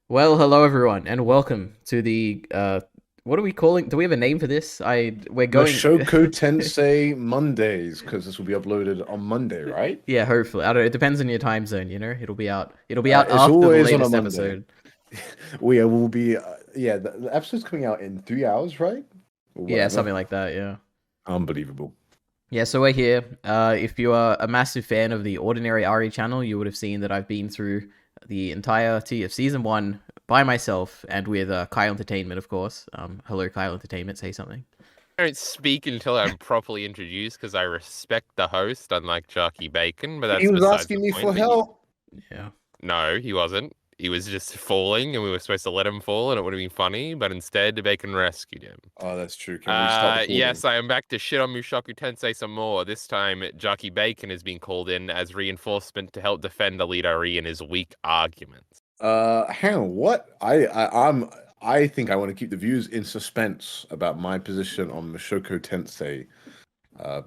Well, hello everyone, and welcome to the what are we calling? Do we have a name for this? We're going. Mushoku Tensei Mondays, because this will be uploaded on Monday, right? Yeah, hopefully. I don't know. It depends on your time zone. It'll be out. It'll be out It's after the always on a latest Monday. episode. We will be, the episode's coming out in 3 hours, right? Or Yeah, whatever. something like that. Yeah. Unbelievable. Yeah. So we're here. If you are a massive fan of the Ordinary Ari channel, you would have seen that I've been through the entirety of season one by myself and with Kyle Entertainment, of course. Hello, Kyle Entertainment. Say something. I don't speak until I'm properly introduced because I respect the host, unlike Jarkey Bacon, but He that's was besides asking the me point. for help. Yeah. No, he wasn't. He was just falling, and we were supposed to let him fall, and it would have been funny, but instead, Bacon rescued him. Oh, that's true. Can we start recording? Yes, I am back to shit on Mushoku Tensei some more. This time, Jarkey Bacon has been called in as reinforcement to help defend EliteAri in his weak arguments. Hang on, what? I think I want to keep the viewers in suspense about my position on Mushoku Tensei.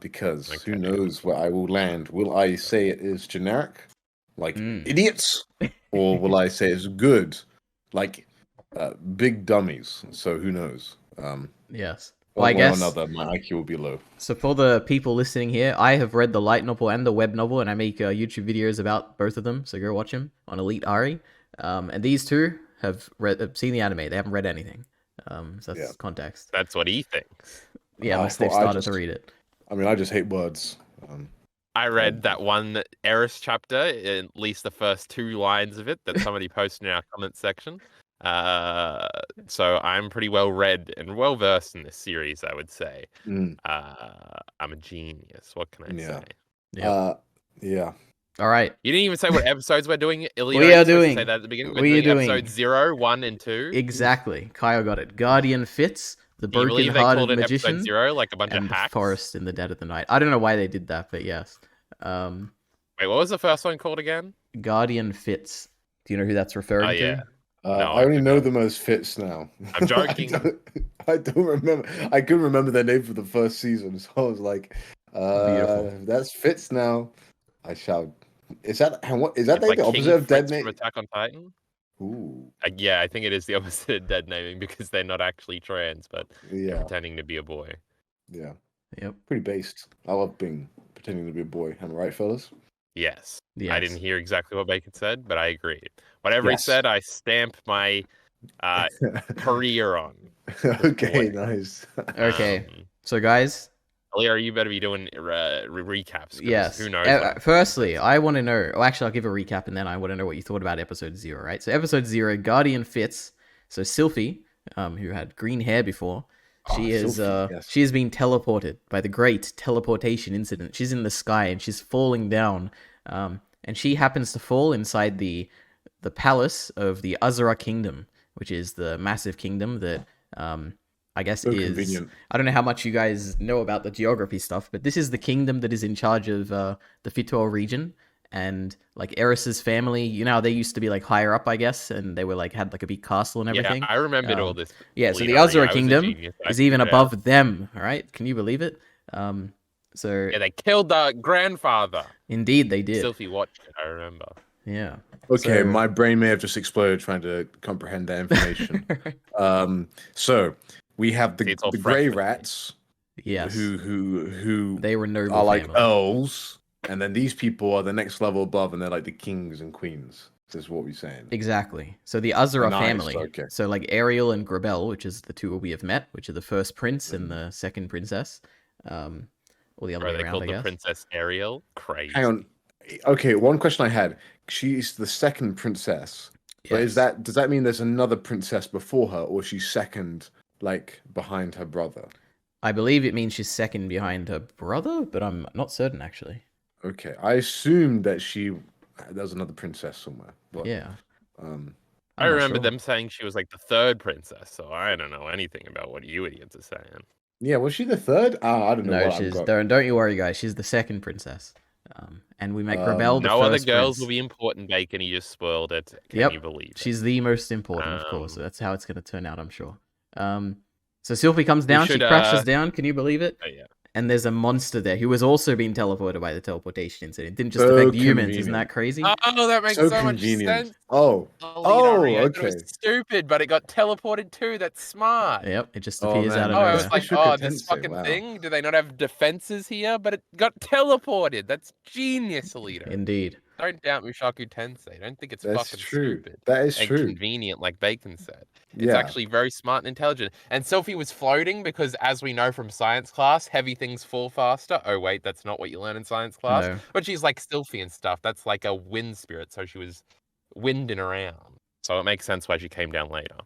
Because who Okay. knows where I will land. Will I say it is generic, like Mm. idiots, or will I say it's good, like big dummies? So who knows? Yes. Well, I One way or guess. another, my IQ will be low. So for the people listening here, I have read the light novel and the web novel, and I make YouTube videos about both of them. So go watch them on EliteAri. And these two have seen the anime. They haven't read anything. So that's Yeah. context. That's what he thinks. Yeah, I unless they've thought started to read it. I mean, I just hate words. I read that one Eris chapter, at least the first 2 lines of it, that somebody posted in our comment section. So I'm pretty well read and well versed in this series, I would say. Mm, I'm a genius. What can I yeah. say? Yeah. Yeah. All right. You didn't even say what episodes we're doing. Ilya, We you're are supposed to doing. say that at the beginning. We're We are doing doing episodes 0, 1, and 2. exactly. Kyle got it. Guardian Fitz, the Can you believe they broken-hearted called it episode magician, 0, like a bunch of and the hacks? forest in the dead of the night. I don't know why they did that, but yes. Wait, what was the first one called again? Guardian Fitz. Do you know who that's referring Oh, to? yeah. No, I I only know forgot. them as Fits now. I'm joking. I don't remember. I couldn't remember their name for the first season, so I was like, Beautiful. that's Fits now. I shall. Is that and what is that It's like like the King opposite of dead Fritz from name? Attack on Titan. Ooh, Yeah, I think it is the opposite of dead naming because they're not actually trans, but they're yeah, pretending to be a boy. yeah. Yep. Pretty based. I love being pretending to be a boy. Am I right, fellas? Yes. Yes. I didn't hear exactly what Bacon said, but I agreed. Whatever he Yes. said, I stamp my career on. Okay, Boy. nice. Okay. So, guys, Leah, you better be doing recaps. 'cause yes. Who knows? Firstly, I want to know. Oh, actually, I'll give a recap, and then I want to know what you thought about episode 0. Right. So, episode 0, Guardian Fitz. So, Sylphie, who had green hair before, she is Sylphie, yes. she has been teleported by the great teleportation incident. She's in the sky and she's falling down. And she happens to fall inside the palace of the Azura Kingdom, which is the massive kingdom that I guess So is convenient. I don't know how much you guys know about the geography stuff, but this is the kingdom that is in charge of the Fitoa region. And like Eris's family, you know, they used to be like higher up, I guess, and they were like had like a big castle and everything. Yeah, I remembered all this. Yeah, so the Leader. Azura I was a Kingdom genius. I is even figured it out. above them. All right, can you believe it? So Yeah, they killed the grandfather. indeed they did. Sylphie watched it, I remember. Yeah. Okay, So- my brain may have just exploded trying to comprehend that information. So we have See, it's all the fresh grey for me. rats, yes, who they were noble are like family. elves, and then these people are the next level above, and they're like the kings and queens. This is what we're saying. Exactly. So the Azura Nice, family. okay. So like Ariel and Grabel, which is the two we have met, which are the first prince and the second princess. Or the other Are way they around, called I the guess. Princess Ariel? Crazy. Hang on. Okay, one question I had. She's the second princess, but Yes. does that mean there's another princess before her, or she's second, like behind her brother? I believe it means she's second behind her brother, but I'm not certain actually. Okay, I assumed that there's another princess somewhere. But, Yeah. Um, I I'm not remember sure. them saying she was like the third princess, so I don't know anything about what you idiots are saying. yeah, was she the third? I don't know No, what I've she's got. don't you worry, guys. She's the second princess. And we met Grabel, the No other first girls prince. will be important, Bacon. You just spoiled it. Can Yep. you believe it? She's the most important, of course. So Um, that's how it's going to turn out, I'm sure. So Sylphie comes down. She should, crashes down. Can you believe it? Oh, yeah. and there's a monster there who was also being teleported by the teleportation incident. It didn't just So affect humans. Isn't that convenient. crazy? Oh, that makes So so much convenient. sense. Oh. EliteAri. Oh, I thought it was okay. stupid, but it got teleported too. That's smart. Yep, it just Oh appears out man, of Oh, I it's was nowhere. like, Mushoku oh, this Tensei. fucking Wow. thing. Do they not have defenses here? But it got teleported. That's genius, Alito. Indeed. Don't doubt Mushoku Tensei. Don't think it's That's fucking true. stupid That is and true. convenient, like Bacon said. It's Yeah. actually very smart and intelligent. And Sophie was floating because, as we know from science class, heavy things fall faster. Oh, wait, that's not what you learn in science class. No. But she's like Sylphie and stuff. That's like a wind spirit. So she was winding around. So it makes sense why she came down later.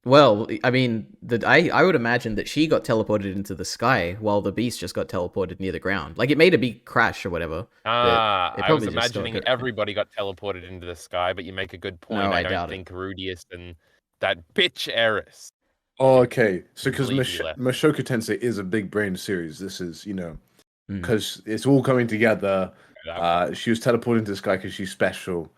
Well, I mean, I would imagine that she got teleported into the sky while the beast just got teleported near the ground. Like, it made a big crash or whatever. But it I was probably just got imagining everybody got teleported into the sky, but you make a good point. No, I I don't doubt it. think Rudius and that bitch Eris Oh, okay. So because completely left. Mushoku Tensei is a big brain series, this is, Mm. because it's all coming together. That She was teleported into the sky because she's special,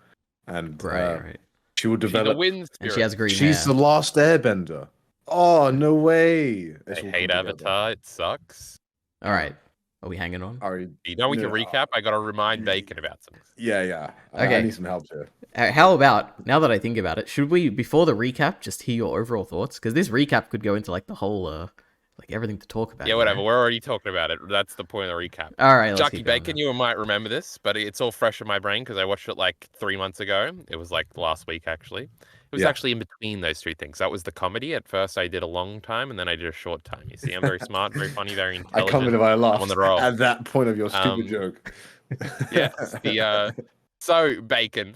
and Right. she will She's a develop. wind And spirit. she has green She's hair. the last Airbender. Oh no way! I It's all hate come together. Avatar. It sucks. All right. Are we hanging on? Ari, You know we can no, recap. I got to remind y- Bacon about something. yeah. I Okay. need some help here. How about, now that I think about it, should we, before the recap, just hear your overall thoughts? Because this recap could go into, like, the whole, like, everything to talk about. Yeah, you whatever. know? We're already talking about it. That's the point of the recap. All right, let's Jarkey keep going. Bacon, you might remember this, but it's all fresh in my brain because I watched it like 3 months ago. It was like last week, actually. It was Yeah. actually in between those two things. That was the comedy. At first, I did a long time, and then I did a short time. You see, I'm very smart, very funny, very I intelligent. can't believe I I'm on laughed the roll. at that point of your stupid joke. Yes. So Bacon,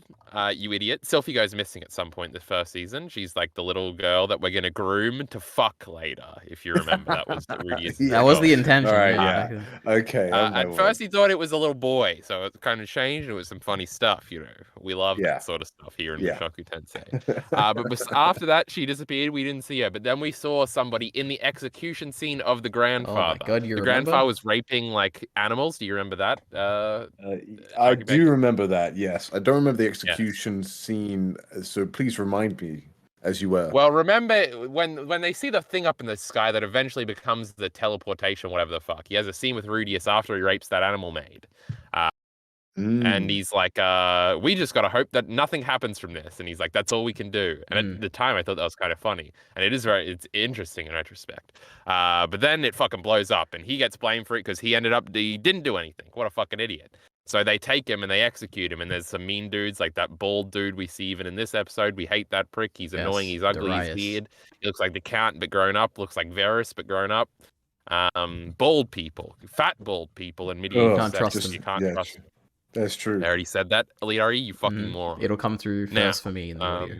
you idiot. Sylphie goes missing at some point this first season. She's like the little girl that we're gonna groom to fuck later. If you remember, that was Rudius. That was the intention. All right, yeah. yeah. Okay. At first, he thought it was a little boy, so it kind of changed. It was some funny stuff, you know. We love Yeah. that sort of stuff here in Yeah. Mushoku Tensei. But after that, she disappeared. We didn't see her. But then we saw somebody in the execution scene of the grandfather. God, you the remember? grandfather was raping like animals. Do you remember that? I Jarkey do Bacon? remember that. Yes, I don't remember the execution scene. So please remind me, as you were. Well, remember when they see the thing up in the sky that eventually becomes the teleportation, whatever the fuck. He has a scene with Rudius after he rapes that animal maid. And he's like, we just got to hope that nothing happens from this. And he's like, that's all we can do. And at the time, I thought that was kind of funny. And it's interesting in retrospect. But then it fucking blows up and he gets blamed for it because he didn't do anything. What a fucking idiot. So they take him and they execute him. And there's some mean dudes like that bald dude we see even in this episode. We hate that prick. He's annoying. He's ugly. Darius. He's weird. He looks like the Count, but grown up. Looks like Varys, but grown up. Bald people, fat bald people in medieval Can't trust settings. them. You can't trust them. That's true. I already said that, EliteAri, you fucking moron. It'll come through Now, first for me in the audio.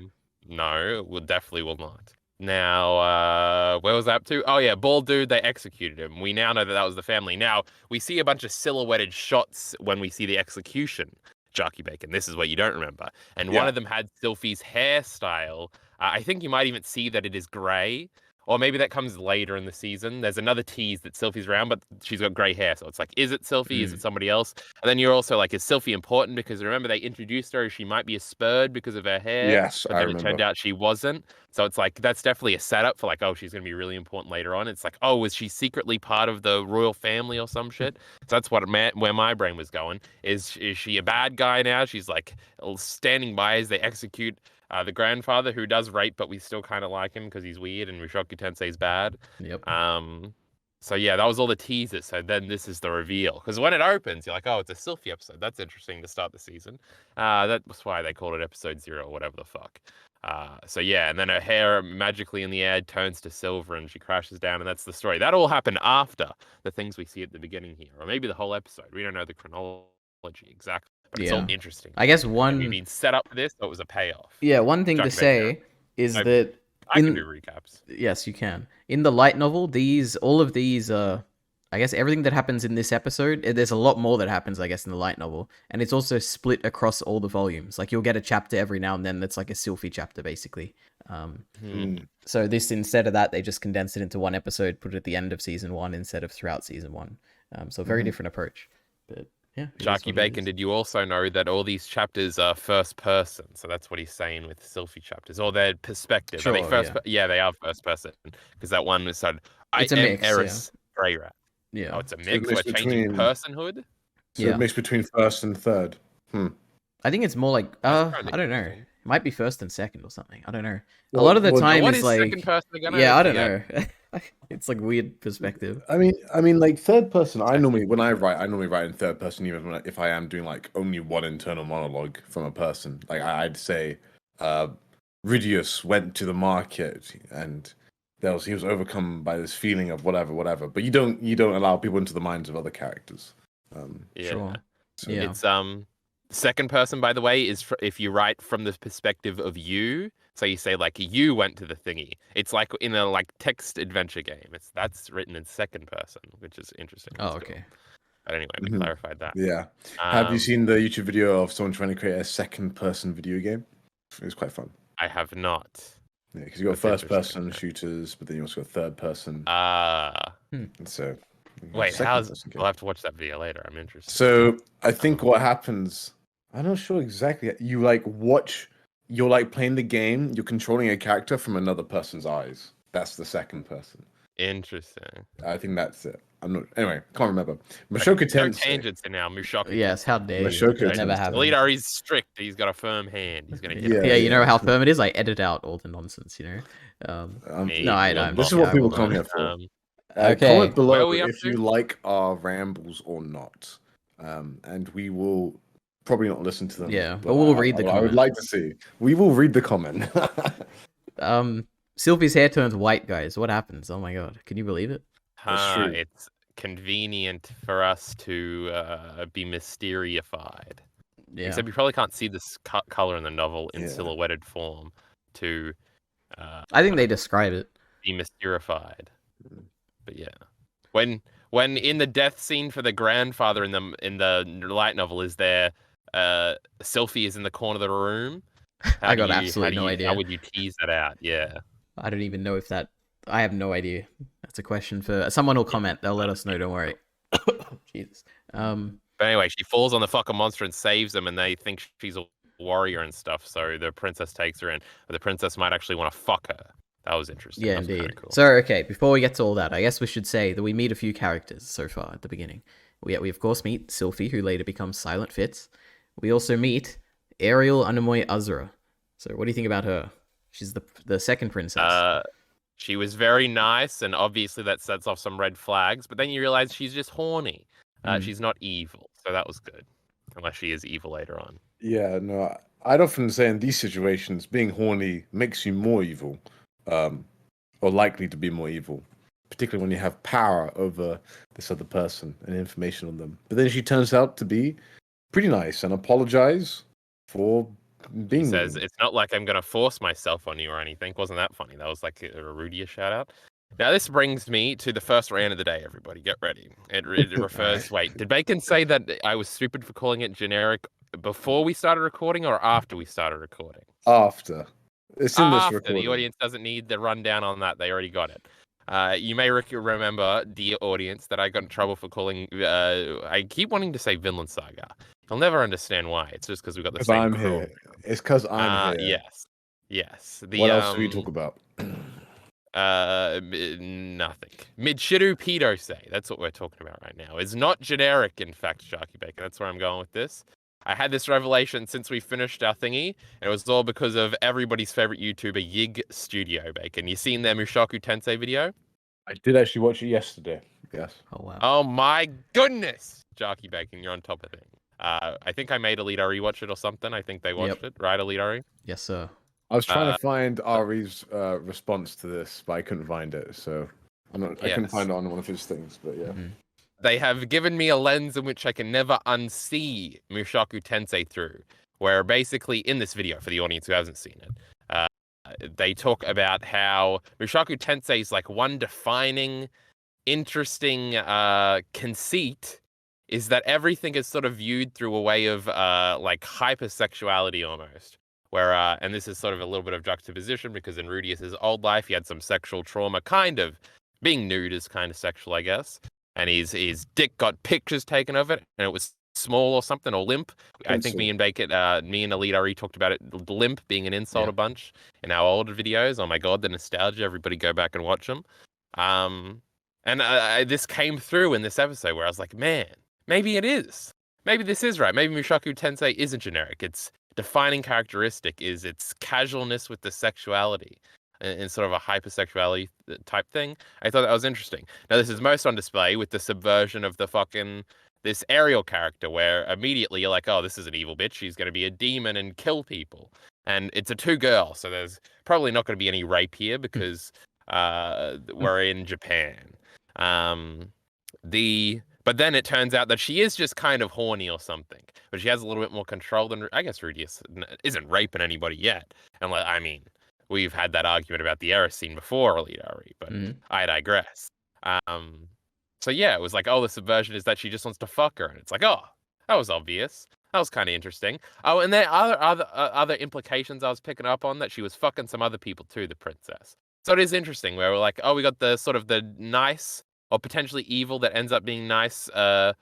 No, it will definitely will not. Now, where was that up to? Oh yeah, bald dude, they executed him. We now know that was the family. Now, we see a bunch of silhouetted shots when we see the execution. Jarkey Bacon, this is what you don't remember. And one of them had Sylphie's hairstyle. I think you might even see that it is grey. Or maybe that comes later in the season. There's another tease that Sylphie's around, but she's got grey hair. So it's like, is it Sylphie? Is it somebody else? And then you're also like, is Sylphie important? Because remember, they introduced her as she might be a Spurd because of her hair. Yes, but then it turned out she wasn't. So it's like, that's definitely a setup for like, oh, she's going to be really important later on. It's like, oh, is she secretly part of the royal family or some shit? So that's where my brain was going. Is she a bad guy now? She's like standing by as they execute the grandfather who does rape, but we still kind of like him because he's weird and Mushoku Tensei's bad. Yep. So yeah, that was all the teasers. So then this is the reveal. Because when it opens, you're like, oh, it's a Sylphie episode. That's interesting to start the season. That was why they called it episode 0 or whatever the fuck. So yeah, and then her hair magically in the air turns to silver and she crashes down, and that's the story. That all happened after the things we see at the beginning here, or maybe the whole episode. We don't know the chronology exactly. But it's all interesting. I guess Have you been set up for this, or it was a payoff? Yeah, one thing to say is that I can do recaps. Yes, you can. In the light novel, all of these, I guess everything that happens in this episode, there's a lot more that happens, I guess, in the light novel, and it's also split across all the volumes. Like you'll get a chapter every now and then that's like a Sylphie chapter, basically. So this, instead of that, they just condense it into one episode, put it at the end of season 1 instead of throughout season 1. So a very different approach. But yeah, Jarkey Bacon, did you also know that all these chapters are first person? So that's what he's saying with Sylphie chapters, or their perspective. Sure, are they first? Yeah, they are first person because that one was said, It's I a am mix, Eris Greyrat. Yeah. it's a So mix. mix We're changing between personhood. so Yeah. mix between first and third. I think it's more like That's kind of I don't know. interesting. It might be first and second or something. I don't know. A lot Well, of the well, Now, time what is is second like, person again? I yeah, I don't forget. know. It's like weird perspective. I mean, like third person. Second. When I normally write in third person, even if I am doing like only one internal monologue from a person. Like I'd say, Ridius went to the market and he was overcome by this feeling of whatever. But you don't allow people into the minds of other characters. Yeah. Sure. So Yeah. It's second person, by the way, is if you write from the perspective of you. So you say like you went to the thingy. It's like in a like text adventure game. That's written in second person, which is interesting. Oh, Still. okay. But anyway, we Mhm. clarified that. Yeah. Have you Um, seen the YouTube video of someone trying to create a second person video game? It was quite fun. I have not. Yeah, because you got That's first interesting. person shooters, but then you also got third person. Hmm. And so Wait, second person I'll game. have to watch that video later. I'm interested. So I think what happens, I'm not sure exactly. You like watch, you're like playing the game, you're controlling a character from another person's eyes. That's the second person. Interesting. I think that's it. I'm not. Anyway, can't remember. Mushoku No Tensei. tangents in now. Mushoku. Yes, how dare you? Mushoku That never Tensei. happens. EliteAri's strict. He's got a firm hand. He's gonna hit Yeah, it. you know yeah. how firm it is. I edit out all the nonsense. Me, No, I you don't. This is will what not. people will come not. here for. Um, Okay. Comment below Where are we up if to? you like our rambles or not, and we will probably not listen to them. Yeah, but we'll read the I would comment. like to see. We will read the comment. Sylvie's hair turns white, guys. What happens? Oh my god, can you believe it? That's true. It's convenient for us to be mysterified. Yeah. Except you probably can't see this color in the novel in Yeah. silhouetted form to I think they describe it. be mysterified. But yeah, when in the death scene for the grandfather in the light novel, is there Sylvie is in the corner of the room? I got absolutely no idea. How would you tease that out? Yeah. I don't even know if that. I have no idea. That's a question for someone. Will comment. They'll let us know. Don't worry. Jesus. But anyway, she falls on the fucking monster and saves them, and they think she's a warrior and stuff. So the princess takes her in, but the princess might actually want to fuck her. That was interesting. Yeah, That was indeed. cool. So, okay, before we get to all that, I guess we should say that we meet a few characters so far at the beginning. We of course meet Sylphie, who later becomes Silent Fitz. We also meet Ariel Anemoy Azura. So, what do you think about her? She's the second princess. She was very nice, and obviously that sets off some red flags. But then you realize she's just horny. She's not evil, so that was good. Unless she is evil later on. Yeah, no, I'd often say in these situations, being horny makes you more evil, or likely to be more evil, particularly when you have power over this other person and information on them. But then she turns out to be pretty nice and apologize for being. He says, mean. "It's not like I'm going to force myself on you or anything." Wasn't that funny? That was like a Rudia shout out. Now, this brings me to the first rant of the day, everybody. Get ready. It refers... Wait, did Bacon say that I was stupid for calling it generic before we started recording or after we started recording? After. It's in this After. recording. The audience doesn't need the rundown on that. They already got it. You may remember, dear audience, that I got in trouble for calling... I keep wanting to say Vinland Saga. You'll never understand why. It's just because we've got the same crew. Here. It's because I'm here. Yes. What else do we talk about? Nothing. Michiru Pedo say. That's what we're talking about right now. It's not generic, in fact, Jarkey Bacon. That's where I'm going with this. I had this revelation since we finished our thingy, and it was all because of everybody's favorite YouTuber, Yig Studio Bacon. You seen their Mushoku Tensei video? I did actually watch it yesterday. Yes. Oh wow. Oh my goodness! Jarkey Bacon, you're on top of things. I think I made EliteAri watch it or something. I think they watched it, right, EliteAri? Yes, sir. I was trying to find Ari's response to this, but I couldn't find it. So I couldn't find it on one of his things. But yeah, They have given me a lens in which I can never unsee Mushoku Tensei through. Where basically in this video, for the audience who hasn't seen it, they talk about how Mushoku Tensei's like one defining, interesting conceit is that everything is sort of viewed through a way of like hypersexuality almost. Where and this is sort of a little bit of juxtaposition because in Rudius's old life he had some sexual trauma, kind of being nude is kind of sexual, I guess. And his dick got pictures taken of it, and it was small or something or limp. I think me and EliteAri talked about it, limp being an insult a bunch in our older videos. Oh my god, the nostalgia! Everybody go back and watch them. And And this came through in this episode where I was like, man, maybe it is. Maybe this is right. Maybe Mushoku Tensei isn't generic. Its defining characteristic is its casualness with the sexuality in sort of a hypersexuality type thing. I thought that was interesting. Now, this is most on display with the subversion of the fucking this Ariel character, where immediately you're like, oh, this is an evil bitch. She's going to be a demon and kill people. And it's a two girl, so there's probably not going to be any rape here because we're in Japan. But then it turns out that she is just kind of horny or something, but she has a little bit more control than I guess Rudius isn't raping anybody yet. And like, I mean, we've had that argument about the Eris scene before, EliteAri, but I digress. So yeah, it was like, oh, the subversion is that she just wants to fuck her, and it's like, oh, that was obvious. That was kind of interesting. Oh, and there are other implications I was picking up on that she was fucking some other people too, the princess. So it is interesting where we're like, oh, we got the sort of the nice or potentially evil that ends up being nice, sort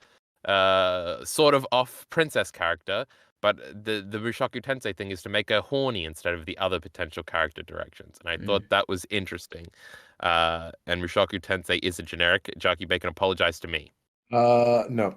of off princess character. But the Mushoku Tensei thing is to make her horny instead of the other potential character directions. And I thought that was interesting. And Mushoku Tensei is a generic. Jarkey Bacon apologized to me. No,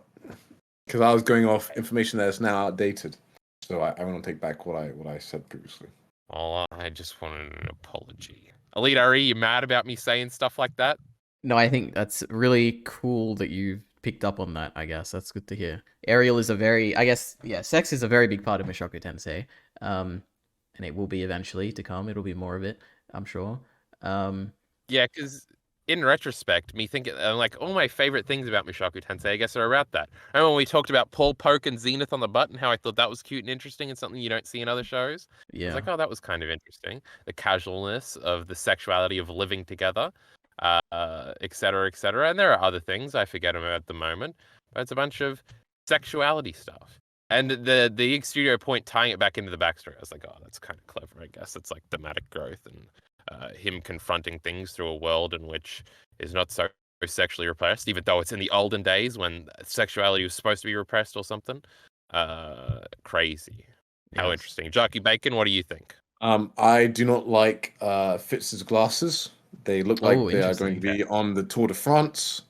because I was going off information that is now outdated. So I want to take back what I said previously. Oh, I just wanted an apology. EliteAri, you mad about me saying stuff like that? No, I think that's really cool that you've picked up on that, I guess. That's good to hear. Ariel is a very, I guess, yeah, sex is a very big part of Mushoku Tensei. And it will be eventually to come. It'll be more of it, I'm sure. Yeah, because in retrospect, me thinking, like, all my favorite things about Mushoku Tensei, I guess, are about that. Remember when we talked about Paul Poke and Zenith on the butt and how I thought that was cute and interesting and something you don't see in other shows? I Yeah. was like, oh, that was kind of interesting. The casualness of the sexuality of living together, et cetera, et cetera. And there are other things I forget about at the moment, but it's a bunch of sexuality stuff. And the studio point tying it back into the backstory, I was like, oh, that's kind of clever, I guess. It's like thematic growth and him confronting things through a world in which is not so sexually repressed, even though it's in the olden days when sexuality was supposed to be repressed or something. Crazy. How Yes. interesting. Jarkey Bacon, what do you think? I do not like Fitz's glasses. They look like Oh, they are going to be on the Tour de France.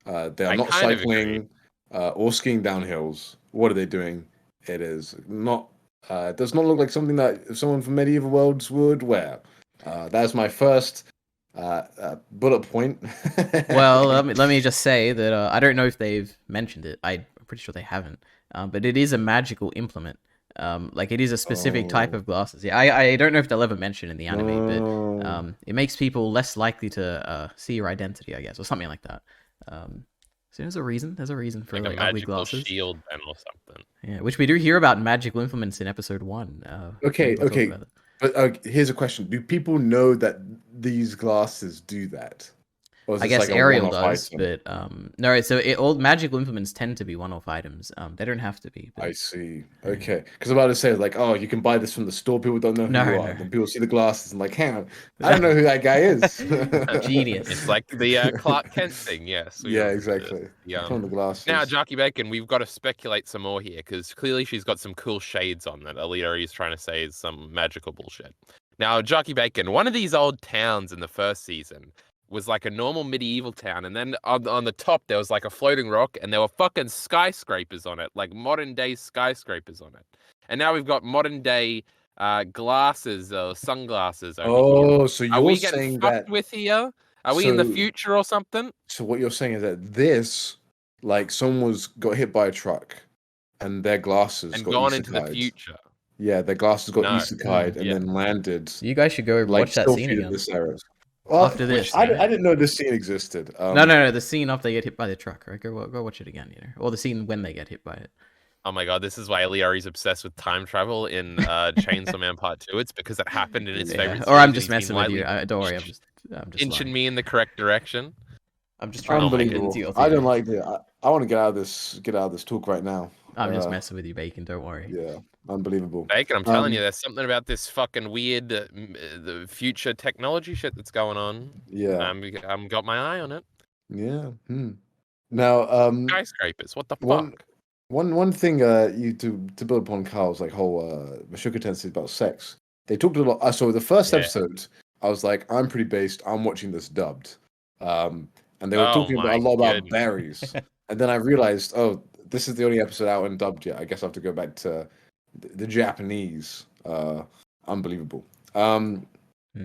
They are I not kind of cycling or skiing down hills. What are they doing? It is not. It does not look like something that someone from medieval worlds would wear. That's my first bullet point. Well, let me just say that I don't know if they've mentioned it. I'm pretty sure they haven't. But it is a magical implement. Like it is a specific type of glasses. Yeah, I don't know if they'll ever mention in the anime, but it makes people less likely to see your identity, I guess, or something like that. So there's a reason. There's a reason for like a ugly magical glasses. shield then or something. Yeah, which we do hear about in magical implements in episode 1. Okay, we'll talk okay. about it. But here's a question: do people know that these glasses do that? Or is I this guess like a Ariel one-off does, item? but no. So all magical implements tend to be one-off items. They don't have to be. But, I see. Okay, because I'm about to say like, oh, you can buy this from the store. People don't know who No, you are. no. Then people see the glasses and like, hang on, I don't know who that guy is. Genius. It's like the Clark Kent thing, yes. Yeah, exactly. Put on the glasses. Now, Jarkey Bacon, we've got to speculate some more here because clearly she's got some cool shades on that EliteAri is trying to say is some magical bullshit. Now, Jarkey Bacon, one of these old towns in the first season was like a normal medieval town, and then on the top there was like a floating rock, and there were fucking skyscrapers on it, like modern day skyscrapers on it. And now we've got modern day glasses or sunglasses over here. So Are we you're getting saying fucked that? with here? Are we in the future or something? So what you're saying is that this, like, someone got hit by a truck, and their glasses And got gone into the isekai'd. future. Yeah, their glasses got No. isekai'd and Yeah. then landed. You guys should go Like watch that still scene feeding again. this era. Well, After this, I you know? didn't know this scene existed. No. The scene after they get hit by the truck, right? Go watch it again, or the scene when they get hit by it. Oh my god, this is why EliteAri's obsessed with time travel in Chainsaw Man Part 2. It's because it happened in his favorite Or I'm series, just and he's messing been with you. widely Don't worry, I'm just inching lying. me in the correct direction. I'm just trying to get Unbelievable. into your I theory. don't like it. I want to get out of this talk right now. I'm just messing with you, Bacon. Don't worry. Yeah, unbelievable. Bacon, I'm telling you, there's something about this fucking weird the future technology shit that's going on. Yeah. I'm got my eye on it. Yeah. Now, Skyscrapers. What the fuck? One thing you to build upon Carl's like whole Mushoku Tensei about sex. They talked a lot. So the first episode, I was like, I'm pretty based. I'm watching this dubbed. and they were Oh talking about my a lot about goodness. berries. And then I realized, oh, this is the only episode out and dubbed yet. I guess I have to go back to the Japanese. Unbelievable. Mm.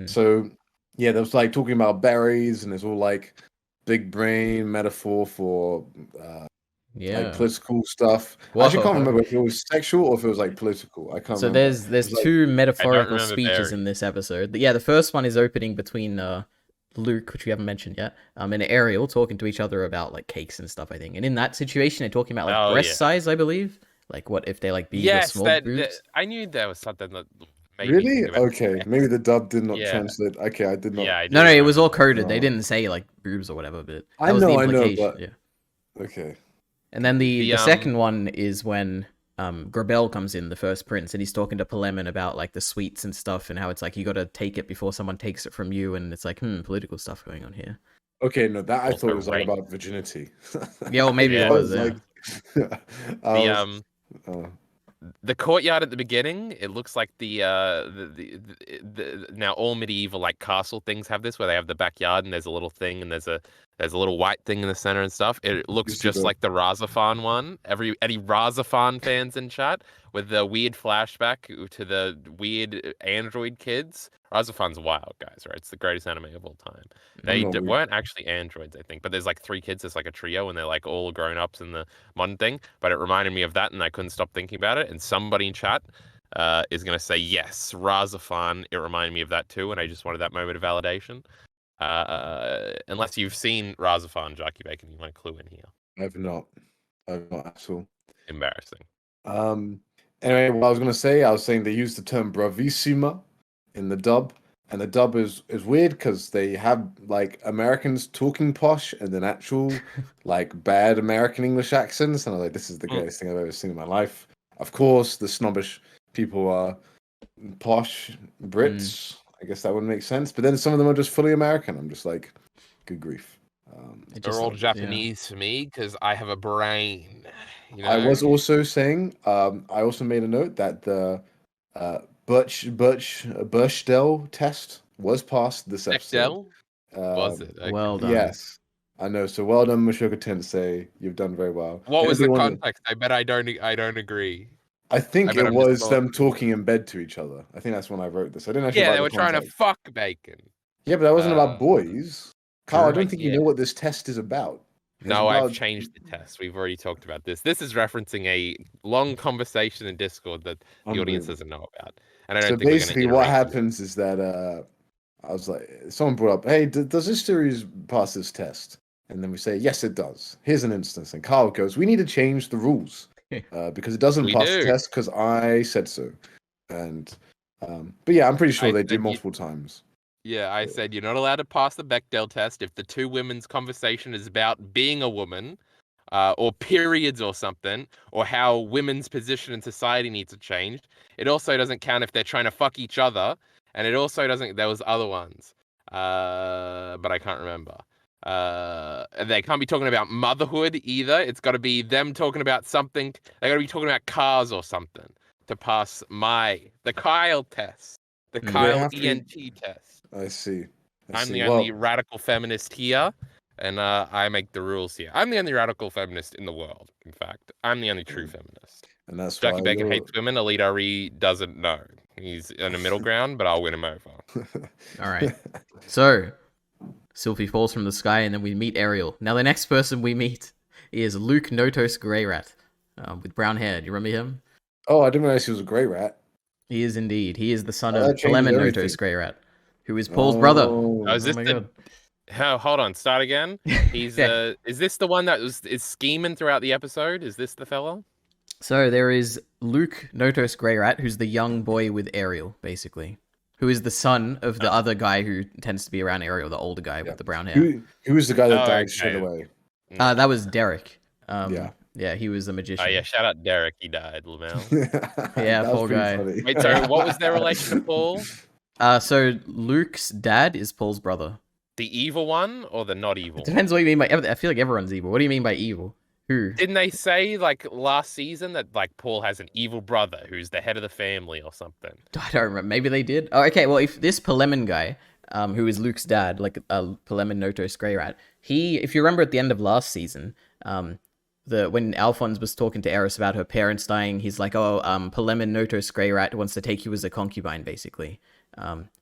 So yeah, there was like talking about berries, and it's all like big brain metaphor for like Yeah. political stuff. I actually can't Whoa. remember if it was sexual or if it was like political. I can't So remember. there's It was like, two I don't metaphorical remember speeches in berries. this episode. Yeah, the first one is opening between Luke, which we haven't mentioned yet, and Ariel talking to each other about like cakes and stuff, I think. And in that situation, they're talking about like Oh breast yeah. size, I believe. Like what if they like big or Yes, small boobs? I knew there was something that made me really? think about Okay, maybe the dub did not Yeah. translate. Okay, I did not. Yeah, I do No, it was remember all that. coded. They Oh. didn't say like boobs or whatever, but I that was the know, implication. but Yeah. okay. And then The the second one is when Grabel comes in, the first prince, and he's talking to Palemon about like the sweets and stuff, and how it's like you got to take it before someone takes it from you, and it's like political stuff going on here. Okay, no, that I Also thought was all rape. about virginity. Yeah, well, maybe Yeah. it I was. was Yeah. like, I The was, the courtyard at the beginning, it looks like the now all medieval like castle things have this, where they have the backyard and there's a little thing and there's a little white thing in the center and stuff. It looks see just the- like the Razafan one. Any Razafan fans in chat with the weird flashback to the weird android kids. Razafan's wild, guys, right? It's the greatest anime of all time. They not weird. weren't actually androids, I think, but there's like 3 kids. It's like a trio, and they're like all grown ups in the modern thing. But it reminded me of that, and I couldn't stop thinking about it. And somebody in chat is going to say, yes, Razafan. It reminded me of that too, and I just wanted that moment of validation. Unless you've seen Razafan, Jarkey Bacon, you might clue in here. I've not at all. Embarrassing. Anyway, what I was saying they use the term bravissima in the dub, and the dub is weird because they have like Americans talking posh and then actual like bad American English accents, and I was like, this is the greatest thing I've ever seen in my life. Of course, the snobbish people are posh Brits. I guess that wouldn't make sense, but then some of them are just fully American. I'm just like, good grief. They're all Japanese for me because I have a brain. You know? I was also saying, I also made a note that the Birchdale test was passed this episode. Was it? Okay. Well done. Yes, I know. So well done, Mushoku Tensei. You've done very well. What was the Anything context? I bet I don't agree. I think bet it I'm just was them talking. talking in bed to each other. I think that's when I wrote this. I didn't actually. Yeah, write they the were trying to context. fuck Bacon. Yeah, but that wasn't about boys. Kyle, I don't think you Yeah. know what this test is about. It's No, I've about- changed the test. We've already talked about this. This is referencing a long conversation in Discord that the audience Unbelievable. doesn't know about. And I don't So think basically, we're what gonna iterate happens is that I was like, someone brought up, "Hey, does this series pass this test?" And then we say, "Yes, it does." Here's an instance, and Carl goes, "We need to change the rules because it doesn't We pass do. the test because I said so." And but yeah, I'm pretty sure I they do said multiple times. Yeah, I said you're not allowed to pass the Bechdel test if the two women's conversation is about being a woman, or periods or something, or how women's position in society needs to change. It also doesn't count if they're trying to fuck each other, and it also doesn't. There was other ones, but I can't remember. And they can't be talking about motherhood either. It's got to be them talking about something. They got to be talking about cars or something to pass the Kyle test, the Kyle have to- ENT test. I see. I'm the only radical feminist here, and I make the rules here. I'm the only radical feminist in the world. In fact, I'm the only true feminist. And that's Jarkey why Bacon you're- hates women. EliteAri doesn't know. He's in a middle ground, but I'll win him over. All right. So, Sylphie falls from the sky, and then we meet Ariel. Now, the next person we meet is Luke Notos Greyrat, with brown hair. Do you remember him? Oh, I didn't realize he was a grey rat. He is indeed. He is the son Oh, of that changes Palemon everything. Notos Greyrat, who is Paul's brother. Oh, Oh, is this my the? God. Oh, hold on, start again. He's Yeah. Is this the one that is scheming throughout the episode? Is this the fella? So there is Luke Notos Greyrat, who's the young boy with Ariel, basically, who is the son of the other guy who tends to be around Ariel, the older guy with the brown hair. Who was the guy that Oh, died okay. straight away? That was Derek. Yeah. Yeah, he was a magician. Oh yeah, shout out Derek. He died, Lamel. Yeah, That was poor pretty guy. funny. Wait, so what was their relation to Paul? So Luke's dad is Paul's brother. The evil one or the not evil? It depends what you mean by. I feel like everyone's evil. What do you mean by evil? Who? Didn't they say like last season that like Paul has an evil brother who's the head of the family or something? I don't remember. Maybe they did. Oh, okay. Well, if this Palemon guy, who is Luke's dad, like Pelemin Notos Grey Rat. He, if you remember at the end of last season, when Alphonse was talking to Eris about her parents dying, he's like, "Oh, Pelemin Notos Grey Rat wants to take you as a concubine, basically."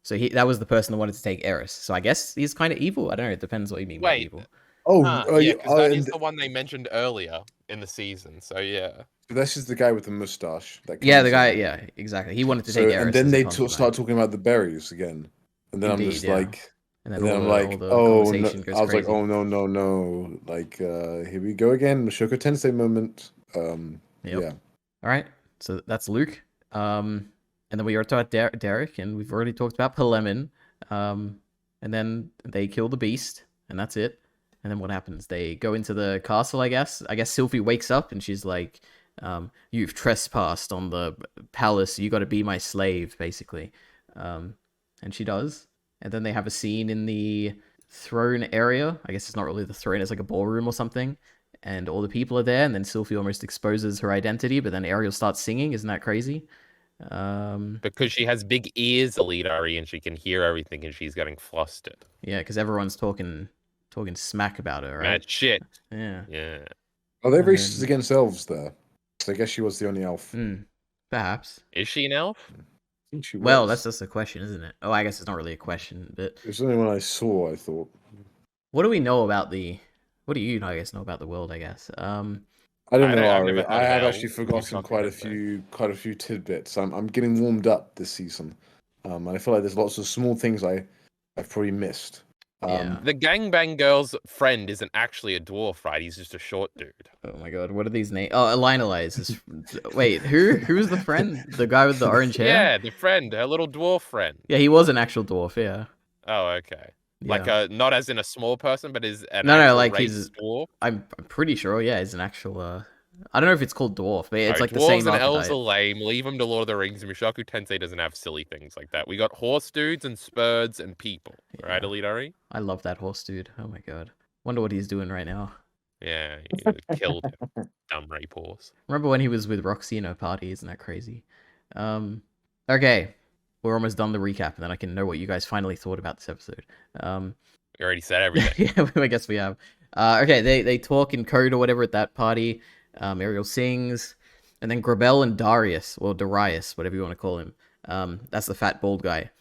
So that was the person that wanted to take Eris. So I guess he's kind of evil. I don't know. It depends what you mean by Wait. evil. Yeah, because that is the one they mentioned earlier in the season. So yeah. This is the guy with the mustache. Yeah, the guy. Yeah, exactly. He wanted to take Eris. And then as a they concubine. start talking about the berries again, and then Indeed, I'm just yeah. like, And then I'm like, oh no. I was like, oh no, like here we go again, Mushoku Tensei moment. Yeah. All right, so that's Luke. And then we already talked about Derek, and we've already talked about Pelemin. And then they kill the beast, and that's it. And then what happens? They go into the castle, I guess. I guess Sylphie wakes up, and she's like, "You've trespassed on the palace. You got to be my slave," basically. And she does. And then they have a scene in the throne area. I guess it's not really the throne. It's like a ballroom or something. And all the people are there. And then Sylphie almost exposes her identity. But then Ariel starts singing. Isn't that crazy? Because she has big ears, EliteAri, and she can hear everything, and she's getting flustered. Yeah, because everyone's talking smack about her, right? Mad shit. Yeah. Are they racist against elves there? So I guess she was the only elf. Perhaps. Is she an elf? I think she was. Well, that's just a question, isn't it? Oh, I guess it's not really a question, but it was only when I saw, I thought. What do we know about the? What do you, I guess, know about the world? I guess. I don't know, Ari. I have actually forgotten quite a few tidbits. I'm getting warmed up this season, and I feel like there's lots of small things I've probably missed. The gangbang girl's friend isn't actually a dwarf, right? He's just a short dude. Oh my god, what are these names? Oh, Elinalize. Wait, who's the friend? The guy with the orange hair? Yeah, the friend, her little dwarf friend. Yeah, he was an actual dwarf. Yeah. Oh, okay. Yeah. Like not as in a small person, but is an like he's dwarf. I'm pretty sure. Yeah, he's an actual. I don't know if it's called dwarf, but it's like the dwarves same and archetype. elves are lame. Leave them to Lord of the Rings. Mushoku Tensei doesn't have silly things like that. We got horse dudes and spurds and people. Yeah. Right, EliteAri? I love that horse dude. Oh my god. Wonder what he's doing right now. Yeah, he killed him. Dumb rape horse. Remember when he was with Roxy in her party? Isn't that crazy? Okay. We're almost done the recap, and then I can know what you guys finally thought about this episode. We already said everything. Yeah, I guess we have. Okay, they talk in code or whatever at that party. Ariel sings, and then Grabel and Darius, or Darius, whatever you want to call him. That's the fat bald guy.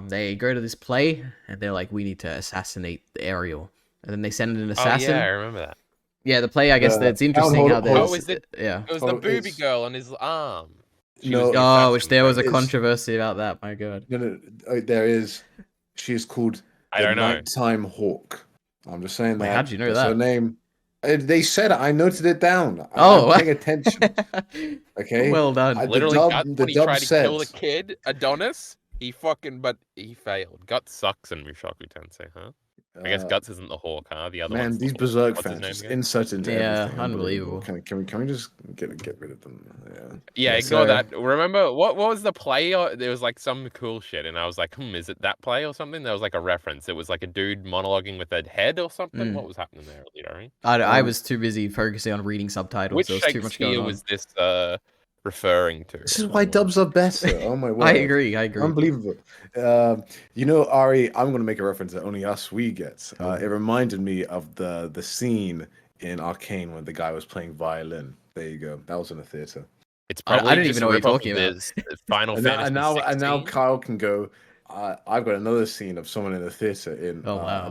They go to this play, and they're like, "We need to assassinate Ariel." And then they send an assassin. Oh, yeah, I remember that. Yeah, the play. I guess that's interesting how there's. Oh, is it? Yeah. It was the booby girl on his arm. Which there was a controversy about that. My god. No, there is. She is called the Nighttime Hawk. I'm just saying that. Wait, how'd you know that? Her name. They said it. I noted it down. I'm paying attention. Okay. Well done. Literally, when he tried to kill the kid, Adonis, he failed. Guts sucks in Mushoku Tensei, huh? I guess Guts isn't the hawk, huh? The other man, these Berserk fans just insert into everything. Unbelievable. Can we just get rid of them? Yeah, ignore that. Remember what was the play? There was like some cool shit, and I was like, is it that play or something? There was like a reference. It was like a dude monologuing with a head or something. What was happening there, EliteAri? I was too busy focusing on reading subtitles. Which so there was too much going on. was this referring to? This is why dubs are better. Oh my word! I agree. Unbelievable. Ari, I'm going to make a reference that only we get. It reminded me of the scene in Arcane when the guy was playing violin. There you go. That was in a theater. It's probably I didn't even know what you're talking about. Final Fantasy. And now Kyle can go. I've got another scene of someone in a theater in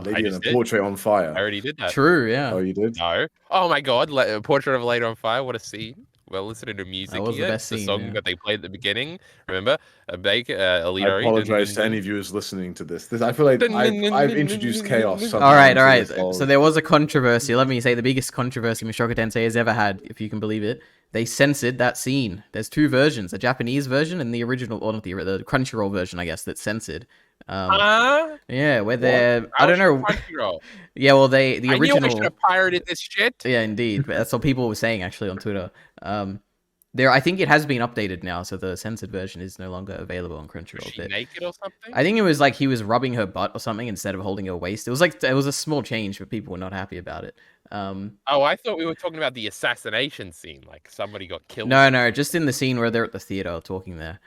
Lady in a Portrait on Fire. I already did that. True, yeah. Oh, you did? No. Oh my god, Portrait of a Lady on Fire. What a scene. Well, listening to music. That was the best scene. The song yeah. that they played at the beginning. Remember? EliteAri. I apologize to any viewers listening to this. I feel like I've introduced chaos. All right. So there was a controversy. Let me say the biggest controversy Mushoku Tensei has ever had, if you can believe it. They censored that scene. There's two versions: a Japanese version and the original, or not the Crunchyroll version, I guess, that's censored. Yeah, where they're I don't know. Yeah, well, the original. I knew I should have pirated this shit. Yeah, indeed. But that's what people were saying actually on Twitter. I think it has been updated now, so the censored version is no longer available on Crunchyroll. Was she naked or something? I think it was like he was rubbing her butt or something instead of holding her waist. It was a small change, but people were not happy about it. I thought we were talking about the assassination scene, like somebody got killed. No, just in the scene where they're at the theater talking there.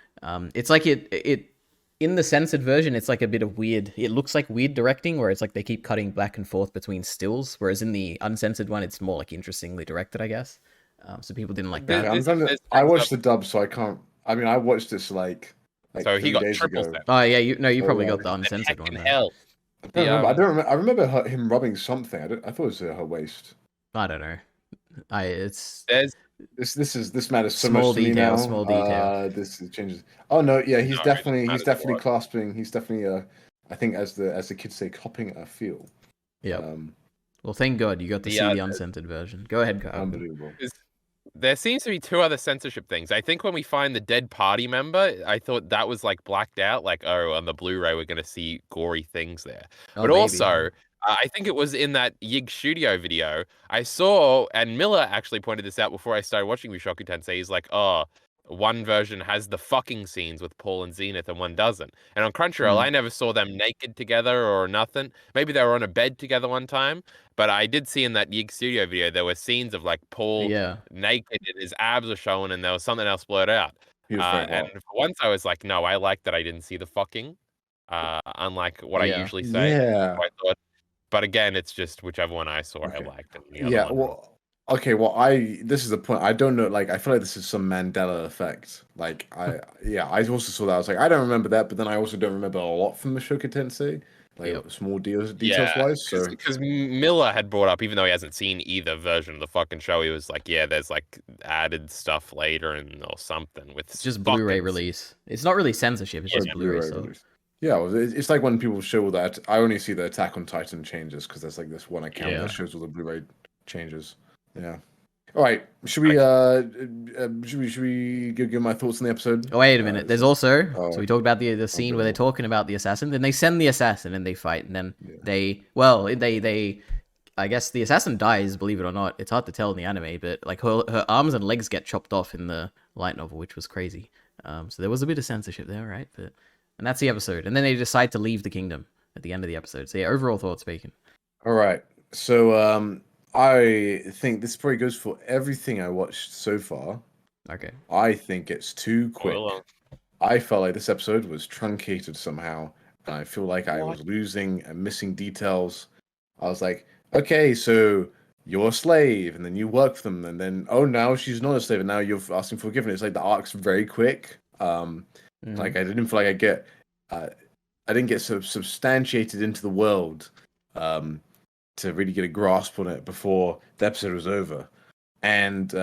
It's like it in the censored version, it's like a bit of weird. It looks like weird directing, where it's like they keep cutting back and forth between stills. Whereas in the uncensored one, it's more like interestingly directed, I guess. So people didn't like Okay, that. I'm trying to. This I brings watched up, the dub, so I can't. I mean, I watched this like so he 3 got days triple ago. set. Oh yeah, you So probably got the The uncensored heck one in then. hell. I don't The remember. I don't remember. I remember him rubbing something. I thought it was her waist. I don't know. It's there's This matters so much small to me detail, now. small detail. This changes. Oh no, yeah, no, it doesn't he's matter to definitely what. clasping. He's definitely I think as the kids say, copping a feel. Yep. Um, Well, thank God you got to The see the uncensored version. Go ahead, Kyle. unbelievable. there's There seems to be two other censorship things. I think when we find the dead party member, I thought that was like blacked out. Like, oh, on the Blu-ray, we're going to see gory things there. Oh, But maybe. also, I think it was in that Yig Studio video I saw, and Miller actually pointed this out before I started watching Mushoku Tensei. He's like, oh, one version has the fucking scenes with Paul and Zenith, and one doesn't. And on Crunchyroll, I never saw them naked together or nothing. Maybe they were on a bed together one time. But I did see in that Yig Studio video there were scenes of like Paul Yeah. naked and his abs were showing, and there was something else blurred out. He was very And hot. for once, I was like, no, I like that I didn't see the fucking, unlike what I Yeah. usually say. Yeah. I thought, but again, it's just whichever one I saw I Okay. liked, and the other Yeah. one. Well. Okay. Well, I this is the point. I don't know. Like, I feel like this is some Mandela effect. Like, I also saw that. I was like, I don't remember that, but then I also don't remember a lot from the Mushoku Tensei, like Yep. small details Yeah, wise. So because Miller had brought up, even though he hasn't seen either version of the fucking show, he was like, yeah, there's like added stuff later and or something with It's just Blu-ray fucking- release. It's not really censorship. It's just Yeah. Blu-ray stuff. release. Yeah, well, it's like when people show that I only see the Attack on Titan changes because there's like this one account Yeah. that shows all the Blu-ray changes. Yeah. All right. Should we give my thoughts on the episode? Oh, wait a minute. There's also Oh. so we talked about the scene where they're good. talking about the assassin. Then they send the assassin and they fight, and then Yeah. they I guess the assassin dies. Believe it or not, it's hard to tell in the anime, but like her arms and legs get chopped off in the light novel, which was crazy. So there was a bit of censorship there, right? And that's the episode. And then they decide to leave the kingdom at the end of the episode. So yeah, overall thoughts, Bacon. All right. So I think this probably goes for everything I watched so far. Okay. I think it's too quick. Well, I felt like this episode was truncated somehow, and I feel like I What? was losing and missing details. I was like, okay, so you're a slave, and then you work for them, and then oh, now she's not a slave, and now you're asking for forgiveness. It's like the arc's very quick. Like I didn't feel like I didn't get sort of substantiated into the world, to really get a grasp on it before the episode was over, and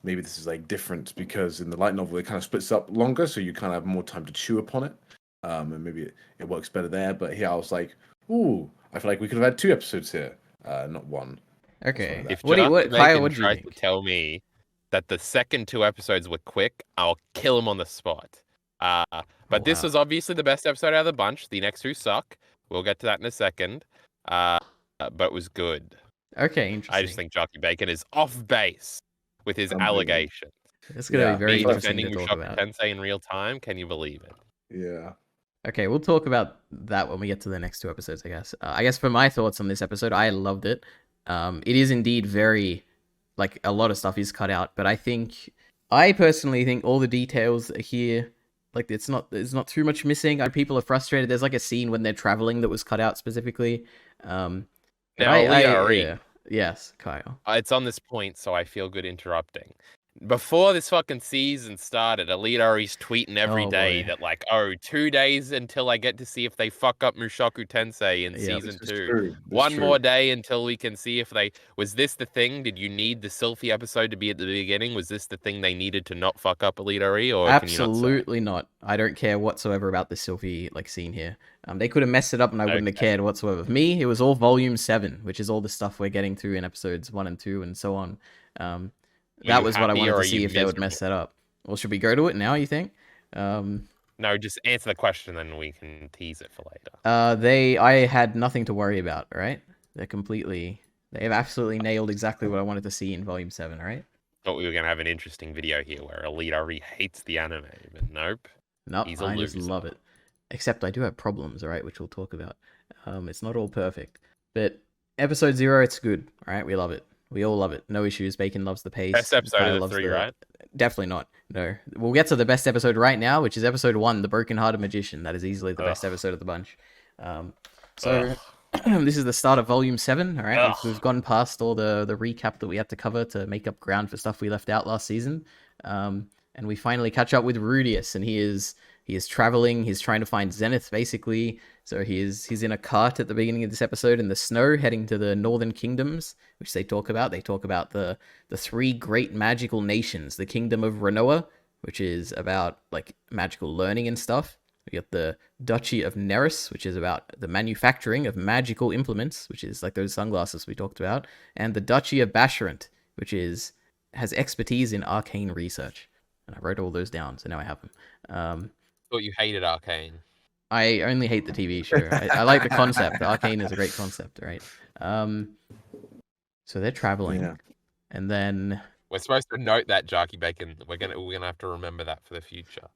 maybe this is like different because in the light novel it kind of splits up longer, so you kind of have more time to chew upon it, and maybe it works better there. But here I was like, ooh, I feel like we could have had 2 episodes here, not one. Okay. if What do you, Jarkey Kyle? Bacon What do you tries to think? tell me that the second 2 episodes were quick, I'll kill him on the spot. But this wow. was obviously the best episode out of the bunch. The next 2 suck. We'll get to that in a second. But it was good. Okay, interesting. I just think Jarkey Bacon is off base with his Unbelievable. allegations. It's gonna Yeah, be very Me interesting defending to talk Mushoku about. Tensei in real time. Can you believe it? Yeah. Okay, we'll talk about that when we get to the next 2 episodes, I guess. I guess for my thoughts on this episode, I loved it. It is indeed very, like, a lot of stuff is cut out, but I personally think all the details are here. Like, there's not too much missing. People are frustrated. There's like a scene when they're traveling that was cut out specifically. But Now, EliteAri, yeah. Yes, Kyle. it's on this point, so I feel good interrupting. Before this fucking season started, EliteAri's tweeting every Oh, day boy. that like, oh, 2 days until I get to see if they fuck up Mushoku Tensei in Yep. season This is 2. true. This is One true. more day until we can see if they was this the thing? Did you need the Sylphie episode to be at the beginning? Was this the thing they needed to not fuck up EliteAri, or can you not say? Absolutely not. I don't care whatsoever about the Sylvie like scene here. They could have messed it up and I wouldn't have Okay. cared whatsoever. For me, it was all volume 7, which is all the stuff we're getting through in episodes 1 and 2 and so on. That you was what I happy wanted or to are see you if they would mess that up. Well, should we go to it now, you think? No, just answer the question, then we can tease it for later. I had nothing to worry about, all right? They've absolutely nailed exactly what I wanted to see in volume 7, all right? Thought we were gonna have an interesting video here where EliteAri hates the anime, but nope. Nope, He's a I just loser. love it. Except I do have problems, all right, which we'll talk about. It's not all perfect. But episode 0, it's good, all right? We love it. We all love it. No issues. Bacon loves the pace. Best episode Kyle of the loves 3, right? Definitely not. No. We'll get to the best episode right now, which is episode 1, The Broken-Hearted Magician. That is easily the best episode of the bunch. So this is the start of volume 7. All right, we've gone past all the recap that we had to cover to make up ground for stuff we left out last season, and we finally catch up with Rudius, and he is traveling. He's trying to find Zenith, basically. So he's in a cart at the beginning of this episode in the snow, heading to the Northern Kingdoms, which they talk about. They talk about the 3 great magical nations: the Kingdom of Renoa, which is about like magical learning and stuff. We got the Duchy of Neris, which is about the manufacturing of magical implements, which is like those sunglasses we talked about, and the Duchy of Basharant, which has expertise in arcane research. And I wrote all those down, so now I have them. Thought you hated Arcane. I only hate the TV show. I like the concept. Arcane is a great concept, right? So they're traveling, and then we're supposed to note that, Jarkey Bacon. We're gonna have to remember that for the future.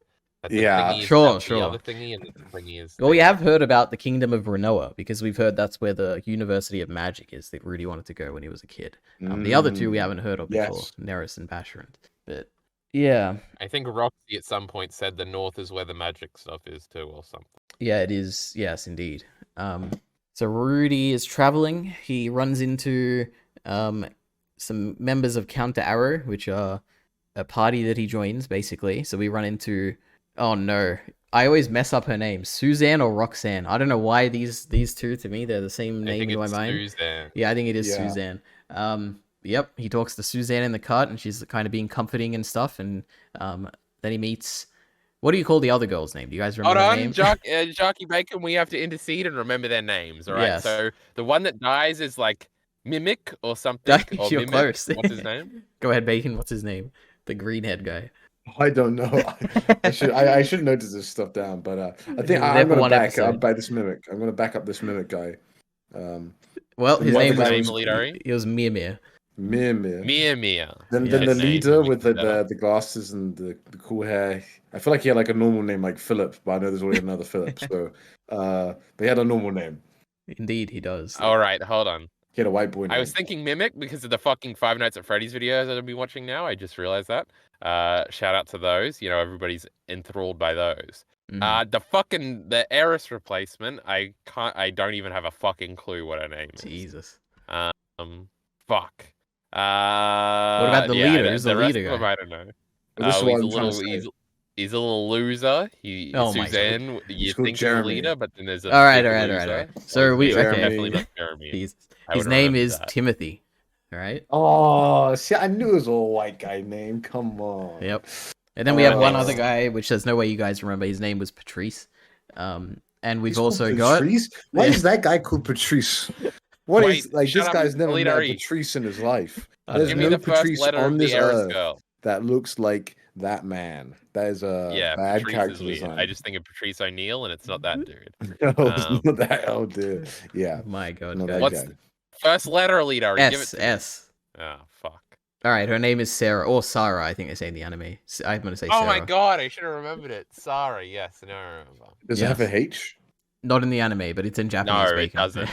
Sure. The other thingy, and the thingy is. Well, we have heard about the Kingdom of Renoa because we've heard that's where the University of Magic is that Rudy wanted to go when he was a kid. The other 2 we haven't heard of before, Neris and Basharant. But yeah, I think Roxy at some point said the north is where the magic stuff is too, or something. Yeah, it is. Yes, indeed. So Rudy is traveling. He runs into some members of Counter Arrow, which are a party that he joins, basically. So we run into... Oh, no. I always mess up her name. Suzanne or Roxanne. I don't know why these 2, to me, they're the same name in my mind. Suzanne. Yeah, I think it is Suzanne. Yep, he talks to Suzanne in the cart, and she's kind of being comforting and stuff. And then he meets... What do you call the other girl's name? Do you guys remember her name? Jarkey Bacon, we have to intercede and remember their names, all right? Yes. So the one that dies is like Mimic or something. Or You're Mimic. close. What's his name? Go ahead, Bacon. What's his name? The green-head guy. I don't know. I should notice this stuff down, but I think I'm going to back up by this Mimic. I'm going to back up this Mimic guy. Well, his name was EliteAri? It was Mimir. Mimir. Then the leader with the glasses and the cool hair. I feel like he had like a normal name like Philip, but I know there's already another Philip. So, but he had a normal name. Indeed, he does. All right, hold on. He had a white boy name. I was thinking Mimic because of the fucking Five Nights at Freddy's videos that I've been watching now. I just realized that. Shout out to those. You know, everybody's enthralled by those. The Eris replacement. I don't even have a fucking clue what her name is. Jesus. Fuck. What about the leader? Who's the leader guy? I don't know. He's a little loser. Suzanne, you think he's a leader, but then there's a all right. So definitely not Jeremy. His name is Timothy. All right. Oh, see, I knew it was a white guy name. Come on. Yep. And then we have one other guy, which there's no way you guys remember. His name was Patrice. And we've also got... Patrice? Why is that guy called Patrice? This guy's never met Patrice in his life. There's no Patrice on this earth that looks like that man. That is a bad character design. I just think of Patrice O'Neill, and it's not that dude. No, it's not that. Oh, dude. Yeah. My God. What's the first letter, EliteAri? S. Oh, fuck. All right, her name is Sarah, or Sarah, I think they say in the anime. I'm going to say Sarah. Oh my God, I should have remembered it. Sarah, yes. No, I remember. Does it have a H? Not in the anime, but it's in Japanese. No, it doesn't.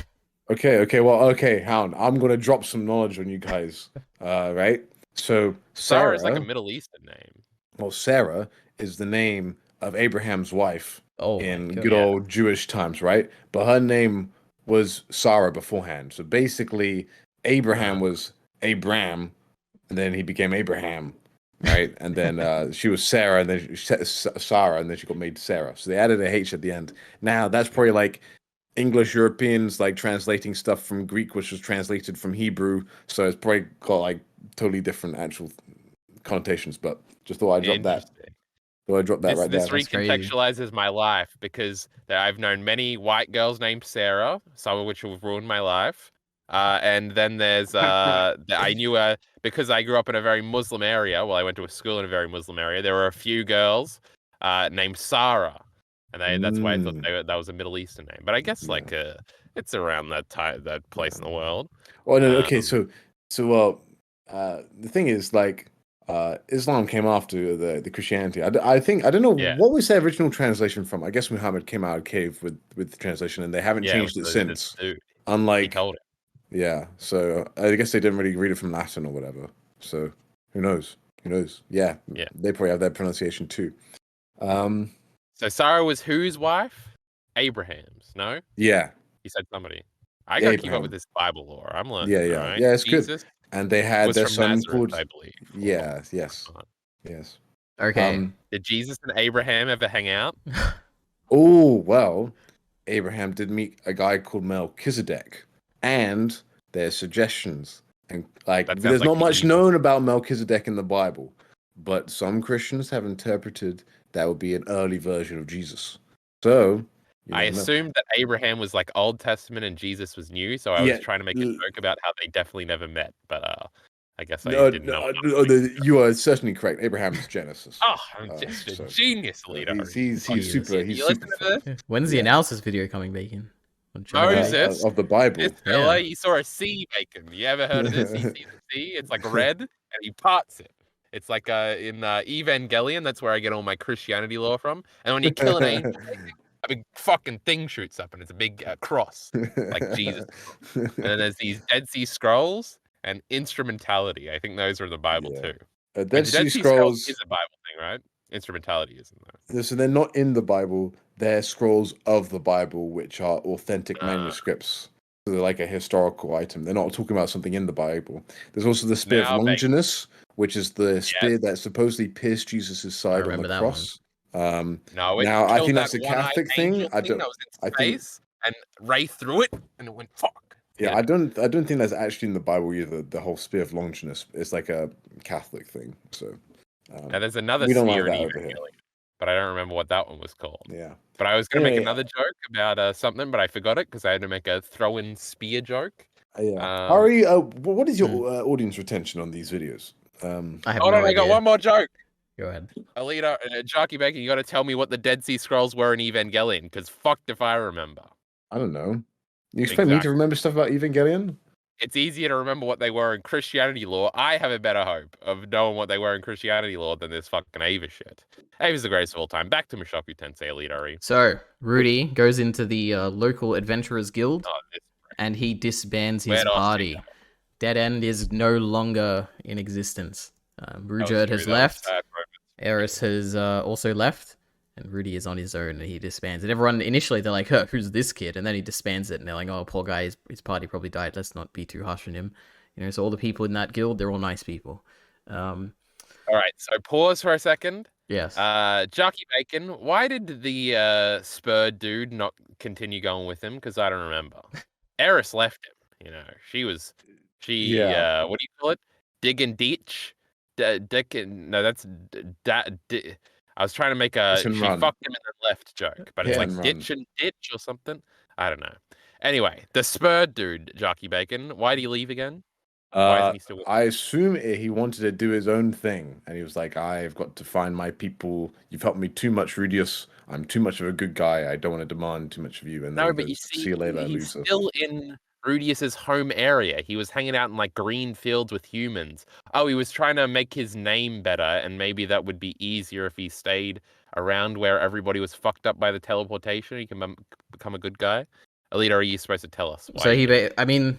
Okay, Hound. I'm going to drop some knowledge on you guys. Right? So, Sarah is like a Middle Eastern name. Well, Sarah is the name of Abraham's wife in good old Jewish times, right? But her name was Sarah beforehand. So basically, Abraham was Abram, and then he became Abraham, right? And then she was Sarah, and then Sarah, and then she got made Sarah. So they added a H at the end. Now, that's probably like English Europeans like translating stuff from Greek, which was translated from Hebrew. So it's probably got like totally different actual connotations, but just thought I'd drop that. So I dropped that right there. This recontextualizes my life because I've known many white girls named Sarah, some of which have ruined my life. And then there's I knew because I grew up in a very Muslim area. Well, I went to a school in a very Muslim area. There were a few girls named Sarah, and that's why I thought that was a Middle Eastern name. But I guess it's around that place in the world. Oh no, okay, so the thing is like. Islam came after the Christianity. I don't know what was the original translation from. I guess Muhammad came out of cave with the translation, and they haven't changed it since. Unlike Yeah. So I guess they didn't really read it from Latin or whatever. So who knows? Who knows? Yeah, Yeah. they probably have their pronunciation too. Um, So Sarah was whose wife? Abraham's. No, yeah, he said somebody. I gotta keep up with Abraham. this Bible lore. I'm Yeah, learning. All yeah, right. yeah. It's good. Jesus And they had was their from son Nazareth, called. I believe. Or Yeah, yes, whatnot. yes. Okay. Did Jesus and Abraham ever hang out? Oh, well, Abraham did meet a guy called Melchizedek, and there's suggestions. And like, That sounds there's like not much Jesus. known about Melchizedek in the Bible, but some Christians have interpreted that would be an early version of Jesus. So, you I never know. assumed that Abraham was like Old Testament and Jesus was new, so I was Yeah, trying to make a joke about how they definitely never met, but I guess I no, didn't know enough no, to make a joke. you are certainly correct. Abraham's Genesis. Oh, I'm just a So genius, he's EliteAri. he's Oh, he's Jesus. super you listen to fun. this? When's the Yeah, analysis video coming, Bacon? On Jarkey Bacon? Moses, of the this Bible. fella, Yeah. he saw a sea bacon. You ever heard of this? He sees a sea, it's like red, and he parts it. It's like in Evangelion, that's where I get all my Christianity lore from. And when you kill an angel, a big fucking thing shoots up, and it's a big cross, like Jesus. And then there's these Dead Sea Scrolls and instrumentality. I think those are in the Bible Yeah. too. Dead Which Sea Dead Sea Scrolls is Scrolls. a Bible thing, right? Instrumentality isn't though. So they're not in the Bible. They're scrolls of the Bible, which are authentic Uh, manuscripts. So they're like a historical item. They're not talking about something in the Bible. There's also the spear of now, bacon. Longinus, which is the Yes. spear that supposedly pierced Jesus' I side on the remember that one. cross. No, it Now I killed think that that's a one-eyed Catholic thing. angel thing that was I in think space, and Ray threw it, and it went fuck. yeah, Hit him. I don't think that's actually in the Bible either. The whole spear of Longinus. It's like a Catholic thing. So Now there's another we don't spear have in that over here. Evangelion, but I don't remember what that one was called. Yeah. But I was gonna make Anyway, another joke about something, but I forgot it because I had to make a throw-in spear joke. yeah. Um, Ari, what is your Hmm. audience retention on these videos? I have hold no on, I got idea. one more joke. Go ahead. Alita, Jarkey Bacon, you got to tell me what the Dead Sea Scrolls were in Evangelion, because fucked if I remember. I don't know. You expect me to Exactly. remember stuff about Evangelion? It's easier to remember what they were in Christianity lore. I have a better hope of knowing what they were in Christianity lore than this fucking Ava shit. Ava's the greatest of all time. Back to Mushoku Tensei, EliteAri. So, Rudy goes into the local adventurers guild Oh, this and he disbands his Where'd I see party. that? Dead End is no longer in existence. That was Rujerd true, has that was left. sad moment. Eris has also left. And Rudy is on his own and he disbands. And everyone, initially, they're like, huh, who's this kid? And then he disbands it and they're like, oh, poor guy, his party probably died. Let's not be too harsh on him. You know, so all the people in that guild, they're all nice people. All right, so pause for a second. Yes. Jarkey Bacon, why did the spurred dude not continue going with him? Because I don't remember. Eris left him. You know, Yeah. what do you call it? Dig and ditch. No, that's I was trying to make a Ditch and she run. fucked him and then left joke, but Hit it's like and run. ditch and ditch or something. I don't know. Anyway, the spurred dude, Jarkey Bacon. Why did he leave again? Why isn't he still with I assume he wanted to do his own thing, and he was like, "I've got to find my people. You've helped me too much, Rudius. I'm too much of a good guy. I don't want to demand too much of you." And then No, he but you goes, see, "See you later, he's loser." still in Rudius's home area. He was hanging out in like green fields with humans. Oh, he was trying to make his name better, and maybe that would be easier if he stayed around where everybody was fucked up by the teleportation. He can become a good guy. Alita, are you supposed to tell us why? So I mean,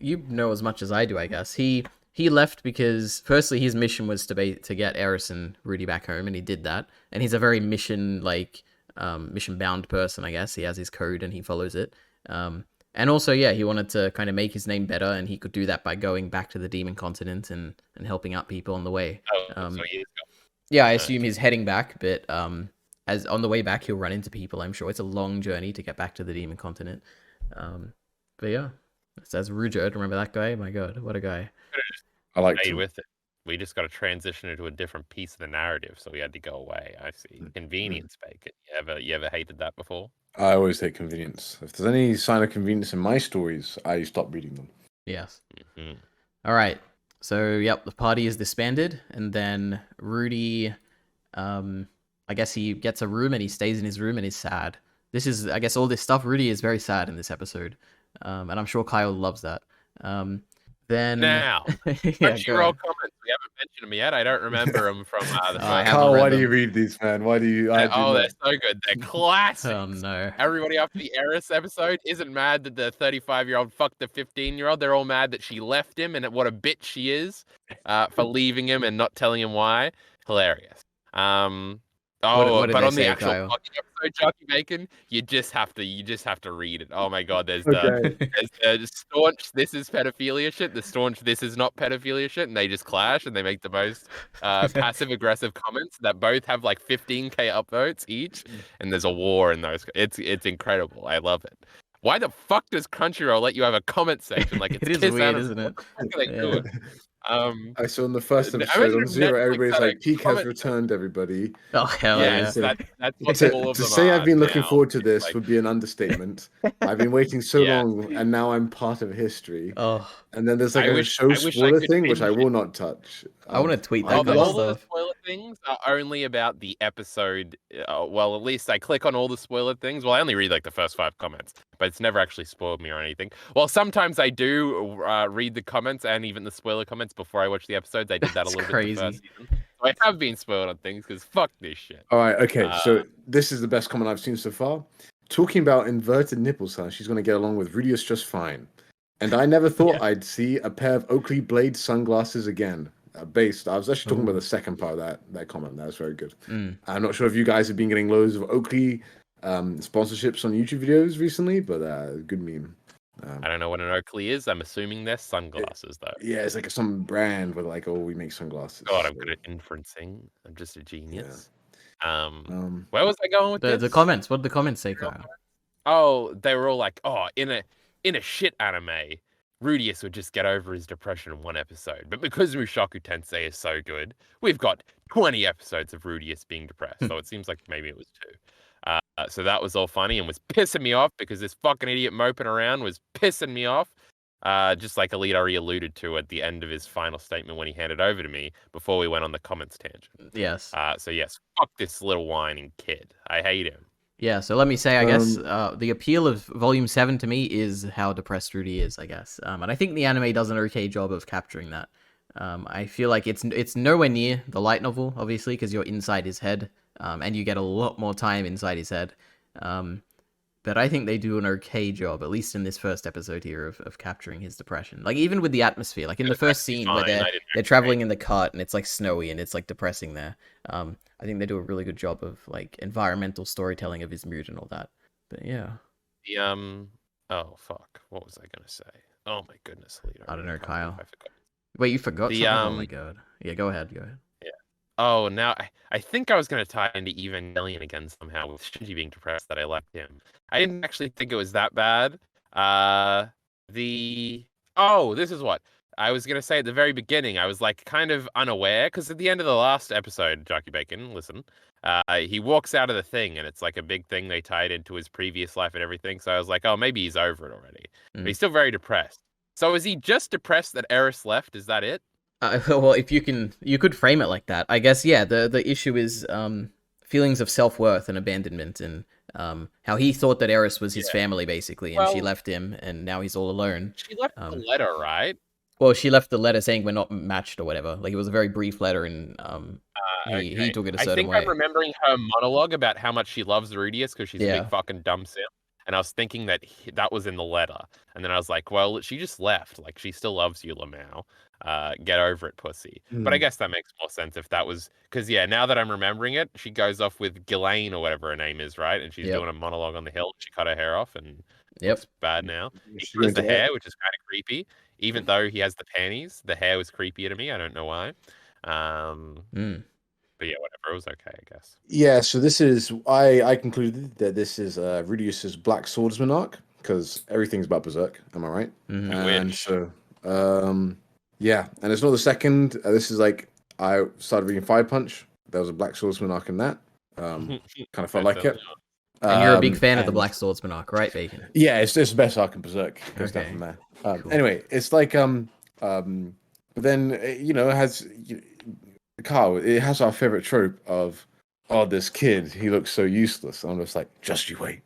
you know as much as I do, I guess. He left because firstly his mission was to get Eris and Rudy back home, and he did that. And he's a very mission bound person, I guess. He has his code and he follows it. And also, yeah, he wanted to kind of make his name better, and he could do that by going back to the Demon Continent and helping out people on the way. So he is gone. Yeah, I assume he's heading back, but as on the way back he'll run into people. I'm sure it's a long journey to get back to the Demon Continent. But yeah, it says Rujerd. Remember that guy? My God, what a guy! I like Stayed to. with it. We just got to transition into a different piece of the narrative, so we had to go away. I see. Convenience, Bacon. You ever hated that before? I always hate convenience. If there's any sign of convenience in my stories, I stop reading them. Yes. Mhm. All right. So yep, the party is disbanded, and then Rudy, I guess he gets a room and he stays in his room and is sad. This is, I guess, all this stuff. Rudy is very sad in this episode, and I'm sure Kyle loves that. Then Now, yeah, go Crunchyroll ahead. comments. We haven't mention them yet. I don't remember them from the I first. haven't Carl, read why do you them. read these, man? Why do you? I do Oh, not. they're so good. They're classics. Oh no. Everybody after the Eris episode isn't mad that the 35-year-old fucked the 15-year-old. They're all mad that she left him and what a bitch she is for leaving him and not telling him why. Hilarious. What did But they on the say, actual Kyle? fucking episode, Jarkey Bacon, you just have to read it. Oh my god, there's Okay. the staunch this is pedophilia shit, the staunch this is not pedophilia shit, and they just clash and they make the most passive aggressive comments that both have like 15k upvotes each, and there's a war in those. It's incredible. I love it. Why the fuck does Crunchyroll let you have a comment section like it's It is Kiss weird, Anime? isn't it? What the fuck are they Yeah. doing? I saw in the first episode Imagine on if Zero, Netflix everybody's had a like, "Peak has comment returned, everybody." Oh hell yeah. Yes, So that's what to, all of to them say are I've been looking now. forward to It's this like, would be an understatement. I've been waiting so Yeah. long, and now I'm part of history. Oh, And then there's like I a wish show I spoiler could thing, which I binge will not touch. I want to tweet that all kind of of the stuff. spoiler things are only about the episode. Well, at least I click on all the spoiler things. Well, I only read like the first 5 comments, but it's never actually spoiled me or anything. Well, sometimes I do read the comments and even the spoiler comments before I watch the episodes. I did that That's a little bit the crazy. first season. So I have been spoiled on things because fuck this shit. All right, okay. Uh, So this is the best comment I've seen so far. Talking about inverted nipples, how she's going to get along with Rudius just fine. And I never thought Yeah. I'd see a pair of Oakley Blade sunglasses again. Based, I was actually talking about Ooh. the second part of that comment. That was very good. Mm. I'm not sure if you guys have been getting loads of Oakley sponsorships on YouTube videos recently, but good meme. I don't know what an Oakley is. I'm assuming they're sunglasses though. Yeah, it's like some brand with like, oh, we make sunglasses. God, I'm good at inferencing. I'm just a genius. Where was I going with The this? comments. What did the comments say, Kyle? Oh, they were all like, "Oh, in a shit anime, Rudius would just get over his depression in 1 episode. But because Mushoku Tensei is so good, we've got 20 episodes of Rudius being depressed. So it seems like maybe it was 2. So that was all funny and was pissing me off because this fucking idiot moping around was pissing me off. Just like EliteAri alluded to at the end of his final statement when he handed over to me before we went on the comments tangent. Yes. So yes, fuck this little whining kid. I hate him. Yeah, so let me say, I guess the appeal of Volume 7 to me is how depressed Rudy is, I guess. And I think the anime does an okay job of capturing that. I feel like it's nowhere near the light novel, obviously, because you're inside his head, and you get a lot more time inside his head. But I think they do an okay job, at least in this first episode here, of capturing his depression. Like, even with the atmosphere, like in the first scene where they're traveling in the cart and it's like snowy and it's like depressing there. I think they do a really good job of like environmental storytelling of his mood and all that. But yeah. The oh fuck, what was I gonna say? Oh my goodness, Lito. I don't know, Kyle. I forgot. Wait, you forgot The, something? Oh my god. Yeah, go ahead. Yeah. Oh, now I think I was gonna tie into Evangelion again somehow with Shinji being depressed that I left him. I didn't actually think it was that bad. This is what I was gonna say at the very beginning. I was like kind of unaware because at the end of the last episode, Jarkey Bacon, listen, he walks out of the thing and it's like a big thing they tied into his previous life and everything. So I was like, oh, maybe he's over it already. But he's still very depressed. So is he just depressed that Eris left? Is that it? Well, if you could frame it like that. I guess, yeah, the issue is feelings of self-worth and abandonment and how he thought that Eris was his family, basically, and she left him, and now he's all alone. She left the letter, right? Well, she left the letter saying we're not matched or whatever. Like, it was a very brief letter, and he took it a certain way. I think I'm remembering her monologue about how much she loves Rudius because she's a big fucking dumb simp. And I was thinking that that was in the letter. And then I was like, well, she just left. Like, she still loves you, Lamau. Get over it, pussy. But I guess that makes more sense if that was... Because, yeah, now that I'm remembering it, she goes off with Ghislaine or whatever her name is, right? And she's doing a monologue on the hill. She cut her hair off and looks bad now. He has the hair, which is kind of creepy. Even though he has the panties, the hair was creepier to me. I don't know why. But yeah, whatever. It was okay, I guess. Yeah, so this is I concluded that this is Rudius's Black Swordsman arc because everything's about Berserk. Am I right? And so yeah, and it's not the second. This is like I started reading Fire Punch. There was a Black Swordsman arc in that. Kind of felt like it. And you're a big fan of the Black Swordsman arc, right, Bacon? Yeah, it's the best arc in Berserk. Goes down from there. Cool. Anyway, it's like but then it has. Carl, it has our favorite trope of, oh, this kid, he looks so useless. I'm just like, just you wait.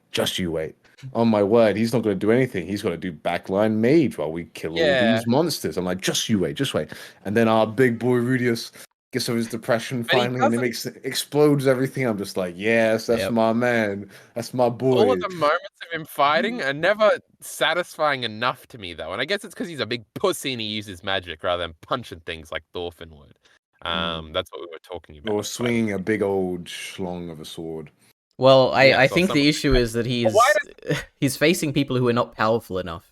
on my word, he's not going to do anything. He's going to do backline mage while we kill all Yeah, these monsters. I'm like, just you wait, just wait. And then our big boy Rudius gets over his depression but he finally, and doesn't. explodes everything. I'm just like, yes, that's Yep. my man. That's my All of boy. the moments of him fighting are never satisfying enough to me, though. And I guess it's because he's a big pussy and he uses magic rather than punching things like Thorfinn would. Mm. That's what we were talking Or about. But swinging a big old schlong of a sword. Well, I yes, or think some. the issue is that But why he's facing people who are not powerful enough.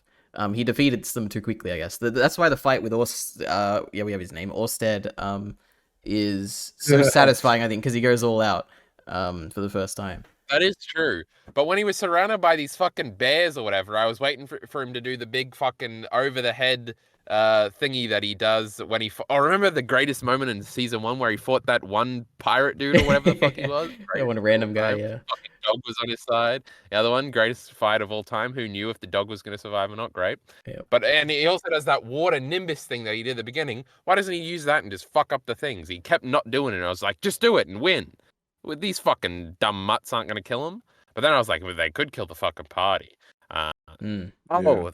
He defeated them too quickly, I guess. That's why the fight with yeah, we have his name, Orsted, is so satisfying, I think, because he goes all out, for the first time. That is true. But when he was surrounded by these fucking bears or whatever, I was waiting for him to do the big fucking over the head thingy that he does when he. I remember the greatest moment in season 1 where he fought that one pirate dude or whatever the fuck he was. Yeah, one Greatest of all random guy, time. yeah. Fucking dog was on his side. The other one, greatest fight of all time. Who knew if the dog was going to survive or not? Great. Yep. But and he also does that water nimbus thing that he did at the beginning. Why doesn't he use that and just fuck up the things? He kept not doing it. I was like, just do it and win. With these fucking dumb mutts aren't going to kill him. But then I was like, well, they could kill the fucking party. Mm. Oh,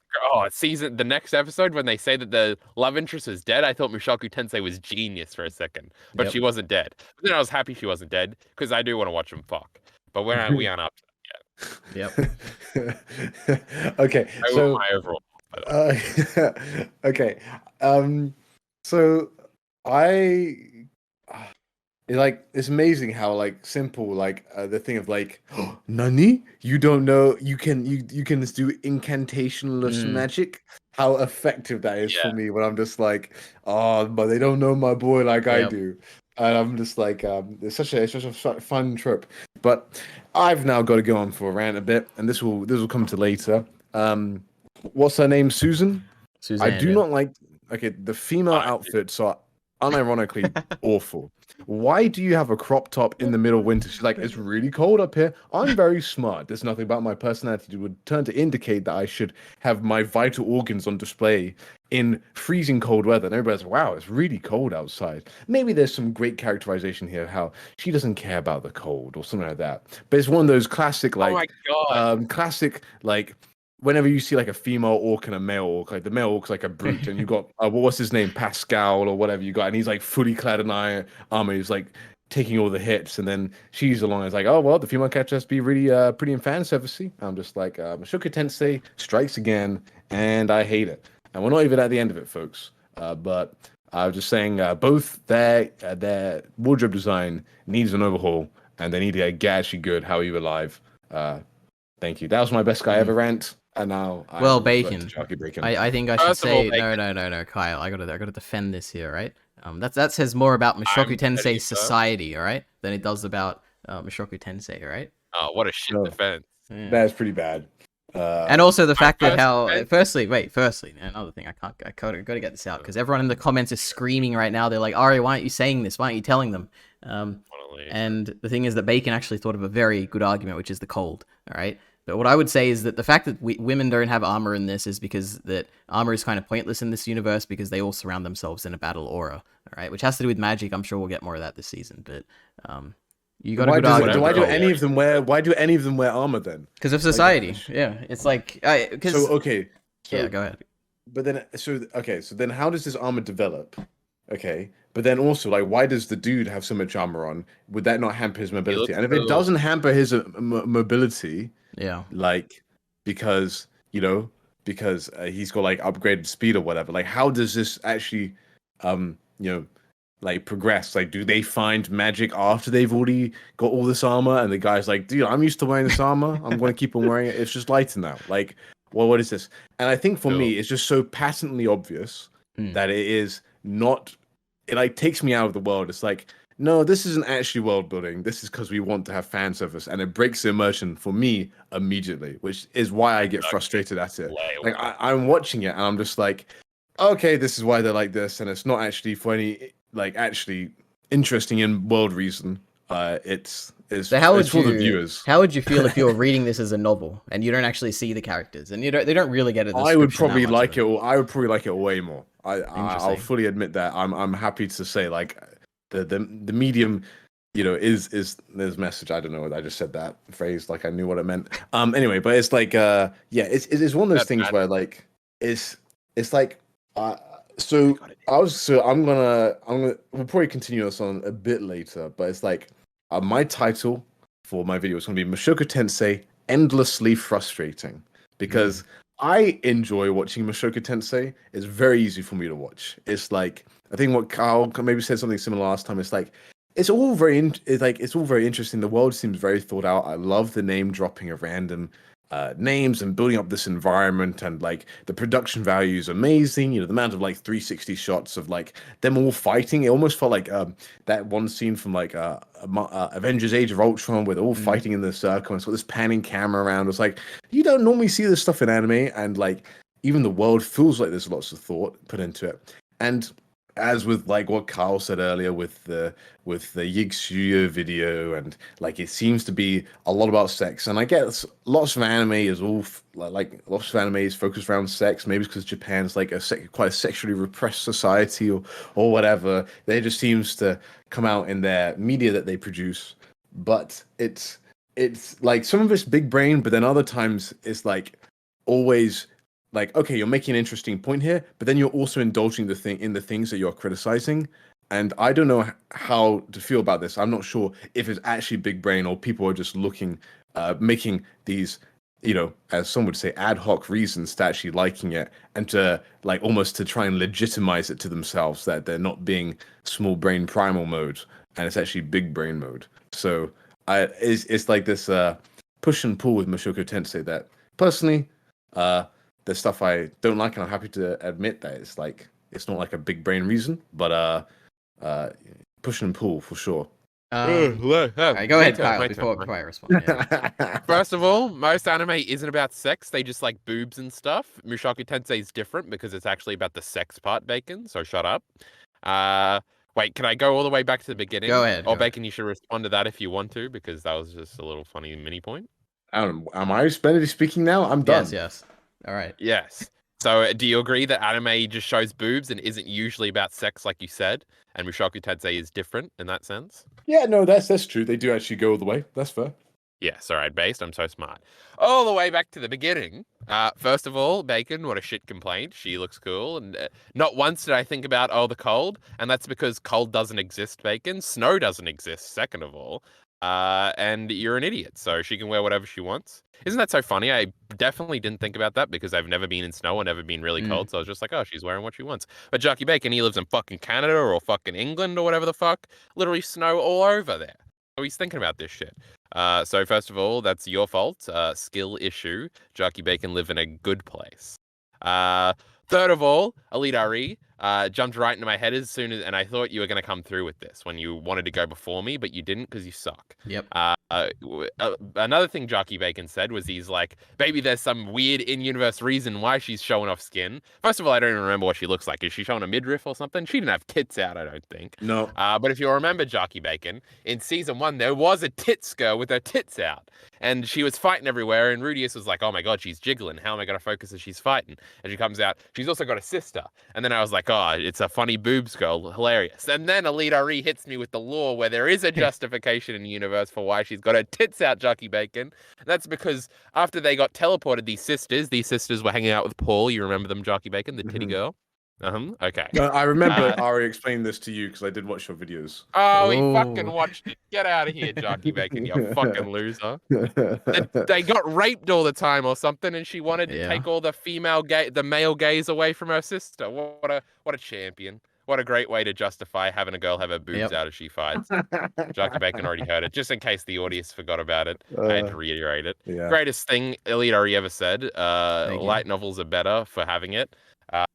season the next episode when they say that the love interest is dead, I thought Mushoku Tensei was genius for a second, but Yep. she wasn't dead. But then I was happy she wasn't dead because I do want to watch them fuck. But we aren't up to Yep. Okay, that. I so want my overall. By the way. okay, so I it's amazing how like simple the thing of like Nani, you don't know you can just do incantationless Mm. magic, how effective that is for Yeah. me when I'm just like, oh, but they don't know my boy like I Yep. do, and I'm just like it's such a fun trip. But I've now got to go on for a rant a bit, and this will come to later. What's her name? Susan. I Suzanne, do yeah. not like. Okay, the female outfits are unironically awful. Why do you have a crop top in the middle of winter? She's like, it's really cold up here. I'm very smart. There's nothing about my personality that would turn to indicate that I should have my vital organs on display in freezing cold weather. And everybody's, wow, it's really cold outside. Maybe there's some great characterization here, how she doesn't care about the cold or something like that. But it's one of those classic, Oh my god. whenever you see like a female orc and a male orc, like the male orc's like a brute, and you got what's his name, Pascal or whatever you got, and he's like fully clad in iron armor, he's like taking all the hits, and then she's along, it's like, oh well, the female character has to be really pretty and fan servicey. I'm just like, Mushoku Tensei strikes again, and I hate it, and we're not even at the end of it, folks. But I was just saying, both their wardrobe design needs an overhaul, and they need to get actually good. How are you alive? Thank you. That was my best guy ever rant. And now I Well, will revert Bacon. to Jarkey Bacon. I think I should First of all, say no, Kyle. I gotta defend this here, right? That says more about Mushoku I'm petty, Tensei sir. society, all right, than it does about Mushoku Tensei, all right? Oh, what a shit No. defense. Yeah. That's pretty bad. And also the fact that first firstly, another thing, I gotta get this out because everyone in the comments is screaming right now. They're like, Ari, why aren't you saying this? Why aren't you telling them? And the thing is that Bacon actually thought of a very good argument, which is the cold, all right? But what I would say is that the fact that women don't have armor in this is because that armor is kind of pointless in this universe because they all surround themselves in a battle aura, all right? Which has to do with magic. I'm sure we'll get more of that this season, but you got a good argument. Why do Whatever. any of them wear armor then? Because of society, yeah. It's like So okay. So, yeah, go ahead. But then so then how does this armor develop? Okay. But then also, like, why does the dude have so much armor on? Would that not hamper his mobility? looks And if it so- doesn't hamper his mobility, Yeah. like, because he's got like upgraded speed or whatever, like, how does this actually like progress? Like, do they find magic after they've already got all this armor, and the guy's like, dude, I'm used to wearing this armor, I'm going to keep on wearing it, it's just lighter now? Like, well, what is this? And I think for me, it's just so patently obvious that it is not, it like takes me out of the world. It's like, no, this isn't actually world building. This is because we want to have fan service, and it breaks the immersion for me immediately, which is why I get frustrated at it. Like, I'm watching it and I'm just like, okay, this is why they're like this, and it's not actually for any like actually interesting in world reason. It's So for the viewers. How would you feel if you were reading this as a novel and you don't actually see the characters and they don't really get it? I would probably like it. I would probably like it way more. I'll Interesting. fully admit that. I'm happy to say like the medium is there's message. I don't know. I just said that phrase like I knew what it meant. Anyway, but it's like yeah, it's one of those That's things bad. where like it's like so we'll probably continue this on a bit later, but it's like my title for my video is going to be Mushoku Tensei endlessly frustrating because I enjoy watching Mushoku Tensei. It's very easy for me to watch. It's like I think what Carl maybe said something similar last time. It's like it's all very interesting. The world seems very thought out. I love the name dropping of random names and building up this environment, and like the production value is amazing. The amount of like 360 shots of like them all fighting. It almost felt like that one scene from like Avengers: Age of Ultron where they're all fighting in the circle and it's got this panning camera around. It's like you don't normally see this stuff in anime, and like even the world feels like there's lots of thought put into it. And as with like what Carl said earlier with the Yig Studio video, and like it seems to be a lot about sex, and I guess lots of anime is all like lots of anime is focused around sex. Maybe it's because Japan's like quite a sexually repressed society, or whatever. They just seems to come out in their media that they produce, but it's like some of it's big brain, but then other times it's like always like, okay, you're making an interesting point here, but then you're also indulging the things that you're criticizing. And I don't know how to feel about this. I'm not sure if it's actually big brain or people are just making these, as some would say, ad hoc reasons to actually liking it, and to like almost to try and legitimize it to themselves that they're not being small brain primal mode and it's actually big brain mode. So it's like this push and pull with Mushoku Tensei that personally, there's stuff I don't like, and I'm happy to admit that it's not like a big brain reason, but push and pull for sure. All right, go ahead, Kyle, before I respond. Yeah. First of all, most anime isn't about sex. They just like boobs and stuff. Mushoku Tensei is different because it's actually about the sex part, Bacon. So shut up. Wait, can I go all the way back to the beginning? Go ahead. Or Bacon, you should respond to that if you want to, because that was just a little funny mini point. Am I splendidly speaking now? I'm done. Yes. All right. Yes. So, do you agree that anime just shows boobs and isn't usually about sex, like you said, and Mushoku Tensei is different in that sense? Yeah, no, that's true. They do actually go all the way. That's fair. Yes, all right, based. I'm so smart. All the way back to the beginning. First of all, Bacon, what a shit complaint. She looks cool. And not once did I think about, the cold. And that's because cold doesn't exist, Bacon. Snow doesn't exist, second of all. And you're an idiot, so she can wear whatever she wants. Isn't that so funny? I definitely didn't think about that because I've never been in snow or never been really cold. So I was just like, oh, she's wearing what she wants. But Jarkey Bacon, he lives in fucking Canada or fucking England or whatever the fuck. Literally snow all over there. So he's thinking about this shit. So first of all, that's your fault. Skill issue. Jarkey Bacon live in a good place. Third of all, EliteAri jumped right into my head as soon as, and I thought you were going to come through with this when you wanted to go before me, but you didn't because you suck. Yep. Another thing Jarkey Bacon said was he's like, maybe there's some weird in-universe reason why she's showing off skin. First of all, I don't even remember what she looks like. Is she showing a midriff or something? She didn't have tits out, I don't think. No. But if you remember Jarkey Bacon, in season 1, there was a tits girl with her tits out. And she was fighting everywhere, and Rudius was like, oh my god, she's jiggling. How am I going to focus as she's fighting? And she comes out. She's also got a sister. And then I was like, oh, it's a funny boobs girl. Hilarious. And then EliteAri hits me with the lore where there is a justification in the universe for why she's got her tits out, Jarkey Bacon. And that's because after they got teleported, these sisters were hanging out with Paul. You remember them, Jarkey Bacon, the titty girl? Okay. No, I remember Ari explained this to you because I did watch your videos. Oh, he fucking watched it. Get out of here, Jarkey Bacon, you fucking loser. They got raped all the time or something, and she wanted to take all the male gaze away from her sister. What a champion. What a great way to justify having a girl have her boobs out as she fights. Jarkey Bacon already heard it. Just in case the audience forgot about it, I had to reiterate it. Yeah. Greatest thing EliteAri ever said. Light novels are better for having it.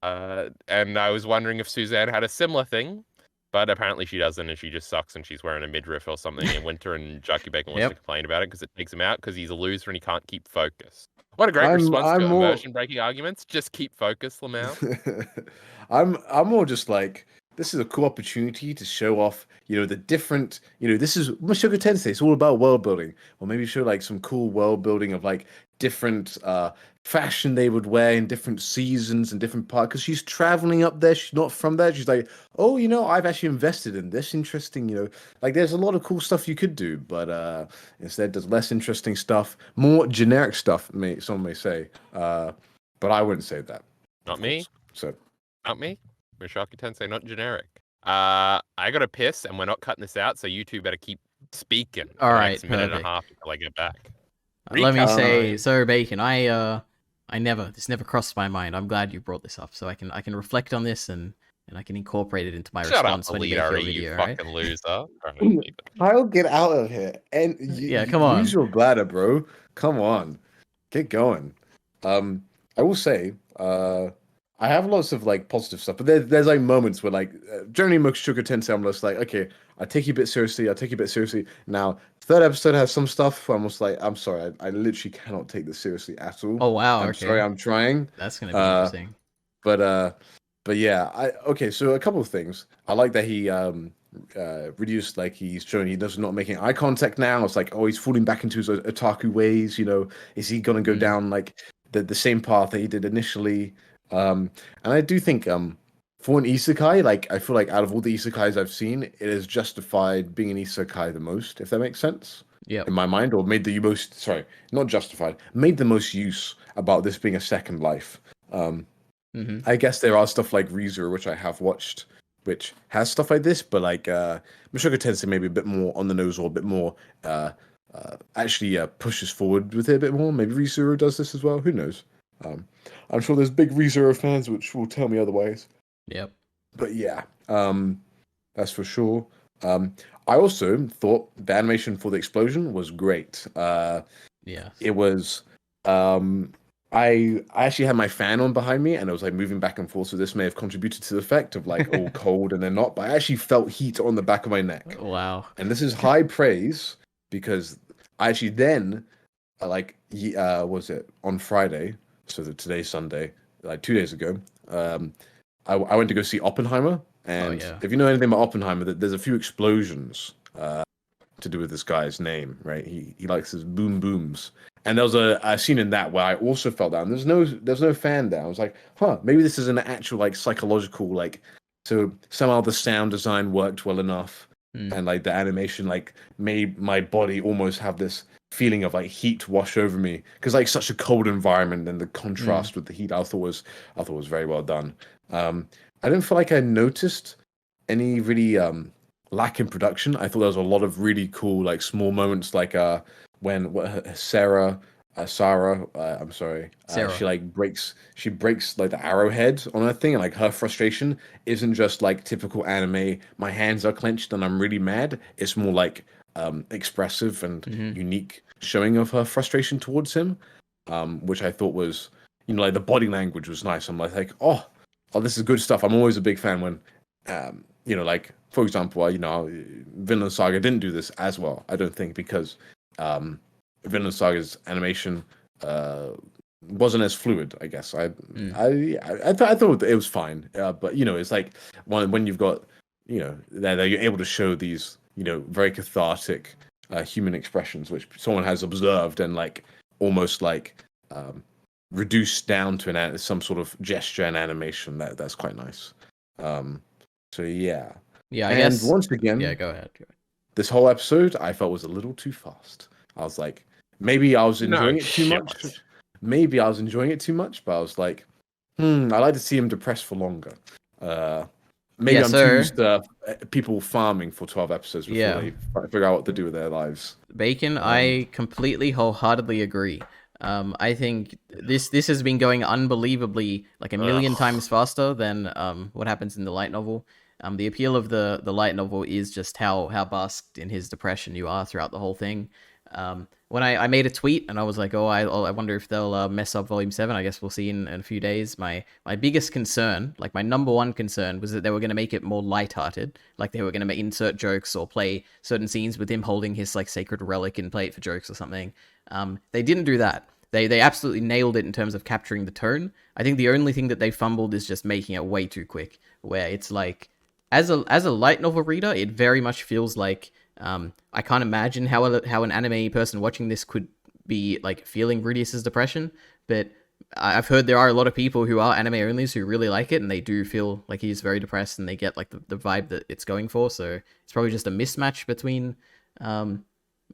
And I was wondering if Suzanne had a similar thing, but apparently she doesn't, and she just sucks, and she's wearing a midriff or something in winter, and Jarkey Bacon wants to complain about it because it takes him out because he's a loser and he can't keep focus. What a great response to immersion breaking arguments. Just keep focus, Lamau. I'm more just like this is a cool opportunity to show off, the different, this is Mushoku Tensei. It's all about world building, or maybe show like some cool world building of like different fashion they would wear in different seasons and different parts. Because she's traveling up there, she's not from there. She's like, oh, I've actually invested in this interesting, like there's a lot of cool stuff you could do, but instead there's less interesting stuff, more generic stuff, some may say. But I wouldn't say that. Not me. So. Not me. Mushoku Tensei, not generic. I gotta piss, and we're not cutting this out, so you two better keep speaking All for the right, next minute and a perfect. half until I get back. Let me Recap say, time. so Bacon, this never crossed my mind. I'm glad you brought this up, so I can reflect on this and I can incorporate it into my Shut up, response when you make your EliteAri, you video, right? fucking loser. Trying to leave it. Kyle, get out of here and Yeah, come use on. your bladder, bro. Come on, get going. I will say, I have lots of like positive stuff, but there's like moments where like generally Mushoku Tensei, I'm just like, okay, I take you a bit seriously. I take you a bit seriously. Now, third episode has some stuff where I'm just like, I'm sorry, I literally cannot take this seriously at all. Oh wow, I'm sorry, okay. I'm trying. That's gonna be Uh, interesting. but yeah, okay. So a couple of things. I like that he reduced, like he's showing he does not making eye contact now. It's like, oh, he's falling back into his otaku ways. Is he gonna go Mm. down like the same path that he did initially? And I do think for an isekai, like I feel like out of all the isekais I've seen, it has justified being an isekai the most, if that makes sense. Yep. In my mind, or made the most, sorry, not justified, made the most use about this being a second life. Mm-hmm. I guess there are stuff like ReZero, which I have watched, which has stuff like this, but like Mushoku Tensei maybe a bit more on the nose or a bit more actually pushes forward with it a bit more. Maybe ReZero does this as well. Who knows? I'm sure there's big ReZero fans which will tell me otherwise. Yep. But yeah, that's for sure. I also thought the animation for the explosion was great. Yes. It was I actually had my fan on behind me and it was like moving back and forth, so this may have contributed to the effect of like all cold and then not, but I actually felt heat on the back of my neck. Wow. And this is high praise because I actually then was it on Friday, so that today's Sunday, like 2 days ago, I went to go see Oppenheimer, and yeah. if you know anything about Oppenheimer, there's a few explosions to do with this guy's name, right? He likes his boom booms. And there was a scene in that where I also felt down. There's no fan down. I was like, maybe this is an actual like psychological like. So somehow the sound design worked well enough, and like the animation like made my body almost have this feeling of like heat wash over me because like such a cold environment and the contrast with the heat I thought was very well done. I didn't feel like I noticed any really lack in production. I thought there was a lot of really cool like small moments like when Sarah, I'm sorry, Sarah. she breaks like the arrowhead on her thing, and like her frustration isn't just like typical anime. My hands are clenched and I'm really mad. It's more like expressive and unique showing of her frustration towards him, which I thought was, like the body language was nice. I'm like, oh, this is good stuff. I'm always a big fan when, like for example, Vinland Saga didn't do this as well. I don't think because Vinland Saga's animation wasn't as fluid. I guess I thought it was fine, but it's like when you've got that you're able to show these very cathartic human expressions which someone has observed and like almost like reduced down to some sort of gesture and animation. That's quite nice. So yeah. Yeah, I and guess. Once again, Yeah, go ahead. this whole episode I felt was a little too fast. I was like, maybe I was enjoying it too much. Maybe I was enjoying it too much, but I was like, I like to see him depressed for longer. Maybe I'm too used to people farming for 12 episodes before they figure out what to do with their lives. Bacon, I completely wholeheartedly agree. I think this has been going unbelievably like a million times faster than what happens in the light novel. The appeal of the light novel is just how basked in his depression you are throughout the whole thing. When I made a tweet and I was like, I wonder if they'll mess up Volume 7. I guess we'll see in a few days. My biggest concern, like my number one concern, was that they were going to make it more lighthearted. Like they were going to insert jokes or play certain scenes with him holding his like sacred relic and play it for jokes or something. They didn't do that. They absolutely nailed it in terms of capturing the tone. I think the only thing that they fumbled is just making it way too quick, where it's like as a light novel reader, it very much feels like I can't imagine how an anime person watching this could be like feeling Rudius's depression, but I've heard there are a lot of people who are anime onlys who really like it, and they do feel like he's very depressed, and they get like the vibe that it's going for. So it's probably just a mismatch between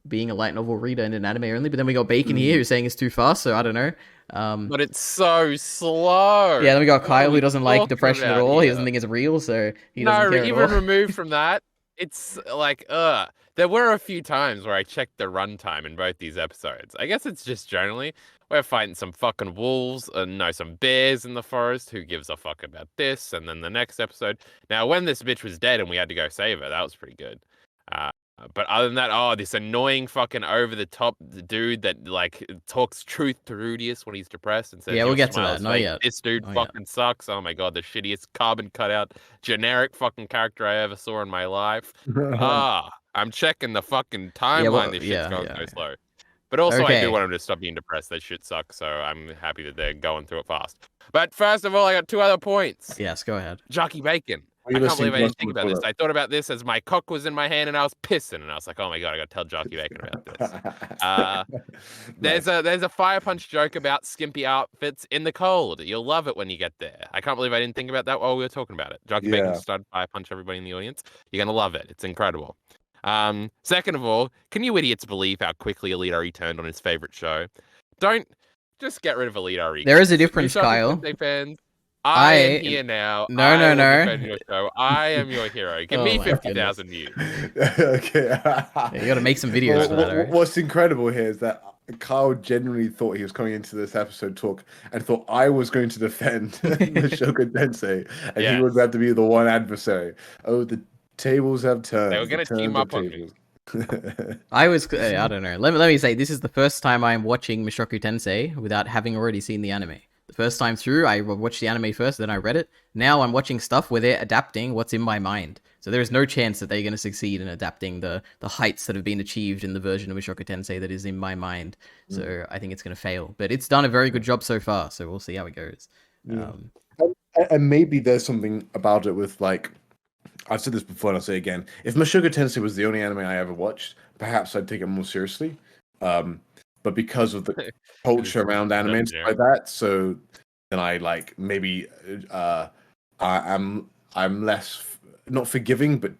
being a light novel reader and an anime only. But then we got Bacon here who's saying it's too fast, so I don't know. But it's so slow. Yeah, then we got What are Kyle who we doesn't like talking depression at about all. He here? doesn't think it's real, so he doesn't No, care at even all. removed from that, it's like, There were a few times where I checked the runtime in both these episodes. I guess it's just generally we're fighting some fucking wolves and no, some bears in the forest. Who gives a fuck about this? And then the next episode. Now, when this bitch was dead and we had to go save her, that was pretty good. But other than that, this annoying fucking over the top dude that like talks truth to Rudius when he's depressed and says Yeah, we'll your get to smile that. is Not fake. yet. This dude Not yet. fucking sucks. Oh my god, the shittiest carbon cutout generic fucking character I ever saw in my life. I'm checking the fucking Yeah, timeline. well, This shit's yeah, going yeah. so slow. But also, I do Okay. want him to stop being depressed. That shit sucks. So I'm happy that they're going through it fast. But first of all, I got two other points. Yes, go ahead. Jarkey Bacon. Are I you can't listening believe I to us didn't think on about this. I thought about this as my cock was in my hand and I was pissing, and I was like, "Oh my god, I got to tell Jarkey Bacon about this." Uh, Nice. there's a fire punch joke about skimpy outfits in the cold. You'll love it when you get there. I can't believe I didn't think about that while we were talking about it. Jarkey Bacon Yeah. started fire punch everybody in the audience. You're gonna love it. It's incredible. Second of all, can you idiots believe how quickly EliteAri turned on his favorite show? Don't just get rid of EliteAri, There is a kids. difference, Mushoku Kyle. Tensei fans, I am I here now. no I no will no. defend your show. I am your hero. Give Oh me my goodness. 50,000 views. Okay. Yeah, you got to make some videos Well, for that, alright? what's incredible here is that Kyle genuinely thought he was coming into this episode talk and thought I was going to defend Mushoku Tensei, and he would Yes. have to be the one adversary. Oh, the tables have turned. They were The gonna team turns of up on me. tables. I don't know. Let me say, this is the first time I'm watching Mushoku Tensei without having already seen the anime. The first time through, I watched the anime first, then I read it. Now I'm watching stuff where they're adapting what's in my mind. So there is no chance that they're going to succeed in adapting the heights that have been achieved in the version of Mushoku Tensei that is in my mind. So I think it's going to fail. But it's done a very good job so far, so we'll see how it goes. Yeah. And maybe there's something about it with like I've said this before and I'll say it again. If Mushoku Tensei was the only anime I ever watched, perhaps I'd take it more seriously. But because of the culture around anime and stuff like that, so then I like maybe I'm less not forgiving, but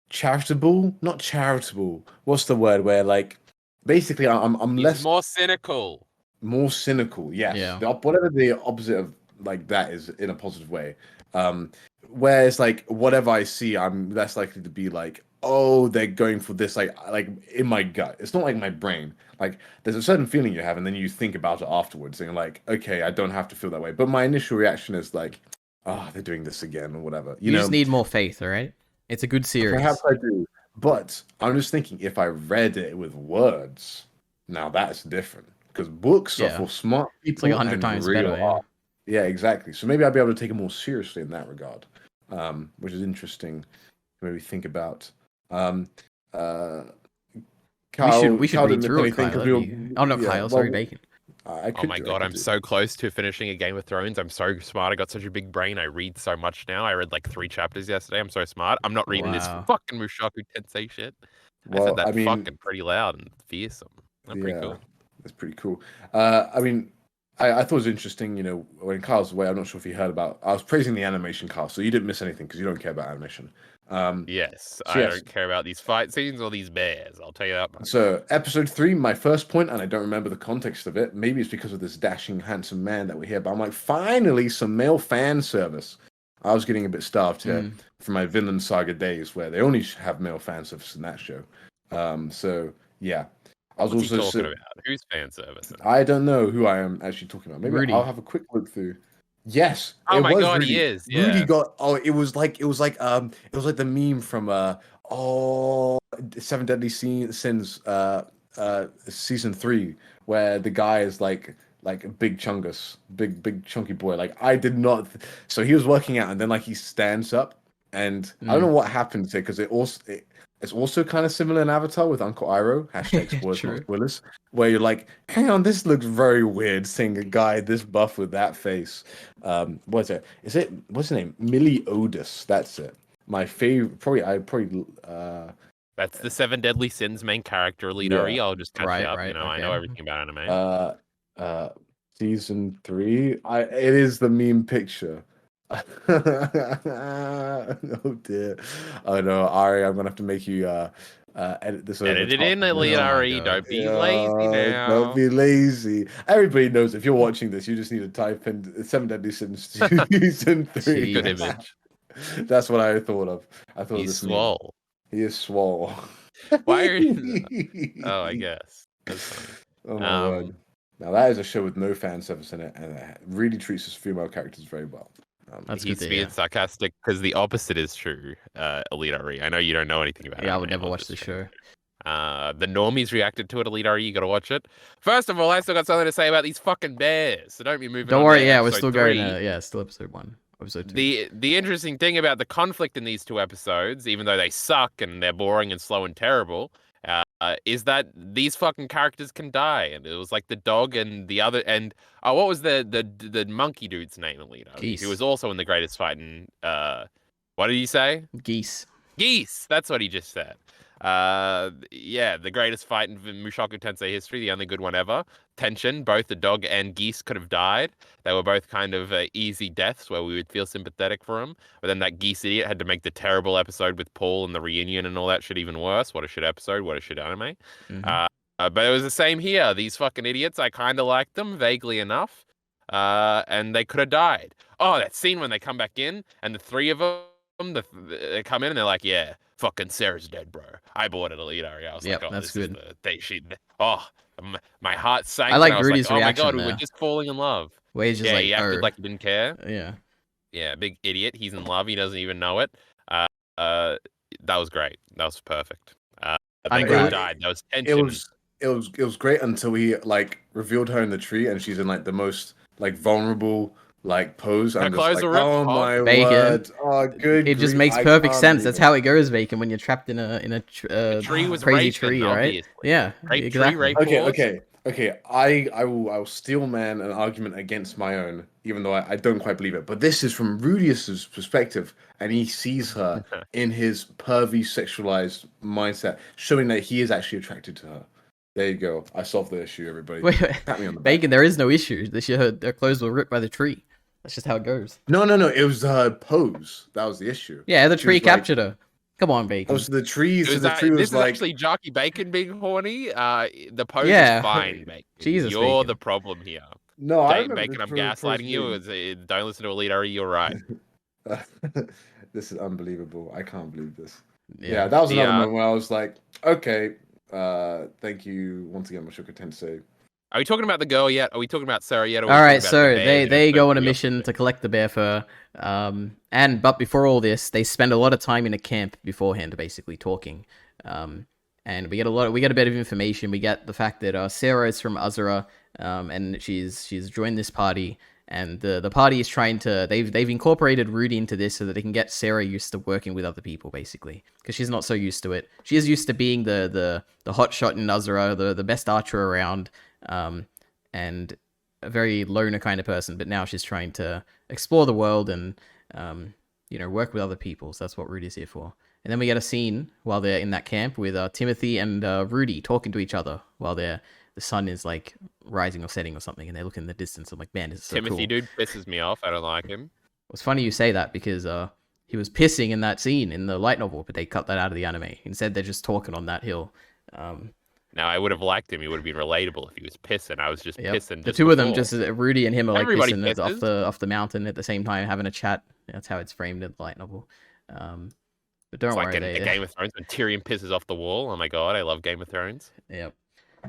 charitable. Not charitable. What's the word? Where like basically I'm He's less more cynical. more cynical. Yes, Yeah. whatever the opposite of like that is in a positive way. Whereas like whatever I see, I'm less likely to be like, oh, they're going for this like in my gut. It's not like my brain. Like there's a certain feeling you have, and then you think about it afterwards, and you're like, okay, I don't have to feel that way. But my initial reaction is like, oh, they're doing this again or whatever. You know, just need more faith, alright? It's a good series. perhaps I do. But I'm just thinking if I read it with words, now that's different. Because books are Yeah. for smart people. It's like 100 and times real better, yeah. art. Yeah, exactly. So maybe I'll be able to take it more seriously in that regard, which is interesting to maybe think about. Kyle, We should Kyle read didn't through it, anything Kyle. 'cause Oh no, yeah, Kyle, well, sorry, Bacon. I Oh could my do- I god, could I'm do. so close to finishing a Game of Thrones. I'm so smart. I got such a big brain. I read so much now. I read like 3 chapters yesterday. I'm so smart. I'm not reading this Wow. fucking Mushoku Tensei shit. I Well, said that I mean, fucking pretty loud and fearsome. That's pretty cool. That's pretty cool. I mean, I thought it was interesting, you know, when Kyle's away, I'm not sure if you heard about, I was praising the animation, Kyle, so you didn't miss anything because you don't care about animation. Yes, So I yes. don't care about these fight scenes or these bears. I'll tell you that much. So episode 3, my first point, and I don't remember the context of it. Maybe it's because of this dashing, handsome man that we're here, but I'm like, finally, some male fan service. I was getting a bit starved here from my Vinland Saga days where they only have male fan service in that show. So yeah. I was What's he also talking about? Who's fan service? I don't know who I am actually talking about. Maybe Rudy. I'll have a quick look through. Yes, Oh it my was god, Rudy. he is. Rudy Yeah. got it was like the meme from Seven Deadly Sins season 3 where the guy is like a big chungus, big chunky boy. Like I did not so he was working out and then like he stands up And I don't know what happened to it because it's also kind of similar in Avatar with Uncle Iroh, hashtag spoilers, not True. spoilers, where you're like, hang on, this looks very weird seeing a guy this buff with that face. What is it? What's his name? Millie Otis. That's it. My favorite, probably, That's the Seven Deadly Sins main character, EliteAri. yeah. I'll just catch you up. Right. I know Okay. everything about anime. Uh, Season 3. It is the meme picture. Oh dear. Oh no, Ari, I'm gonna have to make you edit this over Edit it top. in, Oh my EliteAri. God. Don't be lazy now. Don't be lazy. Everybody knows if you're watching this, you just need to type in Seven Deadly Sins Season 3. Good Jeez. image. That's what I thought of. I thought of He's this meme. swole. He is swole. Why are Oh, I guess. That's funny. Oh my word. Now that is a show with no fan service in it, and it really treats its female characters very well. That's He's good to being hear. sarcastic because the opposite is true, EliteAri. I know you don't know anything about it. Yeah, I would never watch the show. The normies reacted to it, EliteAri. You gotta watch it. First of all, I still got something to say about these fucking bears, so don't be moving Don't on worry, to yeah, we're episode still 3. going still episode 1. Episode 2. The interesting thing about the conflict in these two episodes, even though they suck and they're boring and slow and terrible, is that these fucking characters can die. And it was like the dog and the other what was the monkey dude's name, Alito? Geese. He was also in the greatest fight in what did he say? Geese. Geese. That's what he just said. Yeah, the greatest fight in Mushoku Tensei history, the only good one ever. Tension, both the dog and Geese could have died. They were both kind of easy deaths where we would feel sympathetic for them. But then that Geese idiot had to make the terrible episode with Paul and the reunion and all that shit even worse. What a shit episode. What a shit anime. Mhm. But it was the same here. These fucking idiots, I kind of liked them, vaguely enough. And they could have died. Oh, that scene when they come back in and the three of them, they come in and they're like, yeah, fucking Sarah's dead, bro. I bought it, EliteAri. I was Yep, like, oh, that's this good. my heart sank. I like and I was Rudy's like, oh my reaction god, we were there. just falling in love. Where he's just Yeah, like, he acted oh, like he didn't care. yeah. Yeah, big idiot. He's in love. He doesn't even know it. That was great. That was perfect. I'm They could have glad. died. There was tension. It was great until he like revealed her in the tree and she's in like the most like vulnerable like pose. Her I'm just clothes like, are ripped oh off. my Bacon. word! Oh, good. It just grief, makes I perfect can't sense. believe That's it. how it goes, Bacon, when you're trapped in a tree was crazy raping, tree, right? obviously. Yeah, Rape exactly. tree, rape Okay, horse. okay. I will steel man an argument against my own, even though I don't quite believe it. But this is from Rudius's perspective, and he sees her in his pervy, sexualized mindset, showing that he is actually attracted to her. There you go. I solved the issue, everybody. Wait, Pat me on the back. Bacon, there is no issue. Their clothes were ripped by the tree. That's just how it goes. No. It was her pose. That was the issue. Yeah, the She tree was like- captured her. Come on, Bacon. Oh, so the tree. So the This tree was is like. actually Jarkey Bacon being horny. The pose Yeah. is fine, Bacon. Jesus, You're Bacon. the problem here. No, I Bacon, remember I'm the gaslighting you. Don't listen to EliteAri. You're right. This is unbelievable. I can't believe this. Yeah. Yeah, that was The, another moment where I was like, okay, thank you once again, Mushoku Tensei. Are we talking about the girl yet? Are we talking about Sarah yet? Or are we All talking right, about so the bears they in go on a episode mission to collect the bear fur, but before all this, they spend a lot of time in a camp beforehand, basically talking, and we get a bit of information. We get the fact that Sarah is from Azura, and she's joined this party, and the party is trying to they've incorporated Rudy into this so that they can get Sarah used to working with other people, basically, because she's not so used to it. She is used to being the hot shot in Azura, the best archer around. And a very loner kind of person, but now she's trying to explore the world and, work with other people. So that's what Rudy's here for. And then we get a scene while they're in that camp with Timothy and Rudy talking to each other while the sun is like rising or setting or something, and they look in the distance. I'm like, man, this is so Timothy cool. dude pisses me off. I don't like him. It's funny you say that because he was pissing in that scene in the light novel, but they cut that out of the anime. Instead, they're just talking on that hill. Now, I would have liked him. He would have been relatable if he was pissing. I was just pissing. The two of them, just Rudy and him, are like Everybody pissing off the mountain at the same time, having a chat. That's how it's framed in the light novel. But don't It's worry, like in Game of Thrones when Tyrion pisses off the wall. Oh my god, I love Game of Thrones. Yep.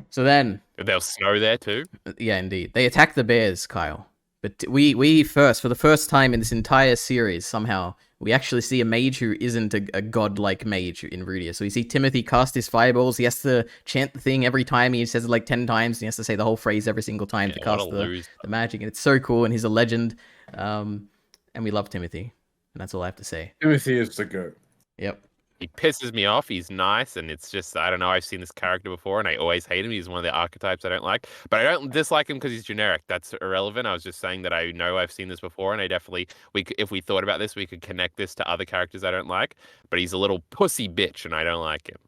So then, There was snow there too. yeah, indeed, they attack the bears, Kyle. But we first, for the first time in this entire series, somehow we actually see a mage who isn't a godlike mage in Rudia. So we see Timothy cast his fireballs. He has to chant the thing every time. He says it like 10 times. And he has to say the whole phrase every single time to cast the magic. And it's so cool. And he's a legend. And we love Timothy. and that's all I have to say. Timothy is the goat. Yep. He pisses me off. He's nice, and it's just I don't know. I've seen this character before, and I always hate him. He's one of the archetypes I don't like, but I don't dislike him because he's generic. That's irrelevant. I was just saying that I know I've seen this before, and I definitely if we thought about this, we could connect this to other characters I don't like. But he's a little pussy bitch, and I don't like him.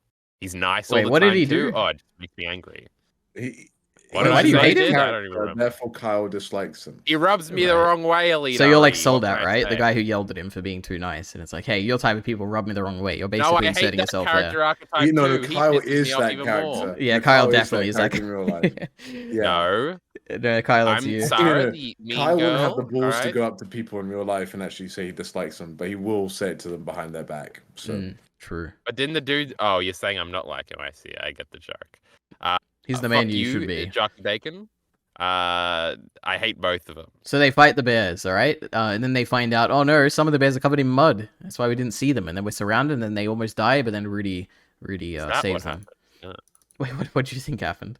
He's nice all Wait, the what did time he too. do? Oh, it just makes me angry. He, What Wait, did why I do you say hate he him? did? I don't even remember. Therefore, Kyle dislikes him. He rubs me the Right. wrong way, EliteAri. So you're like What sold can out, I right? The say? guy who yelled at him for being too nice, and it's like, hey, your type of people rub me the wrong way. You're No, basically I hate inserting that yourself character there. archetype No, too. He Kyle pisses is me off that even character. more. Yeah, No, Kyle is definitely that is like. character in real life. Yeah. No, No, Kyle, that's I'm you. Sarah, the mean Kyle girl. wouldn't have the balls to alright? go up to people in real life and actually say he dislikes them, but he will say it to them behind their back. So True. But didn't the dude? Oh, you're saying I'm not like him. I see. I get the joke. He's the man Fuck you you, should be. Jarkey Bacon. I hate both of them. So they fight the bears, all right? And then they find out, oh no, some of the bears are covered in mud. That's why we didn't see them. And then we're surrounded, and then they almost die, but then Rudy Is that saves what them. happened? Wait, what do you think happened?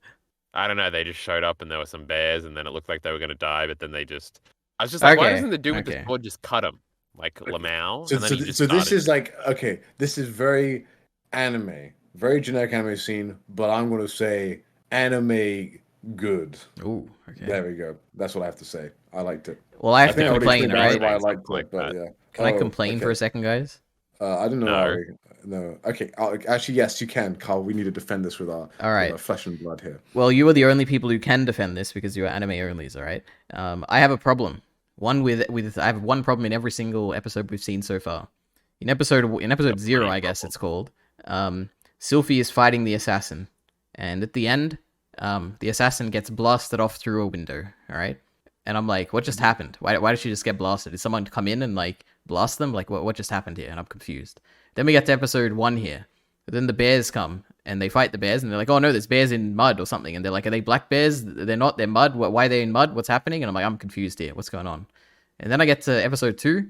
I don't know. They just showed up and there were some bears, and then it looked like they were going to die, but then they just. I was just like, why Okay, doesn't the dude with okay. the sword just cut him? Like Lamau? So, And then so, he just so this started. is like, okay, this is very anime, very generic anime scene, but I'm going to say anime good. Ooh, okay. There we go. That's what I have to say. I liked it. Well, I have to think I already complain, explained all why right? I liked Like it, but that. yeah. Can I Oh, complain for okay. a second, guys? I didn't know. No. Ari. No. Okay. Actually, yes, you can, Carl. We need to defend this with our, All right. with our flesh and blood here. Well, you are the only people who can defend this because you are anime onlys, all right? I have a problem. I have one problem in every single episode we've seen so far. In episode 0, I guess it's called. Sylphie is fighting the assassin, and at the end, the assassin gets blasted off through a window. All right, and I'm like, what just happened? Why did she just get blasted? Did someone come in and like blast them? Like, what just happened here? And I'm confused. Then we get to episode 1 here. Then the bears come and they fight the bears, and they're like, oh no, there's bears in mud or something. And they're like, are they black bears? They're not. They're mud. Why are they in mud? What's happening? And I'm like, I'm confused here. What's going on? And then I get to episode 2,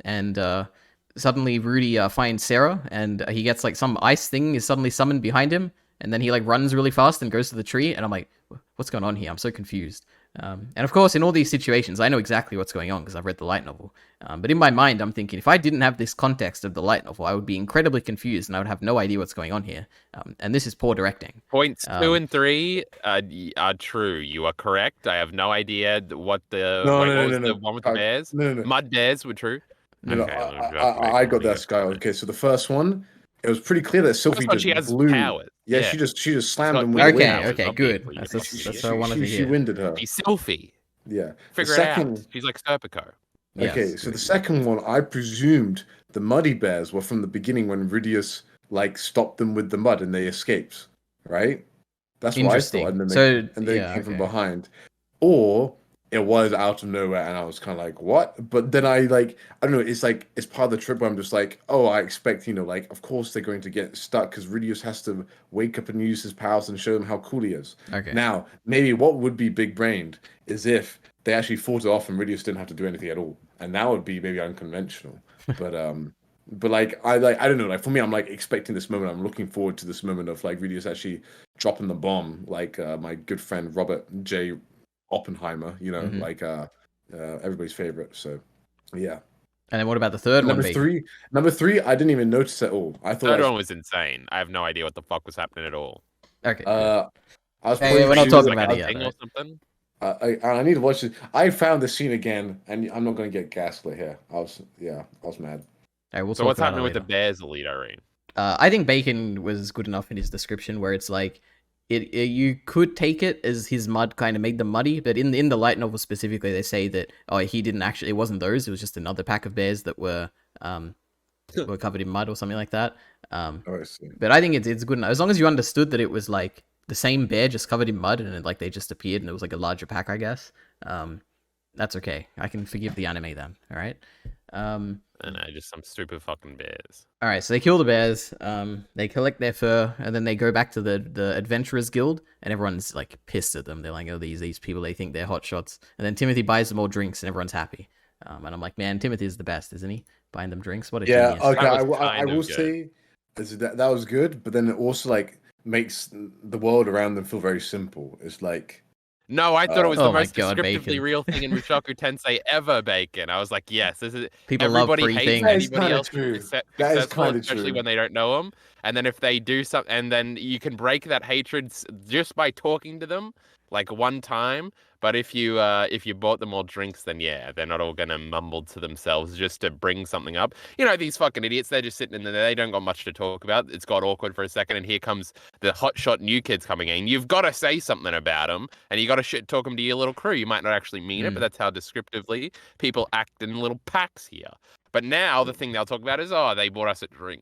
and suddenly Rudy finds Sarah, and he gets like some ice thing is suddenly summoned behind him, and then he like runs really fast and goes to the tree, and I'm like, what's going on here? I'm so confused. And of course, in all these situations, I know exactly what's going on because I've read the light novel. But in my mind, I'm thinking if I didn't have this context of the light novel, I would be incredibly confused and I would have no idea what's going on here. And this is poor directing. Points 2 and 3 are true. You are correct. I have no idea what the No, wait, no, what no, was no, the no. one with the bears. No, no. Mud bears were true. No, Okay, I got that, Sky. Okay, so the first one, it was pretty clear that Sylphie one just she has blew. powers. Yeah, Yeah. she just slammed got him with weird the Okay, wind. powers, okay, not good. being That's pretty what I wanted to She hear. winded her. She's Sylphie. Yeah. Figure the it out. second, She's like Serpico. Okay, Yes. so the second one, I presumed the muddy bears were from the beginning when Rudius like stopped them with the mud and they escaped, right? That's what I Interesting. thought, and then So, they yeah, came from okay. behind, or it was out of nowhere, and I was kind of like, what? But then I don't know. It's like it's part of the trip where I'm just like, oh, I expect like of course they're going to get stuck because Rudius has to wake up and use his powers and show them how cool he is. Okay. Now, maybe what would be big brained is if they actually fought it off and Rudius didn't have to do anything at all, and that would be maybe unconventional. But I don't know. Like for me, I'm like expecting this moment. I'm looking forward to this moment of like Rudius actually dropping the bomb, like my good friend Robert J. Oppenheimer. Like everybody's favorite. So yeah. And then what about the third one? Number three, I didn't even notice at all. I thought Third one was insane. I have no idea what the fuck was happening at all. Okay. I was Hey, we're not probably talking Like about a it yet. thing or Right? something. I need to watch this. I found the scene again, and I'm not going to get gaslit here. I was mad. All right, we'll So talk what's about happening it with the later. bears, EliteAri? I think Bacon was good enough in his description where it's like you could take it as his mud kind of made them muddy, but in the light novel specifically, they say that he didn't actually. It wasn't those. It was just another pack of bears that were covered in mud or something like that. I see. But I think it's good enough as long as you understood that it was like the same bear just covered in mud and like they just appeared and it was like a larger pack, I guess. That's okay. I can forgive the anime then. All right. And just some stupid fucking bears. All right, so they kill the bears. They collect their fur, and then they go back to the Adventurers Guild, and everyone's like pissed at them. They're like, "Oh, these people, they think they're hot shots." And then Timothy buys them all drinks, and everyone's happy. And I'm like, "Man, Timothy is the best, isn't he? Buying them drinks, what a Yeah. genius!" Okay. That was I kind of will good. say that was good, but then it also like makes the world around them feel very simple. It's like No, I thought it was the Oh my most god, descriptively Bacon. real thing in Mushoku Tensei ever, Bacon. I was like, yes, this is. People love Everybody free hates That things. is anybody kind of else true. that's That is successful, kind of especially true. when they don't know them. And then if they do something, and then you can break that hatred just by talking to them, like one time. But if you bought them all drinks, then yeah, they're not all gonna mumble to themselves just to bring something up. You know, these fucking idiots, they're just sitting in there, they don't got much to talk about. It's got awkward for a second, and here comes the hotshot new kids coming in. You've got to say something about them, and you got to shit talk them to your little crew. You might not actually mean it, but Mm. that's how descriptively people act in little packs here. But now the thing they'll talk about is, oh, they bought us a drink.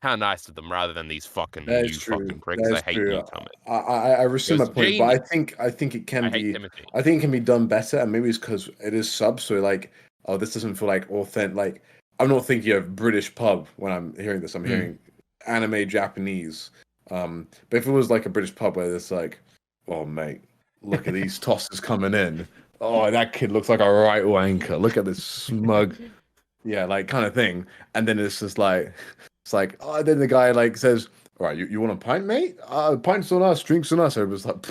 How nice of them, rather than these fucking That is new true. fucking pricks. That I is hate true. newcomers. I It receive my was point, but genius. I think it can I hate be Timothy. I think it can be done better, and maybe it's because it is sub, so like, oh, this doesn't feel like authentic. Like, I'm not thinking of British pub when I'm hearing this. I'm Mm. hearing anime Japanese. But if it was like a British pub where it's like, oh mate, look at these tosses coming in. Oh, that kid looks like a right wanker. Look at this smug, yeah, like kind of thing. And then it's just like, it's like, oh, then the guy like says, all right, you want a pint, mate? Pints on us, drinks on us. Everybody's like,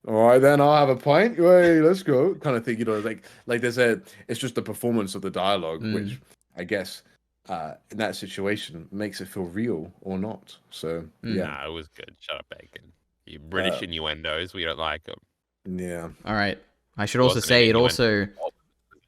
all right, then I'll have a pint. Hey, let's go, kind of thing. You know, like there's a, it's just the performance of the dialogue, Mm. which I guess in that situation makes it feel real or not. So Mm. yeah, Nah, it was good. Shut up, Bacon. You uh, British innuendos, we don't like them. yeah, All right. I should It also wasn't an say innuendo.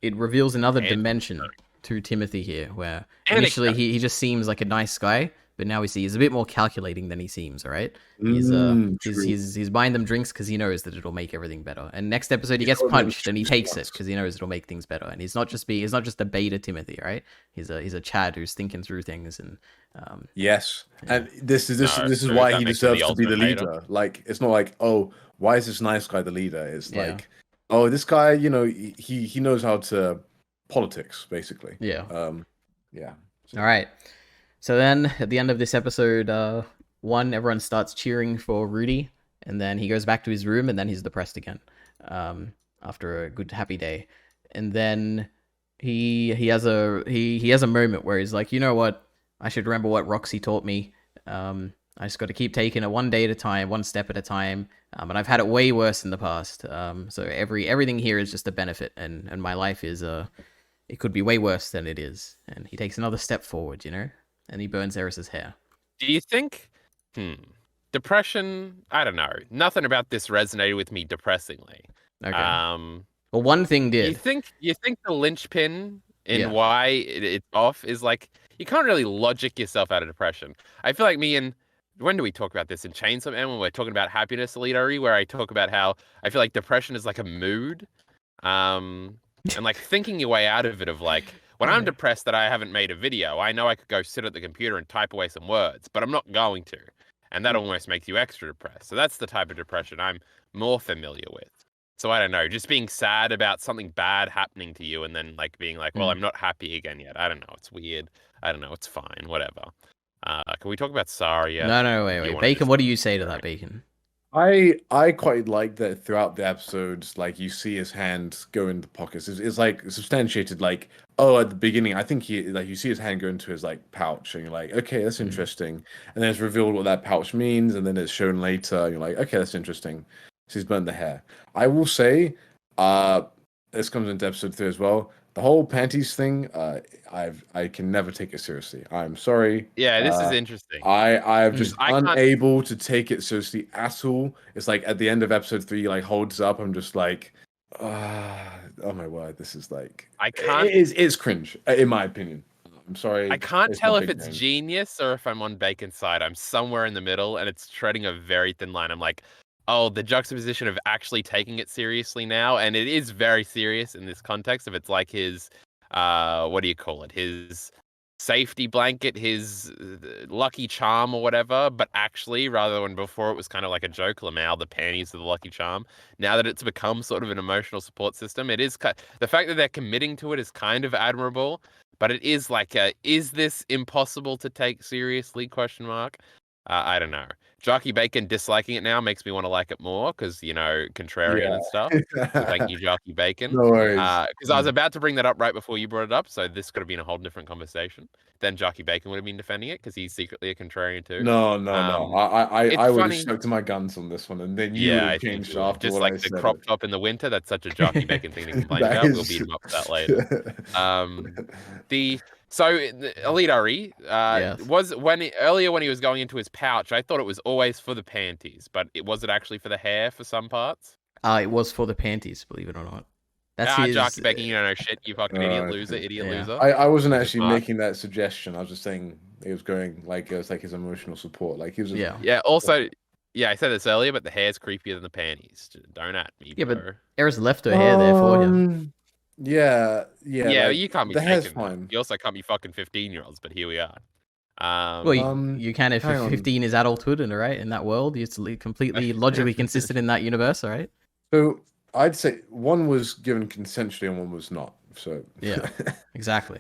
it reveals another And dimension to Timothy here, where a initially he just seems like a nice guy, but now we see he's a bit more calculating than he seems. All right, true. he's buying them drinks because he knows that it'll make everything better. And next episode he He's gets got them punched and he takes it because he knows it'll make things better. And he's not just a beta Timothy, right? He's a Chad who's thinking through things and Yes, yeah. and No, this is so why that he makes him deserves the to be the ultimate beta. leader. Like, it's not like, oh, why is this nice guy the leader? It's Yeah. like, oh, this guy, you know, he knows how to politics, basically. Yeah. Yeah. So, All right. So then at the end of this episode, everyone starts cheering for Rudy, and then he goes back to his room, and then he's depressed again after a good happy day, and then he has a moment where he's like, you know what, I should remember what Roxy taught me. I just got to keep taking it one day at a time, one step at a time. And I've had it way worse in the past. So everything here is just a benefit, and my life is it could be way worse than it is. And he takes another step forward, you know, and he burns Eris's hair. Do you think? Depression? I don't know. Nothing about this resonated with me depressingly. Okay. Um, Well, one thing you did. think the linchpin in Yeah. why it's off is like you can't really logic yourself out of depression. I feel like me and when do we talk about this in Chainsaw Man when we're talking about happiness, EliteAri, where I talk about how I feel like depression is like a mood. And like thinking your way out of it of like when I'm Yeah. depressed that I haven't made a video, I know I could go sit at the computer and type away some words, but I'm not going to. And that almost makes you extra depressed. So that's the type of depression I'm more familiar with. So I don't know, just being sad about something bad happening to you and then like being like, well, Mm. I'm not happy again yet. I don't know. It's weird. I don't know. It's fine. Whatever. Can we talk about Sorry yet? No, You wait. wanna Bacon, just- what do you say to that, Bacon? I quite like that throughout the episodes, like you see his hand go into pockets. It's like substantiated, like, oh, at the beginning, I think he like you see his hand go into his like pouch, and you're like, okay, that's interesting. And then it's revealed what that pouch means, and then it's shown later, and you're like, okay, that's interesting. So he's burnt the hair. I will say, this comes into episode 3 as well. The whole panties thing, I can never take it seriously. I'm sorry. Yeah, this is interesting. I'm just I can't- unable to take it seriously at all. It's like at the end of episode 3, like holds up. I'm just like, oh my word, this is like I can't it's cringe in my opinion. I'm sorry. I can't It's tell my if big it's brain. genius or if I'm on Bacon's side. I'm somewhere in the middle and it's treading a very thin line. I'm like, oh, the juxtaposition of actually taking it seriously now, and it is very serious in this context. If it's like his, what do you call it? His safety blanket, his lucky charm or whatever. But actually, rather than before it was kind of like a joke, Lamau, the panties of the lucky charm. Now that it's become sort of an emotional support system, it is the fact that they're committing to it is kind of admirable. But it is like, is this impossible to take seriously? Question mark. I don't know. Jarkey Bacon disliking it now makes me want to like it more because, contrarian Yeah. and stuff. So thank you, Jarkey Bacon. No worries. Because I was about to bring that up right before you brought it up, so this could have been a whole different conversation. Then Jarkey Bacon would have been defending it because he's secretly a contrarian too. No, no, no. I It's would have funny. stuck to my guns on this one, and then you would Yeah, have I think changed you would. after Just what I like the said. crop top in the winter, that's such a Jarkey Bacon thing to complain That about. We'll is beat him up for that later. The EliteAri Yes. was earlier when he was going into his pouch, I thought it was always for the panties, but was it actually for the hair for some parts? It was for the panties, believe it or not. That's his. Jarkey Bacon, you don't know shit, you fucking idiot loser, Okay. idiot Yeah. loser. I wasn't Loser actually smart. making that suggestion. I was just saying it was going like it was like his emotional support. Like he was. Yeah. Yeah. Also, I said this earlier, but the hair's creepier than the panties. Don't at me, Yeah, bro. but Eris left her hair there for him. Yeah. Yeah, Like, you can't be the hair's taking that. fine. You also can't be fucking 15-year-olds, but here we are. Well, you can if hang on. 15 is adulthood, and right in that world, it's completely logically consistent in that universe, all right? So I'd say one was given consensually and one was not. So Yeah, exactly.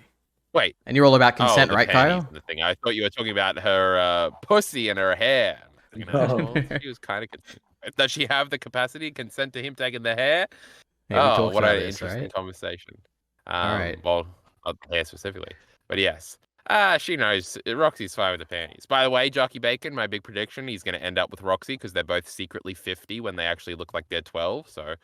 Wait. And you're all about consent, the right, panties Kyle? and the thing. I thought you were talking about her pussy and her hair. No. She was kind of. Does she have the capacity to consent to him taking the hair? Yeah, we talked what about an this, interesting right? conversation. All right. Well, not the hair specifically, but yes. She knows Roxy's fine with the panties. By the way, Jarkey Bacon, my big prediction, he's going to end up with Roxy because they're both secretly 50 when they actually look like they're 12. So,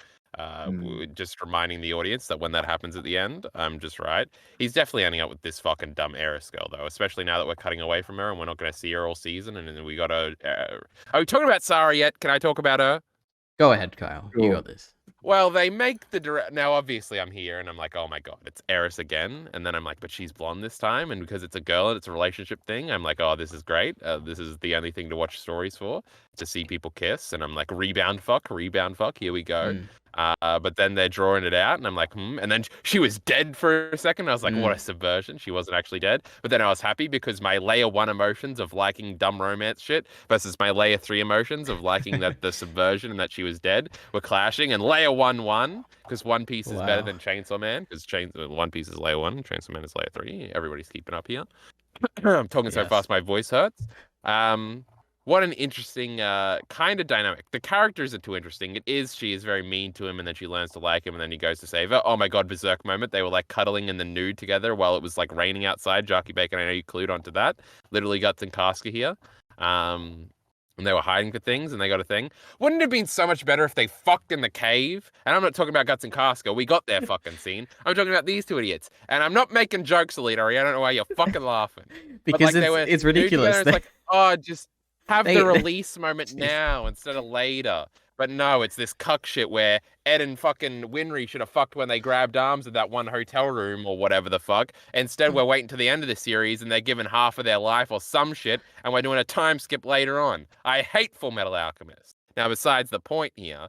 just reminding the audience that when that happens at the end, I'm just right. He's definitely ending up with this fucking dumb Eris girl, though, especially now that we're cutting away from her and we're not going to see her all season. And then we got to. Are we talking about Sarah yet? Can I talk about her? Go ahead, Kyle. You got this. Well, they make the direct. Now, obviously, I'm here and I'm like, oh my God, it's Eris again. And then I'm like, but she's blonde this time. And because it's a girl and it's a relationship thing, I'm like, oh, this is great. This is the only thing to watch stories for, to see people kiss. And I'm like, rebound fuck. Here we go. But then they're drawing it out, and I'm like, And then she was dead for a second. I was like, what a subversion. She wasn't actually dead. But then I was happy because my layer 1 emotions of liking dumb romance shit versus my layer 3 emotions of liking that the subversion and that she was dead were clashing. And layer 1 won because One Piece is better than Chainsaw Man because One Piece is layer 1, Chainsaw Man is layer 3. Everybody's keeping up here. I'm talking so fast my voice hurts. What an interesting kind of dynamic. The characters are too interesting. She is very mean to him, and then she learns to like him, and then he goes to save her. Oh my God, berserk moment. They were like cuddling in the nude together while it was like raining outside. Jarkey Bacon, I know you clued onto that. Literally Guts and Casca here. And they were hiding for things, and they got a thing. Wouldn't it have been so much better if they fucked in the cave? And I'm not talking about Guts and Casca. We got their fucking scene. I'm talking about these two idiots. And I'm not making jokes, EliteAri. I don't know why you're fucking laughing. Because it's ridiculous. It's like, just have the release moment now instead of later. But no, it's this cuck shit where Ed and fucking Winry should have fucked when they grabbed arms at that one hotel room or whatever the fuck. Instead, we're waiting to the end of the series and they're given half of their life or some shit, and we're doing a time skip later on. I hate Full Metal Alchemist. Now, besides the point here,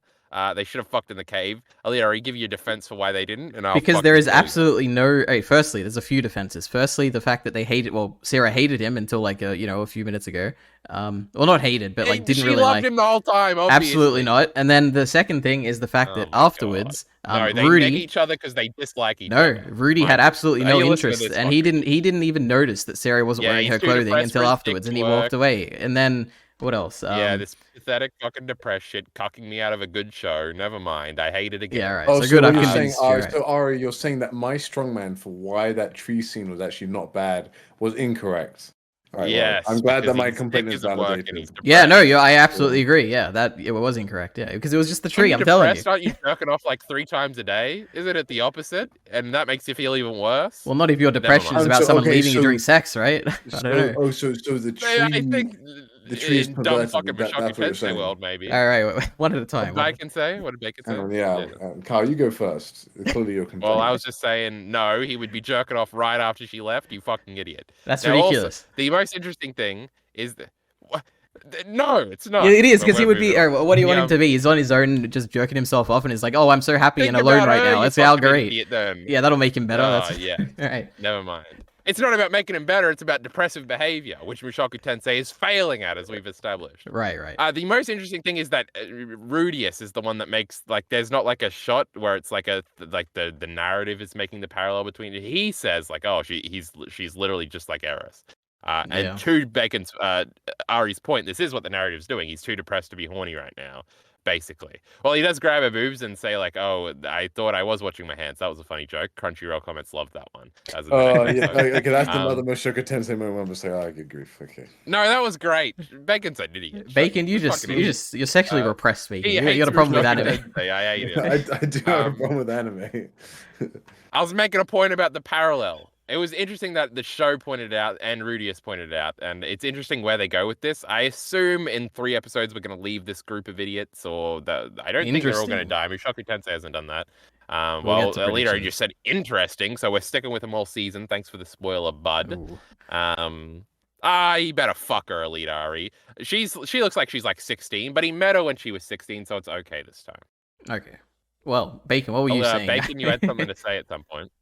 they should have fucked in the cave. EliteAri, give you a defense for why they didn't. Because there is absolutely no. Hey, firstly, there's a few defenses. Firstly, the fact that they hated. Well, Sarah hated him until like a few minutes ago. Well, not hated, but like didn't really like. She loved him the whole time. Obviously. Absolutely not. And then the second thing is the fact that afterwards, they Rudy neg each other because they dislike each other. No, Rudy had absolutely no interest, and he didn't even notice that Sarah wasn't wearing her clothing until afterwards, and he walked away. And then. What else? This pathetic fucking depressed shit cocking me out of a good show. Never mind. I hate it again. Yeah, right. Oh, so good. What you're saying, so Ari, you're saying that my strongman for why that tree scene was actually not bad was incorrect. Right, yes. Well, I'm glad that my complaint is validated. Yeah, no, I absolutely agree. Yeah, that it was incorrect. Yeah, because it was just the tree. I'm telling you. Aren't you jerking off like 3 times a day? Isn't it the opposite? And that makes you feel even worse. Well, not if your depression is about someone leaving you during sex, right? I don't know. Oh, so the tree. I think the tree is dumb fucking Mushoku Tensei world, maybe. All right, one at a time. What did Bacon say? Kyle, you go first. Clearly, you're complaining. Well, I was just saying, no, he would be jerking off right after she left. You fucking idiot. That's ridiculous. Also, the most interesting thing is that. No, it's not. Yeah, it is because he would be. What do you want him to be? He's on his own, just jerking himself off, and he's like, "Oh, I'm so happy and alone right now." That's how great. Yeah, that'll make him better. Yeah. All right. Never mind. It's not about making him better. It's about depressive behavior, which Mushoku Tensei is failing at, as we've established. Right. The most interesting thing is that Rudius is the one that makes there's not like a shot where it's like the narrative is making the parallel between. He says like, oh, she's literally just like Eris. And Yeah. to Bacon's Ari's point, this is what the narrative's doing. He's too depressed to be horny right now, basically. Well, he does grab her boobs and say like, "Oh, I thought I was watching my hands." That was a funny joke. Crunchyroll comments loved that one. As a Yeah, joke. okay, that's another Mushoku Tensei moment. I'm just like, oh, good grief. Okay. No, that was great. Bacon's an idiot. Bacon, you're sexually repressed, Bacon. You got a problem with anime. I hate it. I do have a problem with anime. I was making a point about the parallel. It was interesting that the show pointed out and Rudius pointed out, and it's interesting where they go with this. I assume in 3 episodes we're going to leave this group of idiots, or I don't think they're all going to die. Mushoku Tensei hasn't done that. Well, EliteAri just said interesting, so we're sticking with them all season. Thanks for the spoiler, bud. Ooh. You better fuck her, EliteAri. She looks like she's like 16, but he met her when she was 16, so it's okay this time. Okay. Well, Bacon, what were you saying? Bacon, you had something to say at some point.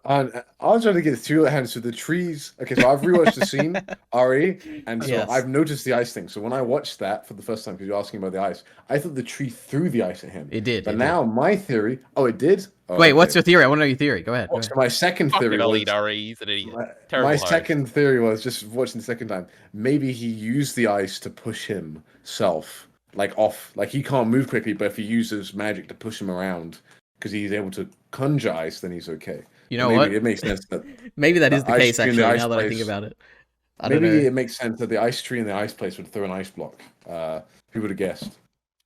I was trying to get through the hands to the trees. Okay, so I've rewatched the scene, Ari, and so Yes. I've noticed the ice thing. So when I watched that for the first time, because you're asking about the ice, I thought the tree threw the ice at him. It did. But now my theory, it did? Oh, Wait, okay. what's your theory? I want to know your theory. Go ahead. So my second theory was... EliteAri, he's an idiot. My second theory was, just watching the second time, maybe he used the ice to push himself, like off. Like he can't move quickly, but if he uses magic to push him around, because he's able to conjure ice, then he's okay. You know maybe what? It makes sense that maybe that is the case, actually, now that I think about it. Maybe it makes sense that the ice tree and the ice place would throw an ice block. Who would have guessed?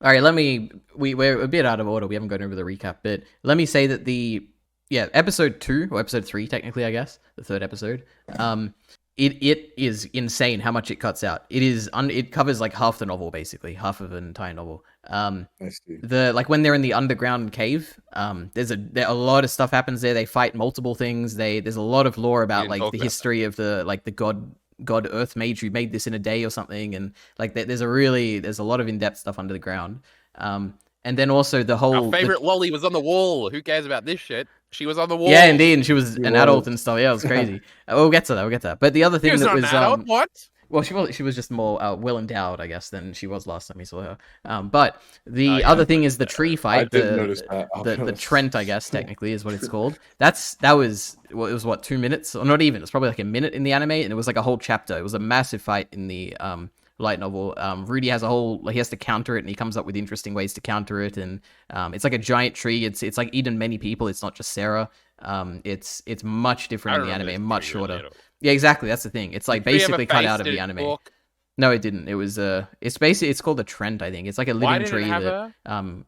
All right, we're a bit out of order. We haven't gone over the recap, but let me say that episode 2 or episode 3, technically, I guess, the third episode. It is insane how much it cuts out. It covers like half the novel, basically half of an entire novel. I see. When they're in the underground cave, there's a lot of stuff happens there. They fight multiple things. There's a lot of lore about like the history of the god Earth Mage who made this in a day or something, and like there's a lot of in-depth stuff under the ground. And then also the whole... Our favorite lolly was on the wall. Who cares about this shit? She was on the wall. Yeah, indeed, and she was an adult and stuff. Yeah, it was crazy. We'll get to that. But the other thing that was... what? Well, she was just more well endowed, I guess, than she was last time we saw her. But the other thing is the tree fight. I didn't notice that. The Trent, I guess, technically is what it's called. It was what, 2 minutes, or not even. It's probably like a minute in the anime, and it was like a whole chapter. It was a massive fight in the light novel. Rudy has he has to counter it, and he comes up with interesting ways to counter it. And it's like a giant tree. It's like eaten many people. It's not just Sarah. It's much different in the anime and much shorter. Yeah, exactly. That's the thing. It's like basically cut out of the anime. Talk? No, it didn't. It was it's called a Trent, I think. It's like a living tree that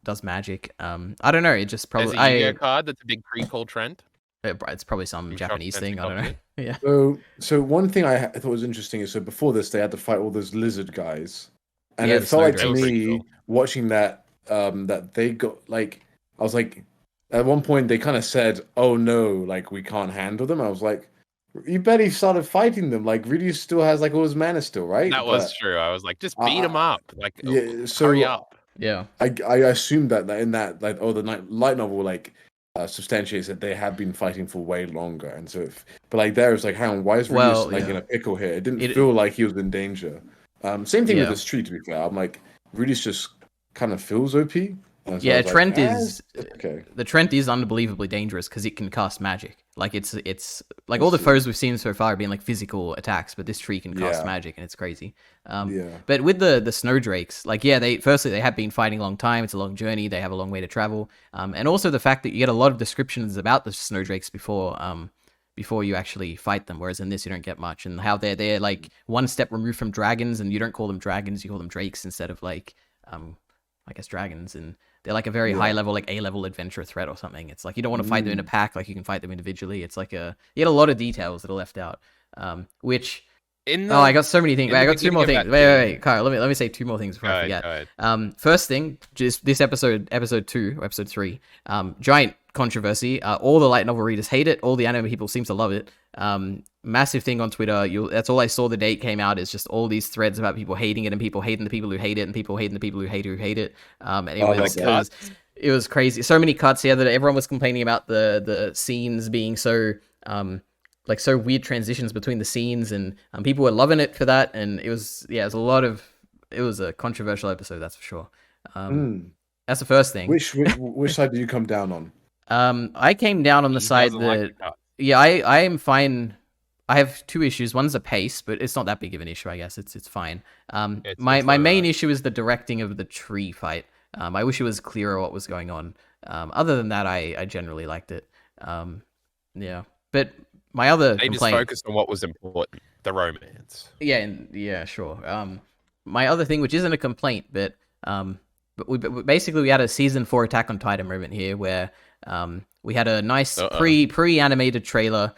does magic. I don't know. It just probably... There's a Yu-Gi-Oh card that's a big tree called Trent. It's probably some Japanese thing. I don't know. Yeah. So one thing I thought was interesting is, so before this they had to fight all those lizard guys, and yeah, it felt like to me watching that that they got like, I was like, at one point they kind of said, "Oh no, like we can't handle them." I was like, you bet he started fighting them. Like Rudy still has like all his mana still, right? That was true. I was like, just beat him up. Like, hurry up. Yeah. I assumed that in that like the light novel like substantiates that they have been fighting for way longer, and so but like there was like, hang on, why is Rudy in a pickle here? It didn't feel like he was in danger. Same thing with this tree, to be fair. I'm like, Rudy's just kind of feels OP. So Trent is okay. The Trent is unbelievably dangerous because it can cast magic. Like it's like all the foes we've seen so far have been like physical attacks, but this tree can cast magic, and it's crazy. But with the snow drakes, like they have been fighting a long time. It's a long journey. They have a long way to travel. And also the fact that you get a lot of descriptions about the snow drakes before you actually fight them, whereas in this you don't get much. And how they're like one step removed from dragons, and you don't call them dragons, you call them drakes instead of like I guess dragons, and they're like a very high level, like A-level adventure threat or something. It's like you don't want to fight them in a pack, like you can fight them individually. It's like you get a lot of details that are left out. Which I got so many things. I got 2 more things. Wait, Kyle, let me say 2 more things before I forget. First thing, just this episode 2 or episode 3, giant controversy. All the light novel readers hate it. All the anime people seem to love it. Massive thing on Twitter. That's all I saw the day it came out, is just all these threads about people hating it, and people hating the people who hate it, and people hating the people who hate it. And it was crazy. So many cuts here that everyone was complaining about the scenes being so like so weird transitions between the scenes, and people were loving it for that. And it was a controversial episode, that's for sure. That's the first thing. Which side do you come down on? I came down on the side that I am fine. I have two issues. One's a pace, but it's not that big of an issue, I guess. It's fine. It's My not main alright. issue is the directing of the tree fight. I wish it was clearer what was going on. Other than that, I generally liked it. Yeah, but my other They just complaint, focused on what was important, the romance. yeah, sure. My other thing, which isn't a complaint, but basically we had a season 4 Attack on Titan moment here where we had a nice pre animated trailer,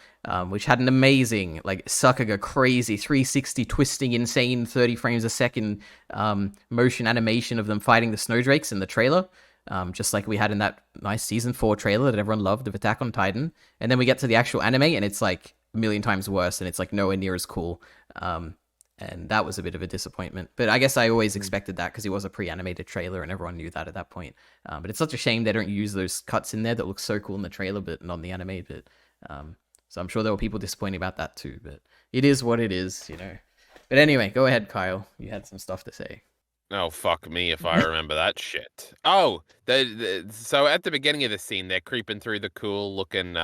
which had an amazing like Sakaga crazy 360 twisting insane 30 frames a second motion animation of them fighting the snowdrakes in the trailer. Just like we had in that nice season 4 trailer that everyone loved of Attack on Titan. And then we get to the actual anime and it's like a million times worse and it's like nowhere near as cool. And that was a bit of a disappointment. But I guess I always expected that because it was a pre-animated trailer and everyone knew that at that point. But it's such a shame they don't use those cuts in there that look so cool in the trailer but not in the anime. But so I'm sure there were people disappointed about that too. But it is what it is, you know. But anyway, go ahead, Kyle. You had some stuff to say. Oh, fuck me if I remember that shit. Oh, so at the beginning of the scene, they're creeping through the cool looking.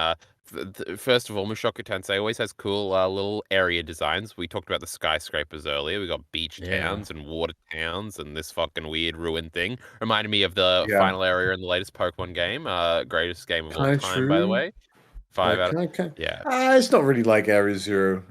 First of all, Mushoku Tensei always has cool little area designs. We talked about the skyscrapers earlier. We got beach towns and water towns and this fucking weird ruin thing. Reminded me of the final area in the latest Pokemon game. Greatest game of all time, by the way. 5 out of... Yeah. It's not really like Area Zero.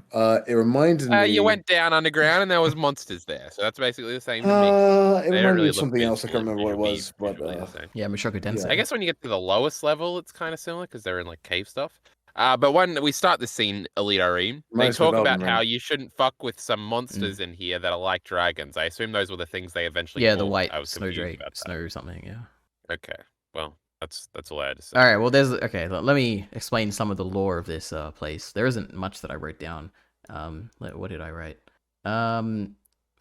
It reminded me. You went down underground and there was monsters there, so that's basically the same to me. It They reminded don't me really of look something else. I visual- can't remember what it visually- was, but visually the same. Yeah, Mushoku Tensei. I guess when you get to the lowest level, it's kind of similar because they're in like cave stuff. But when we start the scene, EliteAri, they Nice talk about development, how man. you shouldn't fuck with some monsters in here that are like dragons. I assume those were the things they eventually Yeah, called. the white I was confused snowdrake, about that. snow something, yeah. Okay, well, that's all I had to say. All right, well, let me explain some of the lore of this place. There isn't much that I wrote down. What did I write?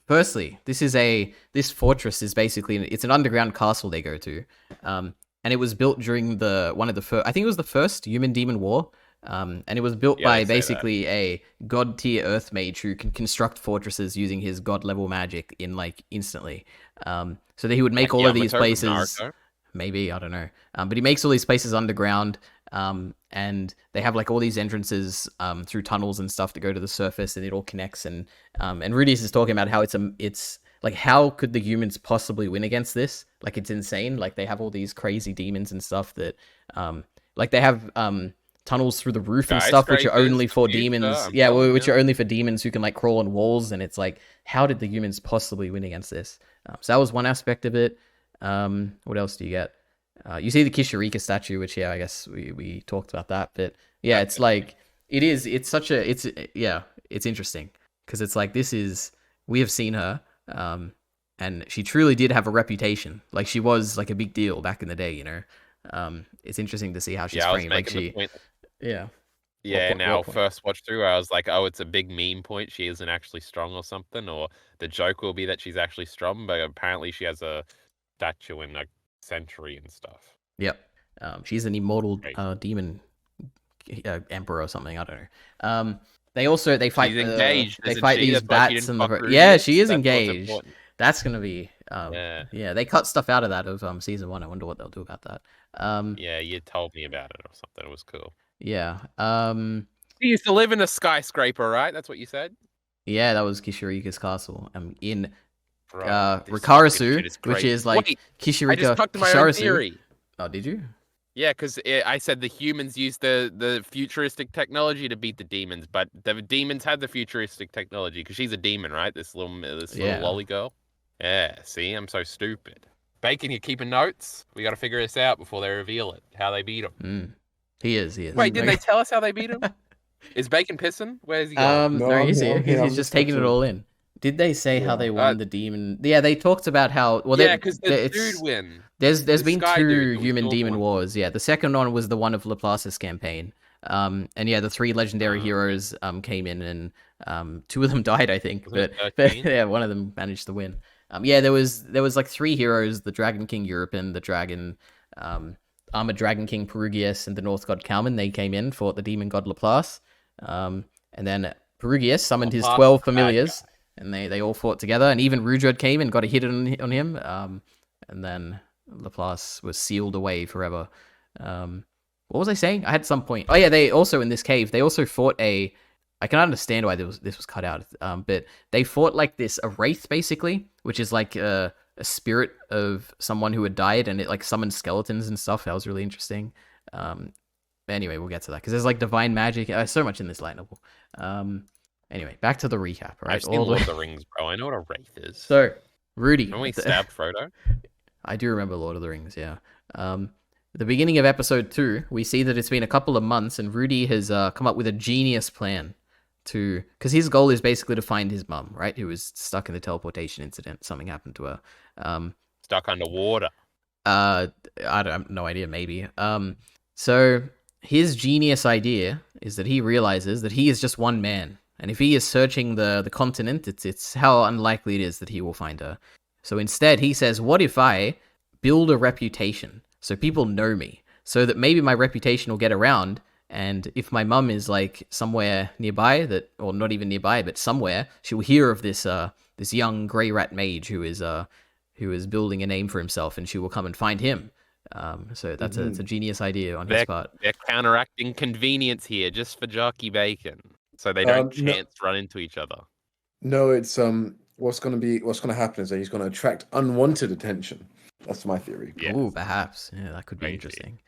Firstly, this fortress is basically it's an underground castle they go to, and it was built during one of the first. I think it was the first Human Demon War. And it was built by basically a god tier earth mage who can construct fortresses using his god level magic in like instantly. So that he would make all of these places. Maybe, I don't know. But he makes all these places underground, and they have like all these entrances through tunnels and stuff to go to the surface, and it all connects. And Rudius is talking about how it's like, how could the humans possibly win against this? Like, it's insane. Like, they have all these crazy demons and stuff that, like, they have tunnels through the roof and stuff, which are only for demons. Yeah, which are only for demons who can like crawl on walls. And it's like, how did the humans possibly win against this? So that was one aspect of it. What else do you get? You see the Kishirika statue, which I guess we talked about that, but yeah, it's like it's interesting because it's like we have seen her, and she truly did have a reputation. Like, she was like a big deal back in the day, you know. It's interesting to see how she's framed. Like now first watch through, I was like, oh, it's a big meme point. She isn't actually strong or something, or the joke will be that she's actually strong, but apparently she has a statue in a century and stuff. Yep. She's an immortal demon emperor or something. I don't know. They fight. She's engaged. They fight these bats and she is engaged. That's gonna be. Yeah. They cut stuff out of that of season 1. I wonder what they'll do about that. Yeah, you told me about it or something. It was cool. Yeah. She used to live in a skyscraper, right? That's what you said. Yeah, that was Kishirika's castle. In Rikarasu, which is like Kishirika. I just talked to my own theory. Oh, did you? Yeah, because I said the humans used the futuristic technology to beat the demons, but the demons had the futuristic technology because she's a demon, right? This little lolly girl. Yeah, see, I'm so stupid. Bacon, you keeping notes? We got to figure this out before they reveal it. How they beat him. He is. Wait, didn't they tell us how they beat him? Is Bacon pissing? Where's he going? No, he's here. He's just taking it all in. Did they say how they won the demon? Yeah, they talked about how. Well, because the dude win. There's been 2 human demon wars. Yeah, the second one was the one of Laplace's campaign. And yeah, the 3 legendary heroes came in, and 2 of them died, I think. But yeah, one of them managed to win. Yeah, there was like 3 heroes: the Dragon King European, the Dragon, Armored Dragon King Perugius, and the North God Kalman. They came in, fought the demon god Laplace, and then Perugius summoned his 12 familiars. And they all fought together, and even Rudred came and got a hit on him. And then Laplace was sealed away forever. What was I saying? I had some point. Oh yeah, they also in this cave they also fought a I can understand why this was cut out. But they fought like a wraith basically, which is like a spirit of someone who had died, and it like summoned skeletons and stuff. That was really interesting. Anyway, we'll get to that because there's like divine magic. So much in this light novel. Anyway, back to the recap. All right, I've seen Lord of the Rings, bro. I know what a wraith is. So, Rudy, When we stabbed Frodo. I do remember Lord of the Rings. Yeah. At the beginning of episode 2, we see that it's been a couple of months, and Rudy has come up with a genius plan because his goal is basically to find his mum, right? Who was stuck in the teleportation incident. Something happened to her. Stuck underwater. I have no idea. Maybe. So his genius idea is that he realizes that he is just one man, and if he is searching the continent, it's how unlikely it is that he will find her. So instead, he says, "What if I build a reputation so people know me, so that maybe my reputation will get around, and if my mum is like somewhere nearby, or not even nearby, but somewhere, she'll hear of this young grey rat mage who is building a name for himself, and she will come and find him." So that's it's a genius idea on his part. They're counteracting convenience here just for Jarkey Bacon, so they don't run into each other. No, it's what's gonna happen is that he's gonna attract unwanted attention. That's my theory. Yes. Ooh, perhaps. Yeah, that could be interesting.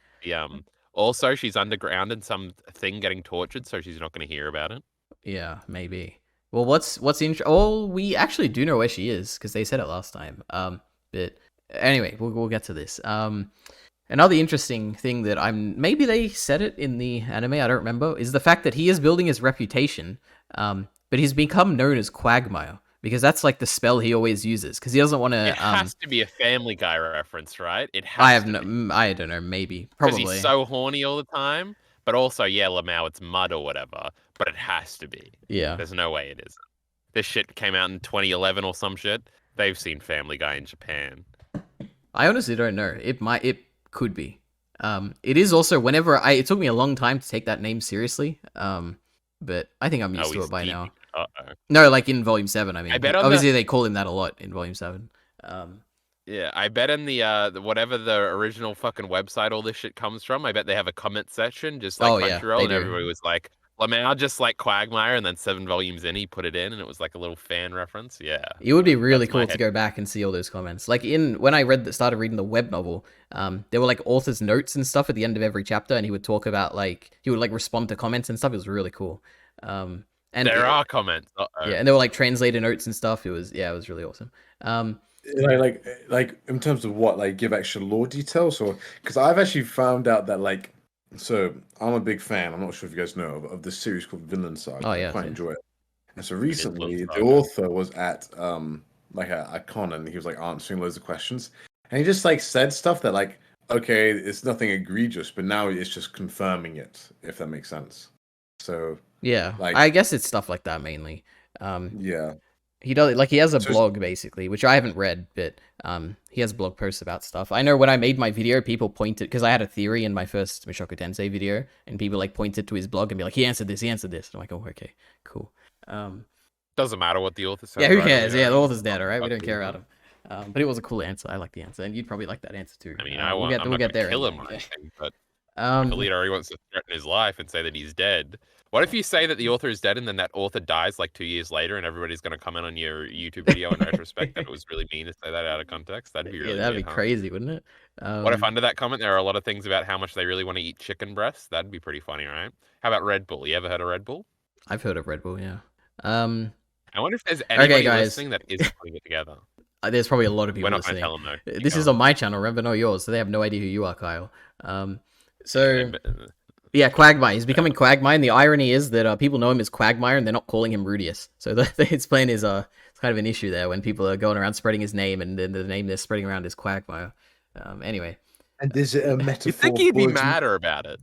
Also, she's underground in some thing getting tortured, so she's not going to hear about it. Yeah, maybe. Well, what's interesting? Oh, we actually do know where she is because they said it last time. But anyway, we'll get to this. Another interesting thing that maybe they said it in the anime, I don't remember, is the fact that he is building his reputation, but he's become known as Quagmire because that's like the spell he always uses because he doesn't want to. It has to be a Family Guy reference, right? It has. I don't know, maybe, probably. Because he's so horny all the time, but also, yeah, Lamau, it's mud or whatever, but it has to be. Yeah. There's no way it isn't. This shit came out in 2011 or some shit. They've seen Family Guy in Japan. I honestly don't know. It could be. It is also it took me a long time to take that name seriously. But I think I'm used to it by now. Uh-oh. No, like in Volume 7, I mean. Obviously, they call him that a lot in Volume 7. Yeah, I bet in the whatever the original fucking website all this shit comes from, I bet they have a comment section just like Crunchyroll, and everybody was like, Lamau just like Quagmire, and then 7 volumes in, he put it in, and it was like a little fan reference. Yeah. It would be really cool to go back and see all those comments. Like when I started reading the web novel, there were like author's notes and stuff at the end of every chapter, and he would talk about he would respond to comments and stuff. It was really cool. And there are comments. Uh-oh. Yeah, and there were like translator notes and stuff. It was really awesome. Like in terms of what, give extra lore details, or because I've actually found out that so I'm a big fan. I'm not sure if you guys know of this series called Vinland Saga. Oh yeah, I quite enjoy it. And so recently, the author was at a con, and he was answering loads of questions, and he just said stuff that okay, it's nothing egregious, but now it's just confirming it, if that makes sense. So yeah, I guess it's stuff like that mainly. Yeah. He does he has a blog basically, which I haven't read, but he has blog posts about stuff. I know when I made my video, people pointed because I had a theory in my first Mushoku Tensei video, and people pointed to his blog and be like, he answered this. And I'm like, oh, okay, cool. Doesn't matter what the author said. Yeah, who cares? Yeah, the author's dead, all right? We don't care about him. But it was a cool answer. I like the answer, and you'd probably like that answer too. I mean, we'll get there. Kill him, I think, but EliteAri wants to threaten his life and say that he's dead. What if you say that the author is dead and then that author dies 2 years later, and everybody's going to comment on your YouTube video in retrospect that it was really mean to say that out of context? That'd be really that'd be crazy, wouldn't it? What if under that comment there are a lot of things about how much they really want to eat chicken breasts? That'd be pretty funny, right? How about Red Bull? You ever heard of Red Bull? I've heard of Red Bull, yeah. I wonder if there's anybody listening that isn't putting it together. There's probably a lot of people listening. We're not going to tell them, though. This is on my channel, remember, not yours, so they have no idea who you are, Kyle. Yeah, Quagmire. He's becoming Quagmire, and the irony is that people know him as Quagmire, and they're not calling him Rudius. So his plan is it's kind of an issue there when people are going around spreading his name, and then the name they're spreading around is Quagmire. Anyway. And is it a metaphor? You think he'd be madder about it?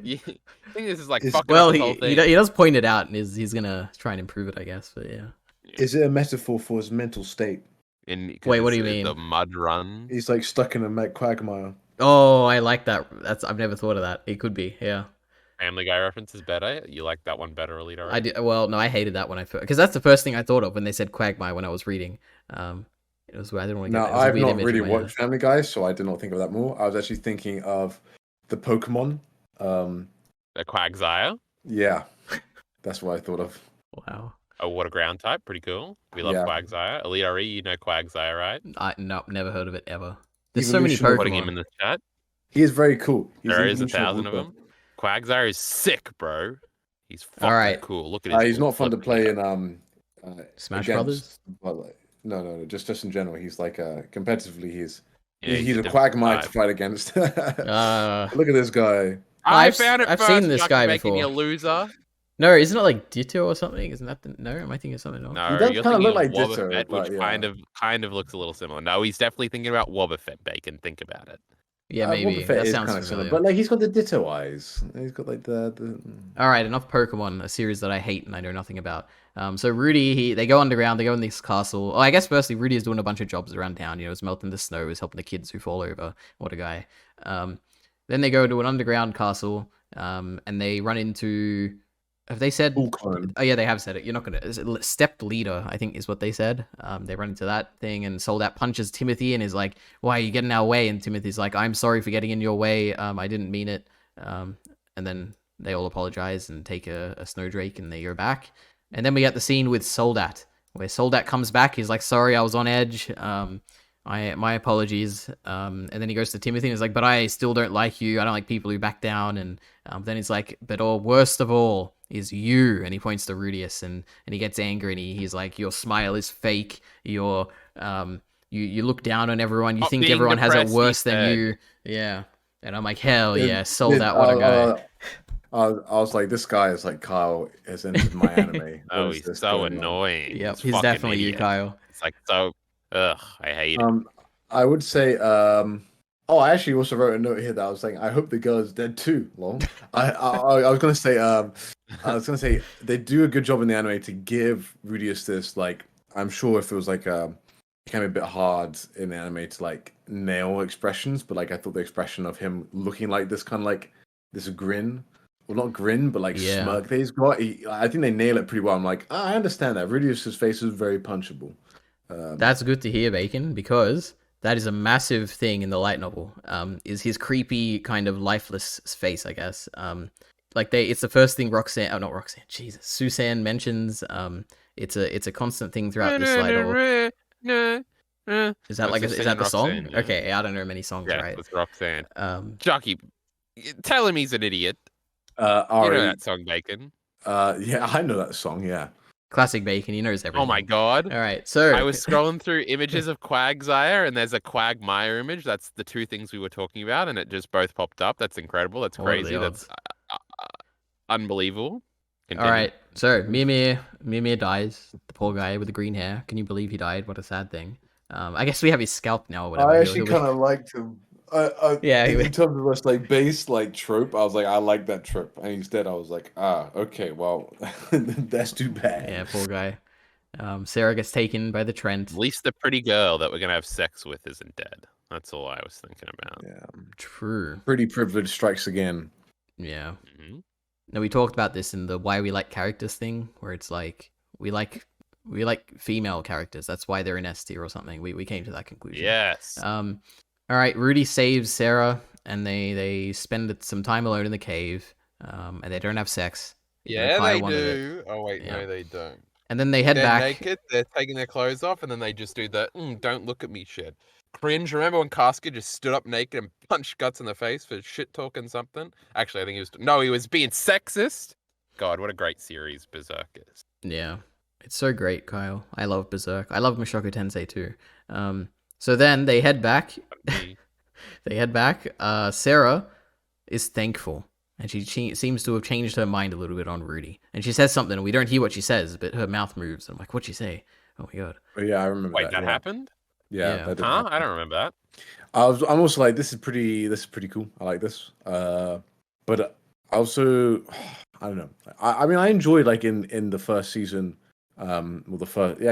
You think this is fucking well, up the whole thing? He does point it out, and he's gonna try and improve it, I guess. But yeah. Is it a metaphor for his mental state? Wait, what do you mean? The mud run. He's stuck in a Quagmire. Oh, I like that. I've never thought of that. It could be, yeah. Family Guy reference is better. You like that one better, EliteAri? I did. Well, no, I hated that when because that's the first thing I thought of when they said Quagmire when I was reading. It was I didn't want to get. I've not really watched Family Guy, so I did not think of that more. I was actually thinking of the Pokemon. The Quagsire. Yeah. That's what I thought of. Wow. A water ground type, pretty cool. We love Yeah. Quagsire. EliteAri, you know Quagsire, right? Nope, never heard of it ever. There's so many Evolution of Putting him Pokemon. in the chat. He is very cool. He's the There is evolution of 1,000 of water. them. Quagsire is sick, bro. He's All fucking right. cool. Look at his He's little not fun to flip play here. in Smash against. Brothers. But like, no, just in general. He's like competitively. Yeah, He's a different Quagmire to type. fight against. Look Uh, at this guy. I found it I've first, seen this Jarkey guy Bacon, before. you loser. No, isn't it like Ditto or something? Isn't that the... No, am I thinking of something else? No, He does you're kind of thinking look of like Ditto, Wobbuffet, which but yeah. kind of looks a little similar. No, he's definitely thinking about Wobbuffet, Bacon. Think about it. Yeah, maybe. Wobbuffet That is sounds kind of similar, familiar. but like he's got the Ditto eyes. He's got like the. All right, enough Pokemon, a series that I hate and I know nothing about. So Rudy, they go underground, they go in this castle. Oh, I guess firstly, Rudy is doing a bunch of jobs around town. You know, he's melting the snow, he's helping the kids who fall over. What a guy. Then they go to an underground castle, and they run into... Have they said... Vulcan. Oh, yeah, they have said it. You're not going to... Stepped Leader, I think is what they said. They run into that thing, and Soldat punches Timothy and is like, why are you getting in our way? And Timothy's like, I'm sorry for getting in your way. I didn't mean it. And then they all apologize and take a Snowdrake and they go back. And then we get the scene with Soldat, where Soldat comes back. He's like, sorry, I was on edge. My apologies. And then he goes to Timothy and he's like, but I still don't like you. I don't like people who back down. And then he's like, but worst of all is you. And he points to Rudius and he gets angry and he's like, your smile is fake. Your you look down on everyone. You Not think being everyone has it depressed, he worse than said. you. Yeah. And I'm like, hell yeah, Soldat, what a guy. I was like, this guy is like Kyle has entered my anime. Oh, What is he's this so going on? annoying. Yep, This he's fucking definitely you, idiot. Kyle. It's like so. Ugh, I hate it. I would say, I actually also wrote a note here that I was saying, I hope the girl is dead too. Lol. I was gonna say, they do a good job in the anime to give Rudius this, like, I'm sure if it was like it can be a bit hard in the anime to like nail expressions, but like I thought the expression of him looking like this kind of like this grin, well not grin, but like Yeah. smirk that he's got. I think they nail it pretty well. I'm like, I understand that. Rudius's face is very punchable. That's good to hear, Bacon, because that is a massive thing in the light novel. Is his creepy kind of lifeless face, I guess. It's the first thing Roxanne, not Roxanne, Jesus, Susan mentions. It's a constant thing throughout this light novel. Is that That's is that the song? Roxanne, yeah. Okay, I don't know many songs, Yeah, right? it's Roxanne. Um, Jarkey, tell him he's an idiot. Ari, You know that song, Bacon. yeah, I know that song. Yeah. classic Bacon, he knows everything. Oh my god. All right, so I was scrolling through images of Quagsire, and there's a Quagmire image. That's the two things we were talking about, and it just both popped up. That's incredible. That's What are the crazy. That's unbelievable. All Continue. right, so Mimir dies. The poor guy with the green hair. Can you believe he died? What a sad thing. I guess we have his scalp now or whatever. I He'll actually be- kind of liked him. Yeah, in terms of this like base like trope, I was like, I like that trope, and instead I was like, okay, well, that's too bad. Yeah, poor guy. Sarah gets taken by the Trent. At least the pretty girl that we're gonna have sex with isn't dead. That's all I was thinking about. Yeah, True. pretty privilege strikes again. Yeah. Mhm. No, we talked about this in the why we like characters thing, where it's like we like female characters. That's why they're in S tier or something. We came to that conclusion. Yes. All right, Rudy saves Sarah, and they spend some time alone in the cave, and they don't have sex. even though Yeah, Kyle they wanted it. do. Oh wait, Yeah. no, they don't. And then they head They're back. naked. They're taking their clothes off, and then they just do the "don't look at me" shit. Cringe. Remember when Casca just stood up naked and punched Guts in the face for shit talking something? Actually, I think he was being sexist. God, what a great series Berserk is. Yeah, it's so great, Kyle. I love Berserk. I love Mushoku Tensei too. So then they head back. Sarah is thankful, and she seems to have changed her mind a little bit on Rudy. And she says something, and we don't hear what she says, but her mouth moves. I'm like, what'd she say? Oh my god. But yeah, I remember. Wait, that yeah. happened? Yeah, Yeah. that did Huh? happen. I don't remember that. I'm also like, this is pretty cool. I like this. But also, I don't know. I mean, I enjoyed like in the first season. I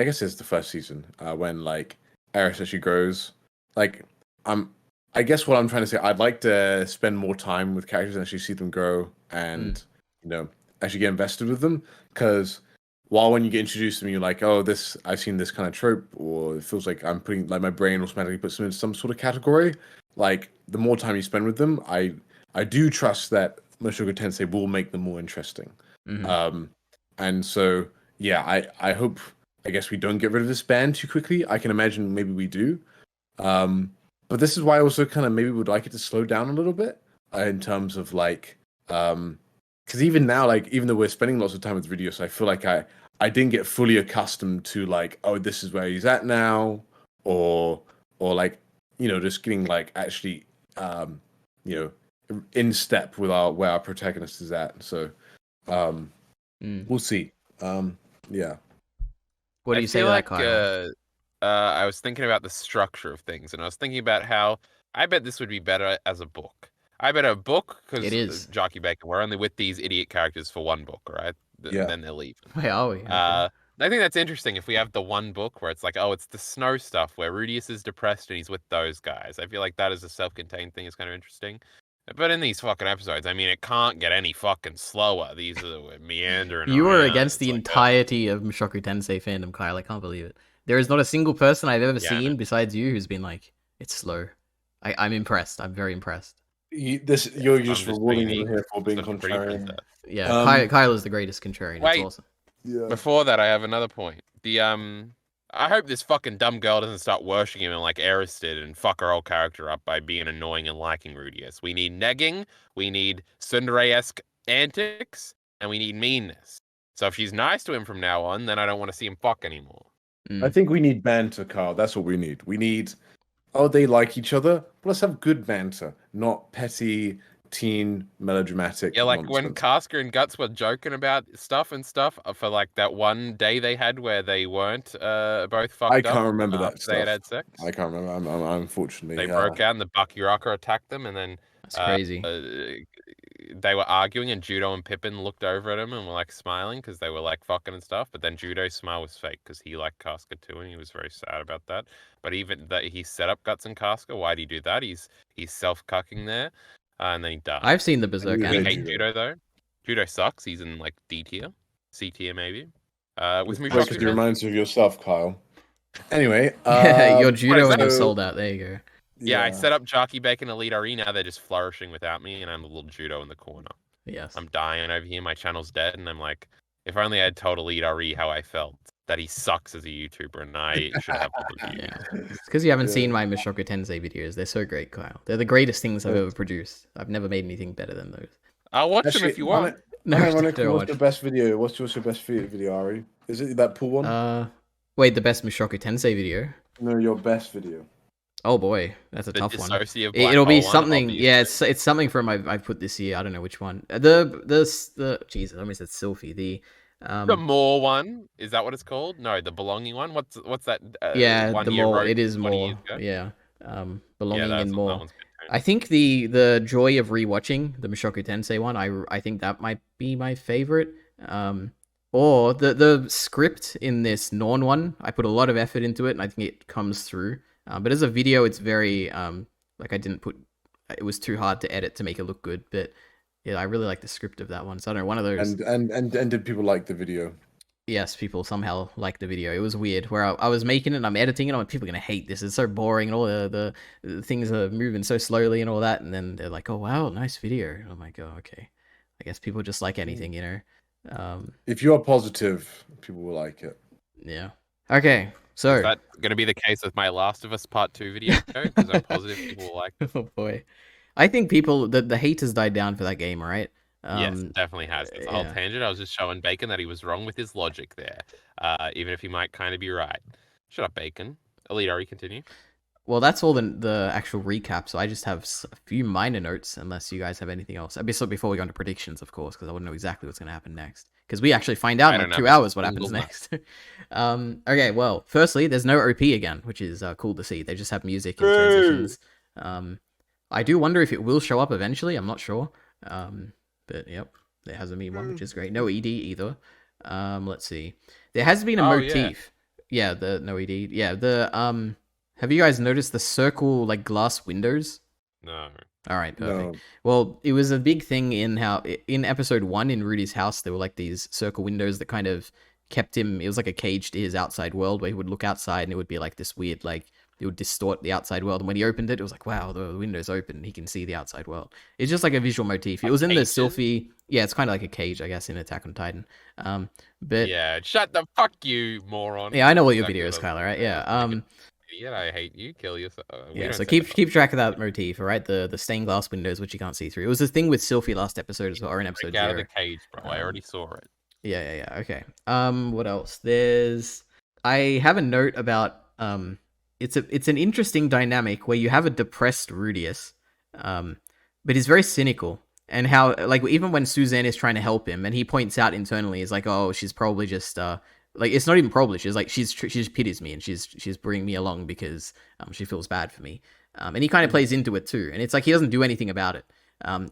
guess it's the first season when like Eris actually grows. Like, I guess what I'm trying to say, I'd like to spend more time with characters and actually see them grow and actually get invested with them. Because while when you get introduced to them, you're like, oh, I've seen this kind of trope, or it feels like I'm putting like my brain automatically puts them in some sort of category. Like the more time you spend with them, I do trust that Mushoku Tensei will make them more interesting. Mhm. And so, yeah, I hope, I guess we don't get rid of this band too quickly. I can imagine maybe we do. But this is why I also kind of maybe would like it to slow down a little bit in terms of like, because even now, like, even though we're spending lots of time with Rudius, I feel like I didn't get fully accustomed to like, oh, this is where he's at now, or like, just getting like actually, you know, in step with our where our protagonist is at. So, we'll see. Yeah. What do I you say to feel that, like Kyle? I was thinking about the structure of things, and I was thinking about how I bet this would be better as a book. I bet a book, It because is. Jarkey Bacon, we're only with these idiot characters for one book, right? And Yeah. then they're leaving. Wait, are we? Okay. I think that's interesting if we have the one book where it's like, oh, it's the snow stuff where Rudius is depressed and he's with those guys. I feel like that as a self-contained thing is kind of interesting. But in these fucking episodes, I mean, it can't get any fucking slower. These are meandering You were around. against It's the like, entirety of Mushoku Tensei fandom, Kyle. I can't believe it. There is not a single person I've ever yeah, seen besides you who's been like, it's slow. I'm impressed. I'm very impressed. You're I'm just just rewarding them unique. here for being Such a pretty contrarian. princess. Yeah, Um, Kyle is the greatest contrarian. It's Wait, awesome. yeah. before that, I have another point. I hope this fucking dumb girl doesn't start worshipping him like Eris did and fuck her whole character up by being annoying and liking Rudius. We need negging, we need tsundere-esque antics, and we need meanness. So if she's nice to him from now on, then I don't want to see him fuck anymore. I think we need banter, Carl. That's what we need. We need, oh, they like each other, but let's have good banter, not petty, teen, melodramatic Yeah, like when nonsense. Casca and Guts were joking about stuff for like that one day they had where they weren't both fucked I up can't remember that after they had stuff. had sex. I can't remember. I'm unfortunately. They broke out and the Bakuraka attacked them, and then That's crazy. they were arguing, and Judo and Pippin looked over at him and were like smiling because they were like fucking and stuff. But then Judo's smile was fake because he liked Casca too, and he was very sad about that. But even that he set up Guts and Casca, why'd he do that? He's self cucking there, and then he died. I've seen the Berserk You I anime. hate Judo though. Judo sucks. He's in like D tier, C tier maybe. With because Mushoku you reminds you of yourself, Kyle. Anyway, Your judo and that? your sold out. There you go. Yeah, I set up Jarkey Bacon EliteAri. Now they're just flourishing without me, and I'm a little Judo in the corner. Yes. I'm dying over here. My channel's dead, and I'm like, if only I had told EliteAri how I felt that he sucks as a YouTuber, and I should have all the views. Yeah. It's because you haven't seen my Mushoku Tensei videos. They're so great, Kyle. They're the greatest things I've ever produced. I've never made anything better than those. I'll watch them if you want. No, what's don't watch. your best video? What's your best video, Ari? Is it that pool one? Wait, the best Mushoku Tensei video? No, your best video. Oh boy, that's a tough one. Dissociative black It'll be hole one, something. obviously. Yeah, it's something from I put this year. I don't know which one. The Jesus, I almost said Sylphie. The more one, is that what it's called? No, the belonging one. What's that? Yeah, one the he more wrote it is 20 more. years ago? Yeah, belonging and that more. one's good too. I think the joy of rewatching the Mushoku Tensei one. I think that might be my favorite. Or the script in this Norn one. I put a lot of effort into it, and I think it comes through. But as a video, it's very like I didn't put. It was too hard to edit to make it look good. But yeah, I really like the script of that one. So I don't know, one of those. And did people like the video? Yes, people somehow liked the video. It was weird where I was making it and I'm editing it. I'm like, people are gonna hate this. It's so boring and all the things are moving so slowly and all that. And then they're like, oh wow, nice video. And I'm like, oh okay. I guess people just like anything, you know. If you are positive, people will like it. Yeah. Okay. So Is that going to be the case with my Last of Us Part 2 video? Because I'm positive people will like it. oh boy, I think people the hate has died down for that game, right? Yes, it definitely has. It's a whole yeah. tangent. I was just showing Bacon that he was wrong with his logic there, even if he might kind of be right. Shut up, Bacon. EliteAri, continue. Well, that's all the actual recap. So I just have a few minor notes, unless you guys have anything else. Before we go into predictions, of course, because I wouldn't know exactly what's going to happen next. Because we actually find out in like 2 hours what happens next. Okay, well, firstly, there's no OP again, which is cool to see. They just have music and transitions. I do wonder if it will show up eventually. I'm not sure. But yep, there has a meme one, which is great. No ED either. Let's see. There has been a motif. Yeah, the no ED. Yeah, the have you guys noticed the circle like glass windows? No. All right, perfect. No. Well, it was a big thing in how in episode 1 in Rudy's house there were like these circle windows that kind of kept him. It was like a cage to his outside world where he would look outside and it would be like this weird like it would distort the outside world. And when he opened it, it was like, wow, the window's open. He can see the outside world. It's just like a visual motif. It Like was in the cages? Sylphie. Yeah, it's kind of like a cage, I guess, in Attack on Titan. But Yeah, shut the fuck you, moron. yeah, I know That's what your exactly video is, what I was Kyler, right? gonna Yeah. say. Idiot, I hate you. Kill yourself. We Yeah, don't so say keep track of that motif, all right? The stained glass windows, which you can't see through. It was the thing with Sylphie last episode as well, or in episode break out 0. of the cage, bro. I already saw it. Yeah. Okay. What else? I have a note about it's an interesting dynamic where you have a depressed Rudius, but he's very cynical. And how, like, even when Suzanne is trying to help him, and he points out internally, is like, oh, she's probably just like, it's not even probably. She's like, she pities me, and she's bringing me along because she feels bad for me. And he kind of plays into it too. And it's like he doesn't do anything about it.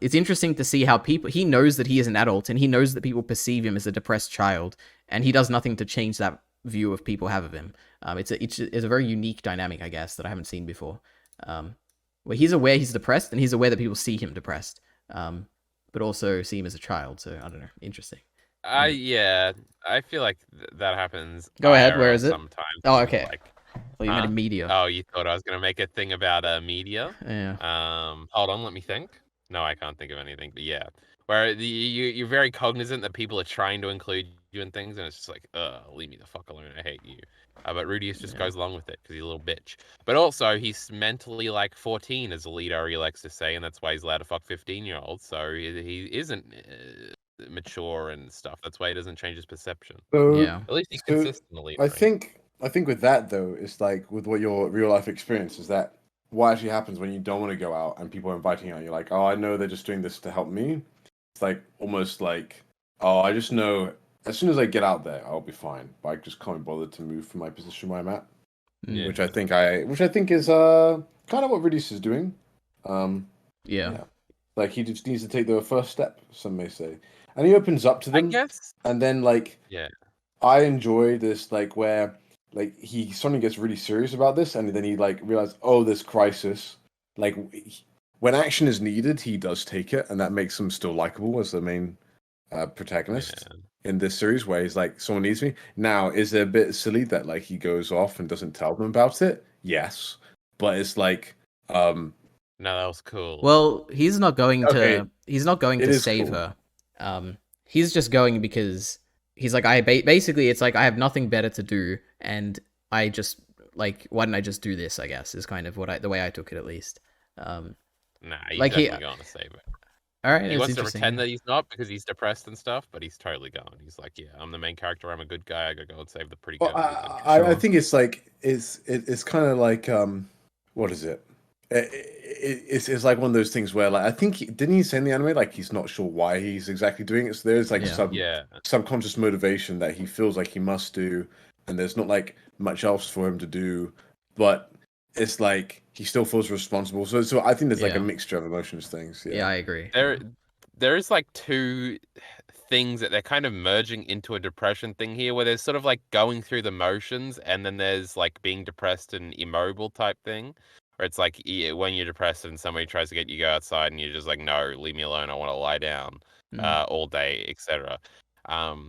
It's interesting to see how he knows that he is an adult, and he knows that people perceive him as a depressed child, and he does nothing to change that view of people have of him. It's a very unique dynamic, I guess, that I haven't seen before. Where he's aware he's depressed, and he's aware that people see him depressed, but also see him as a child. So I don't know, interesting. Yeah, I feel like that happens. Go ahead. Where IRL is it? sometimes. Oh, okay. Like, Well, you meant a media. oh, you thought I was gonna make a thing about media? Yeah. Hold on, let me think. No, I can't think of anything. But yeah, where you're very cognizant that people are trying to include you in things, and it's just like, leave me the fuck alone. I hate you. But Rudius just goes along with it because he's a little bitch. But also, he's mentally like 14, as EliteAri likes to say, and that's why he's allowed to fuck 15-year-olds. So he isn't mature and stuff. That's why he doesn't change his perception. So, Yeah. At least he's consistently. I think with that though, it's like with what your real life experience is that what actually happens when you don't want to go out and people are inviting you out. You're like, oh, I know they're just doing this to help me. It's like almost like, oh, I just know as soon as I get out there, I'll be fine. But I just can't be bothered to move from my position where I'm at. Yeah. Which I think is kind of what Rudius is doing. Yeah. Like he just needs to take the first step, some may say. And he opens up to them. I guess. And then like I enjoy this like where like he suddenly gets really serious about this, and then he like realizes, oh, this crisis. Like when action is needed, he does take it, and that makes him still likable as the main protagonist in this series. Where he's like, someone needs me. Now, is it a bit silly that like he goes off and doesn't tell them about it? Yes, but it's like, no, that was cool. Well, he's not going to save cool. her. He's just going because he's like, basically it's like I have nothing better to do, and I just like, why didn't I just do this? I guess is kind of the way I took it, at least. Nah, he's like definitely going to save it. All right, he wants to pretend that he's not because he's depressed and stuff, but he's totally going. He's like, yeah, I'm the main character. I'm a good guy. I gotta go and save the pretty guy. I think it's like it's kind of like what is it? It's like one of those things where like I think didn't he say in the anime like he's not sure why he's exactly doing it. So there's like some subconscious motivation that he feels like he must do, and there's not like much else for him to do, but it's like he still feels responsible. So I think there's like a mixture of emotions things. Yeah, I agree. There is like two things that they're kind of merging into a depression thing here, where there's sort of like going through the motions, and then there's like being depressed and immobile type thing. Or it's like when you're depressed and somebody tries to get you to go outside and you're just like, no, leave me alone. I want to lie down all day, etc.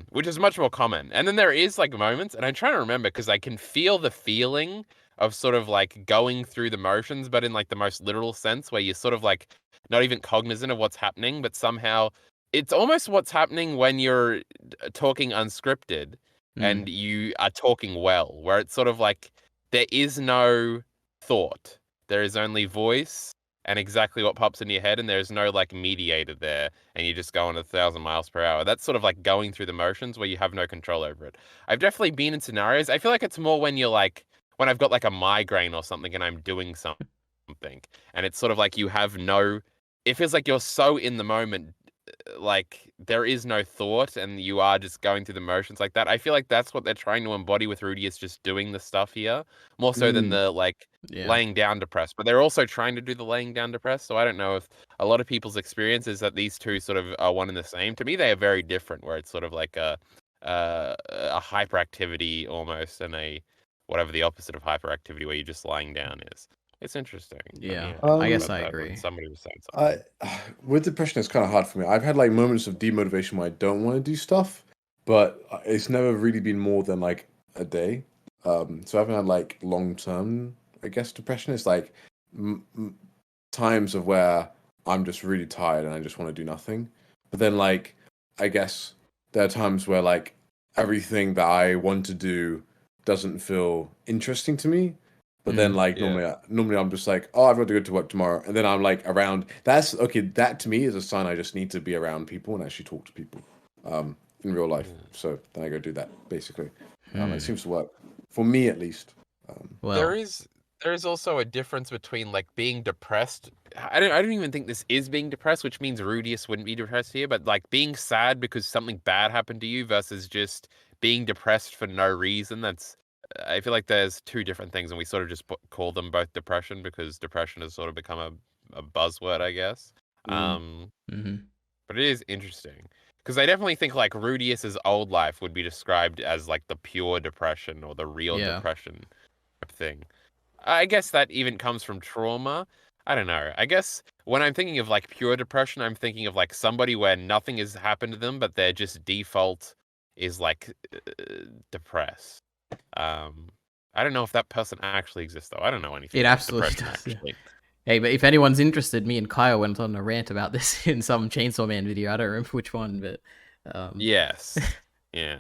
Which is much more common. And then there is like moments, and I'm trying to remember because I can feel the feeling of sort of like going through the motions, but in like the most literal sense, where you're sort of like not even cognizant of what's happening, but somehow it's almost what's happening when you're talking unscripted and you are talking well, where it's sort of like there is no thought. There is only voice and exactly what pops in your head, and there's no like mediator there, and you're just going 1,000 miles per hour. That's sort of like going through the motions where you have no control over it. I've definitely been in scenarios. I feel like it's more when you're like, when I've got like a migraine or something and I'm doing something, and it's sort of like you have no, it feels like you're so in the moment, like there is no thought and you are just going through the motions like that. I feel like that's what they're trying to embody with Rudy, is just doing the stuff here more so than the like laying down depressed, but they're also trying to do the laying down depressed. So I don't know if a lot of people's experience is that these two sort of are one and the same. To me, they are very different, where it's sort of like a hyperactivity almost, and a whatever the opposite of hyperactivity where you're just lying down is. It's interesting. Yeah, I guess I agree. Somebody was saying something. With depression, it's kind of hard for me. I've had like moments of demotivation where I don't want to do stuff, but it's never really been more than like a day. So I haven't had like long term I guess depression is like times of where I'm just really tired and I just want to do nothing. But then like I guess there are times where like everything that I want to do doesn't feel interesting to me. But then like Yeah. normally I'm just like, oh, I've got to go to work tomorrow. And then I'm like around that's okay, that to me is a sign I just need to be around people and actually talk to people. In real life. So then I go do that basically. It seems to work. For me at least. There Well, is also a difference between like being depressed. I don't even think this is being depressed, which means Rudius wouldn't be depressed here, but like being sad because something bad happened to you versus just being depressed for no reason. That's I feel like there's two different things, and we sort of just call them both depression because depression has sort of become a buzzword, I guess. Mm, Um, mm-hmm. but it is interesting because I definitely think like Rudius's old life would be described as like the pure depression or the real Yeah. depression type thing. I guess that even comes from trauma. I don't know. I guess when I'm thinking of like pure depression, I'm thinking of like somebody where nothing has happened to them, but their just default is like depressed. Um, I don't know if that person actually exists though. I don't know anything It about absolutely depression does. Yeah. actually. Hey, but if anyone's interested, me and Kyle went on a rant about this in some Chainsaw Man video. I don't remember which one, but Yes. Yeah.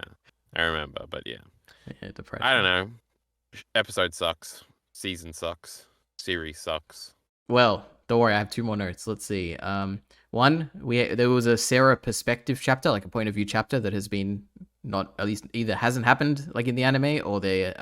I remember, but yeah. yeah, I don't depression. know. Episode sucks. Season sucks. Series sucks. Well, don't worry, I have two more notes. Let's see. One, there was a Sarah perspective chapter, like a point of view chapter that has been not at least either hasn't happened like in the anime or they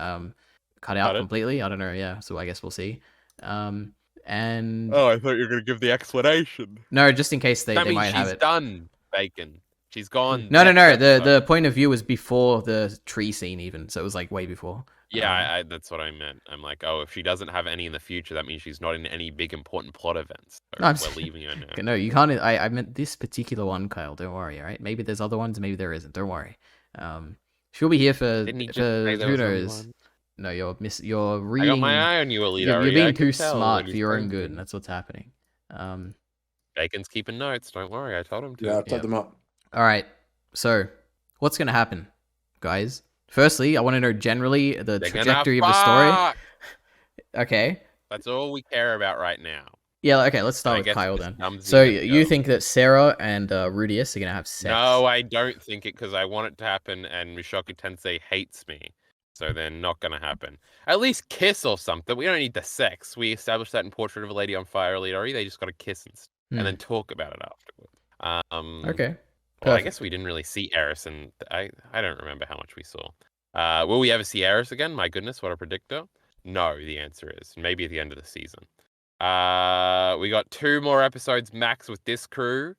cut out Got it? completely. I don't know. Yeah, so I guess we'll see. Um, and Oh, I thought you were gonna give the explanation. no, just in case That they means might have she's it. done, Bacon. She's gone No, no, next no. episode. The point of view was before the tree scene, even, so it was like way before. Yeah, I that's what I meant. I'm like, oh, if she doesn't have any in the future, that means she's not in any big important plot events. So No, I'm we're leaving her now. no, you can't. I meant this particular one, Kyle. Don't worry. All right. Maybe there's other ones. Maybe there isn't. Don't worry. She'll be here Didn't he just say there who was only knows. one? No, you're I got my reading. eye on you, You're EliteAri. I being too can tell when smart you're for your own saying good, and things. that's what's happening. Bacon's keeping notes. Don't worry, I told him yeah, to. I've typed them up. All right. So, what's gonna happen, guys? Firstly, I want to know generally the They're gonna trajectory of the story. fuck. Okay. That's all we care about right now. Yeah. Okay. Let's And start I with guess it Kyle just then. comes So Zenith you go. think that Sarah and Rudius are gonna have sex? No, I don't think it because I want it to happen, and Mushoku Tensei hates me, so they're not gonna happen. At least kiss or something. We don't need the sex. We established that in Portrait of a Lady on Fire, EliteAri. They just got to kiss and then talk about it afterward. Okay. Well, I guess Perfect. we didn't really see Eris, and I don't remember how much we saw. Will we ever see Eris again? My goodness, what a predictor! No, the answer is maybe at the end of the season. We got 2 more episodes max with this crew.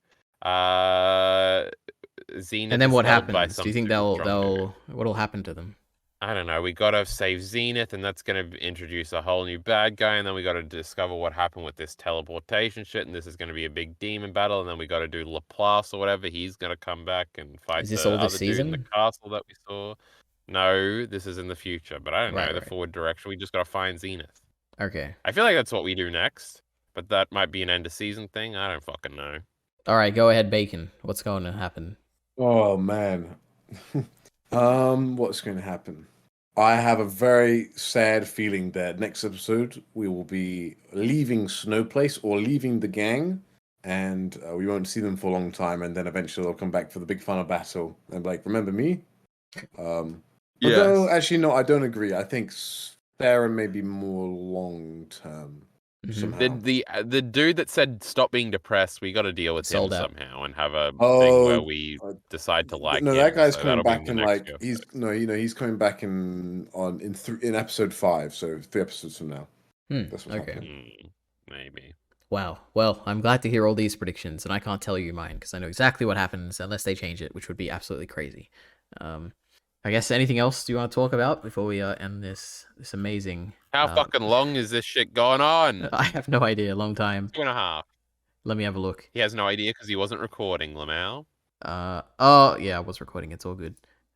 Zenith And then is what held by happens? Do some you think super strong dude. what'll happen to them? I don't know. We gotta save Zenith, and that's gonna introduce a whole new bad guy, and then we gotta discover what happened with this teleportation shit, and this is gonna be a big demon battle, and then we gotta do Laplace or whatever. He's gonna come back and fight Is this the all this other dude in the season? castle that we saw. No, this is in the future, but I don't Right, know the right. forward direction. We just gotta find Zenith. Okay. I feel like that's what we do next, but that might be an end of season thing. I don't fucking know. All right, go ahead, Bacon. What's going to happen? Oh man. What's going to happen? I have a very sad feeling that next episode we will be leaving Snow Place or leaving the gang, and we won't see them for a long time, and then eventually they'll come back for the big final battle and be like, remember me? Although actually no, I don't agree. I think Sarah may be more long term somehow. The dude that said stop being depressed, we got to deal with Sold him out. somehow and have a thing where we decide to like no, him. that guy's So coming that'll be back the in next like few he's episodes. no, he's coming back in episode 5, so 3 episodes from now. That's what's Okay. happening. Maybe. Wow. Well, I'm glad to hear all these predictions, and I can't tell you mine because I know exactly what happens unless they change it, which would be absolutely crazy. I guess anything else do you want to talk about before we end this amazing? How fucking long is this shit going on? I have no idea. Long time. 2.5. Let me have a look. He has no idea because he wasn't recording, Lamau. Oh yeah, I was recording. It's all good.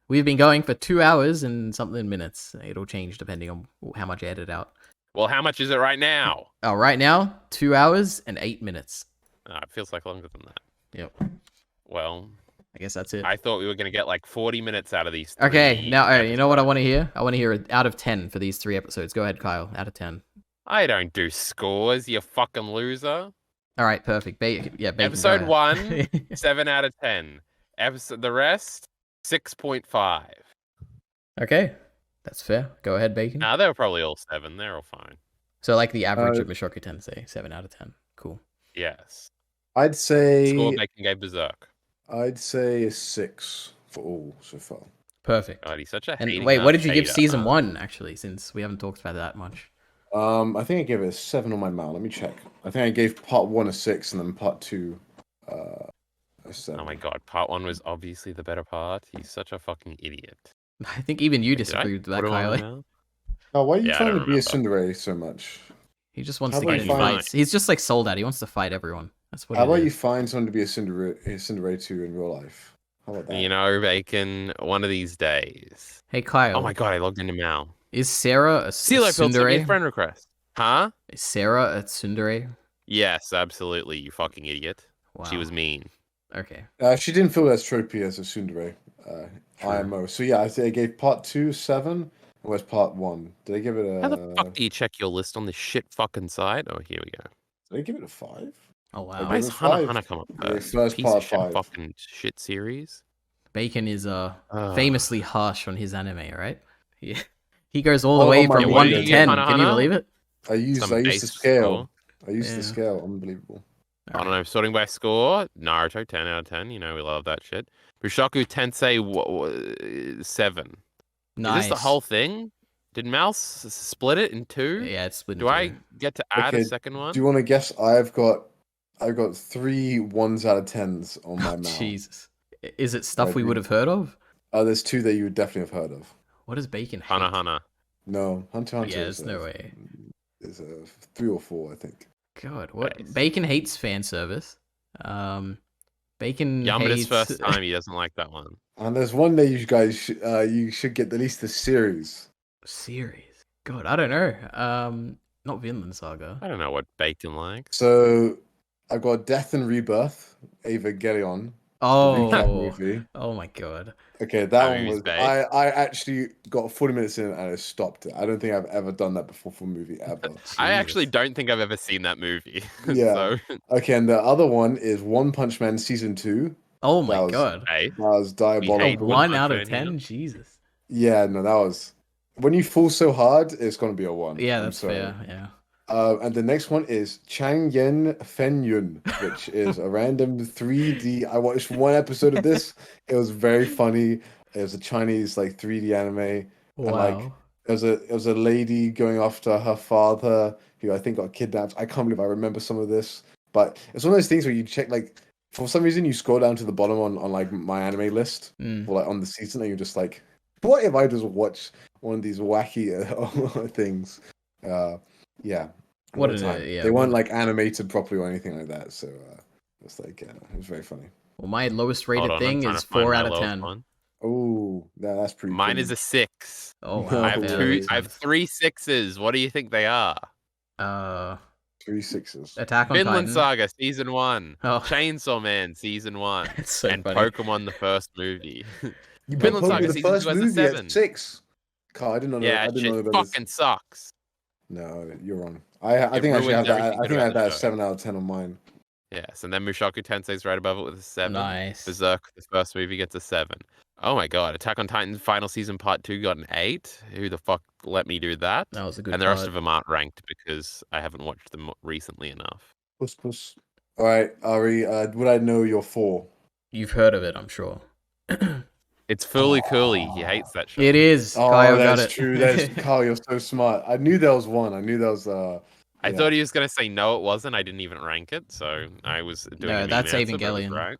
We've been going for 2 hours and something minutes. It'll change depending on how much I edit out. Well, how much is it right now? Oh, right now, 2 hours and 8 minutes. It feels like longer than that. Yep. Well, I guess that's it. I thought we were going to get like 40 minutes out of these 3 Okay, now you know what I episodes. want to hear? I want to hear out of 10 for these 3 episodes. Go ahead, Kyle. Out of 10. I don't do scores, you fucking loser. All right, perfect. Bacon, Episode go 1, ahead. 7 out of 10. The rest, 6.5. Okay, that's fair. Go ahead, Bacon. Nah, they were probably all 7. They're all fine. So like the average Uh, of Mushoku Tensei, 7 out of 10. Cool. Yes. I'd Score say Bacon gave Berserk. a 6 for all so far. Perfect. God, he's such a And hating wait, what did you give hater. season 1 actually? Since we haven't talked about that much. I think I gave it a 7 on my mount. Let me check. I think I gave part 1 a 6 and then part 2 a 7. Oh my god, part 1 was obviously the better part. He's such a fucking idiot. I think even you Did I disagreed with that, put him on my Kylie. mouth? Oh, why are you Yeah, I trying don't to be a remember. tsundere so much? He just wants How to about get you in find- fights. He's just like Soul Dad. He wants to fight everyone. That's what How it about you is. find someone to be a tsundere to in real life? How about that? You know, Bacon, one of these days. Hey, Kyle. Oh my god, I logged into Mal. Is Sarah a CeeLo sent me a tsundere? friend request. Huh? Is Sarah a tsundere? Yes, absolutely, you fucking idiot. Wow. She was mean. Okay. She didn't feel as tropey as a tsundere. True. IMO. So yeah, I say I gave part 2 7. Where's part 1? Did I give it a? How the fuck do you check your list on this shit fucking site? Oh, here we go. Did I give it a 5? Oh I wow. gave Why it is a Hana 5. Hana come up Yeah, first? first Piece part of shit 5. fucking shit series. Bacon is Ugh. famously harsh on his anime, right? He goes all the Oh way my from God, 1 yeah, to yeah. 10. Hana Can you Hana? believe it? I used Some the base scale. score. I used Yeah. the scale. Unbelievable. I don't know. Sorting by score, Naruto 10 out of 10. You know we love that shit. Mushoku Tensei 7. Nice. Is this the whole thing? Did Mouse split it in 2? Yeah, it's split in Do I two. get to add Okay, a second one? Do you want to guess? I've got 3 1s out of 10s on my Oh, mouth. Jesus. Is it stuff Right, we dude. would have heard of? There's 2 that you would definitely have heard of. What does Bacon hate? Hana Hana. No, Hunter x Hunter. Yeah, is there's no way. Is a 3 or 4, I think. God, what? Nice. Bacon hates fan service. Bacon Yamada's hates... first time, he doesn't like that one. And there's one that you guys you should get at least the series. Series. God, I don't know. Not Vinland Saga. I don't know what Bacon likes. So I got Death and Rebirth, Evangelion, the recap Oh, movie. oh my God. Okay, that That one movie's was. big. I actually got 40 minutes in and I stopped it. I don't think I've ever done that before for a movie ever. I actually Jesus. don't think I've ever seen that movie. Yeah. So, Okay, and the other one is One Punch Man season 2. Oh That my was- God. hey, That was hate diabolical. One 1 out of Punch Man, 10? Jesus. Yeah, no, that was. When you fall so hard, it's gonna be a 1. Yeah, I'm that's sorry. fair. Yeah. And the next one is Chang Yen Fen Yun, which is a random 3D. I watched one episode of this. It was very funny. It was a Chinese like 3D anime. Wow. like, it was a lady going after her father who I think got kidnapped. I can't believe I remember some of this. But it's one of those things where you check like for some reason you scroll down to the bottom on like my anime list Mm. or like on the season and you're just like, what if I just watch one of these wacky things? Yeah. What a an- time. yeah, They weren't what- like animated properly or anything like that. So it's like it was very funny. Well, my lowest hold rated on, I'm thing trying is to find 4 my out of lowest 10. one. Oh, that's pretty. Mine funny. is a 6. Oh wow. No I have fair, that two. makes I have sense. 3 6s. What do you think they are? 3 6s. Attack on Vinland Titan. Saga season 1, Oh. Chainsaw Man season 1, It's so and funny. Pokemon the first movie. You Vinland put Saga the season first 2 has a movie 7. at 6. Carl, I didn't know. Yeah, I didn't shit know about this. fucking sucks. No, you're wrong. I It think I should have ruins that. everything I good think I have about the that at show. 7 out of 10 on mine. Yes, and then Mushoku Tensei's right above it with a 7. Nice. Berserk, the first movie, gets a 7. Oh my god, Attack on Titan final season part 2 got an 8. Who the fuck let me do that? That was a good And the rest part. of them aren't ranked because I haven't watched them recently enough. Puss. All right, Ari. Would I know your 4? You've heard of it, I'm sure. It's Fooly Cooly. He hates that show. It is. Oh, Kyle got that's it. true. That's Carl. You're so smart. I knew there was one. I knew there was. I Yeah. thought he was gonna say no, it wasn't. I didn't even rank it, so I was doing No, a mean that's answer, but it was Evangelion. right.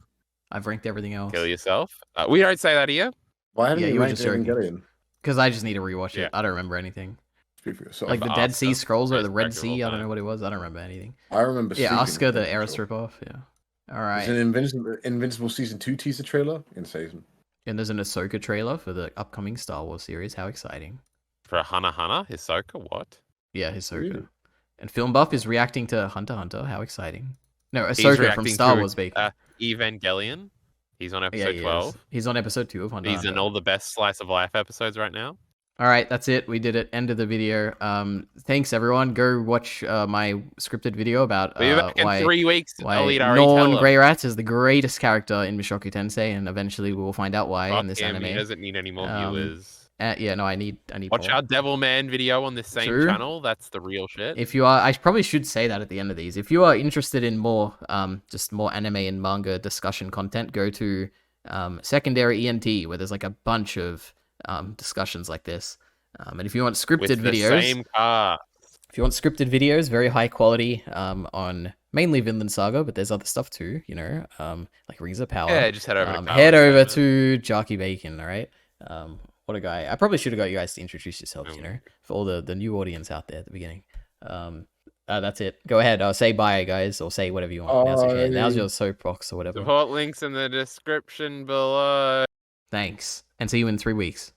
I've ranked everything else. Kill yourself. We don't say that here. Why haven't Yeah, you you were ranked just joking. Evangelion? Because I just need to rewatch Yeah. it. I don't remember anything. Speak for yourself. Like the the Dead Sea Asuka. Scrolls or Most the Red effective all Sea. I don't time. know what it was. I don't remember anything. I remember. Yeah, sleeping Asuka, the with Eris Evangelion. ripoff. Yeah. All There's right. an Invincible season 2 teaser trailer in season. And there's an Ahsoka trailer for the upcoming Star Wars series. How exciting! For Hana Hisoka, what? Yeah, Ahsoka. Really? And Film Buff is reacting to Hunter x Hunter. How exciting! No, He's Ahsoka from reacting Star to, Wars, Bacon. Evangelion. He's on Yeah, episode he is. 12. He's on episode 2 of Hunter x He's in Hunter. all the best slice of life episodes right now. All right, that's it. We did it. End of the video. Thanks everyone. Go watch my scripted video about We'll be back in why 3 weeks. EliteAri, Norn tell Grey him. Rats is the greatest character in Mushoku Tensei, and eventually we will find out why Fuck in this him. anime. He doesn't need any more viewers. Yeah, no, I need Watch more. our Devilman video on this same True. channel. That's the real shit. If you are, I probably should say that at the end of these. If you are interested in more, just more anime and manga discussion content, go to Secondary ENT, where there's like a bunch of discussions like this. And if you want scripted With the videos, same car. if you want scripted videos, very high quality, on mainly Vinland Saga, but there's other stuff too, you know, like Rings of Power. Yeah, just head over to head over Carlos, to Jarkey Bacon, all right? What a guy. I probably should have got you guys to introduce yourselves, you Oh. know, for all the new audience out there at the beginning. That's it. Go ahead. I'll say bye, guys, or say whatever you want. Now's your soapbox or whatever. Support links in the description below. Thanks. And see you in 3 weeks.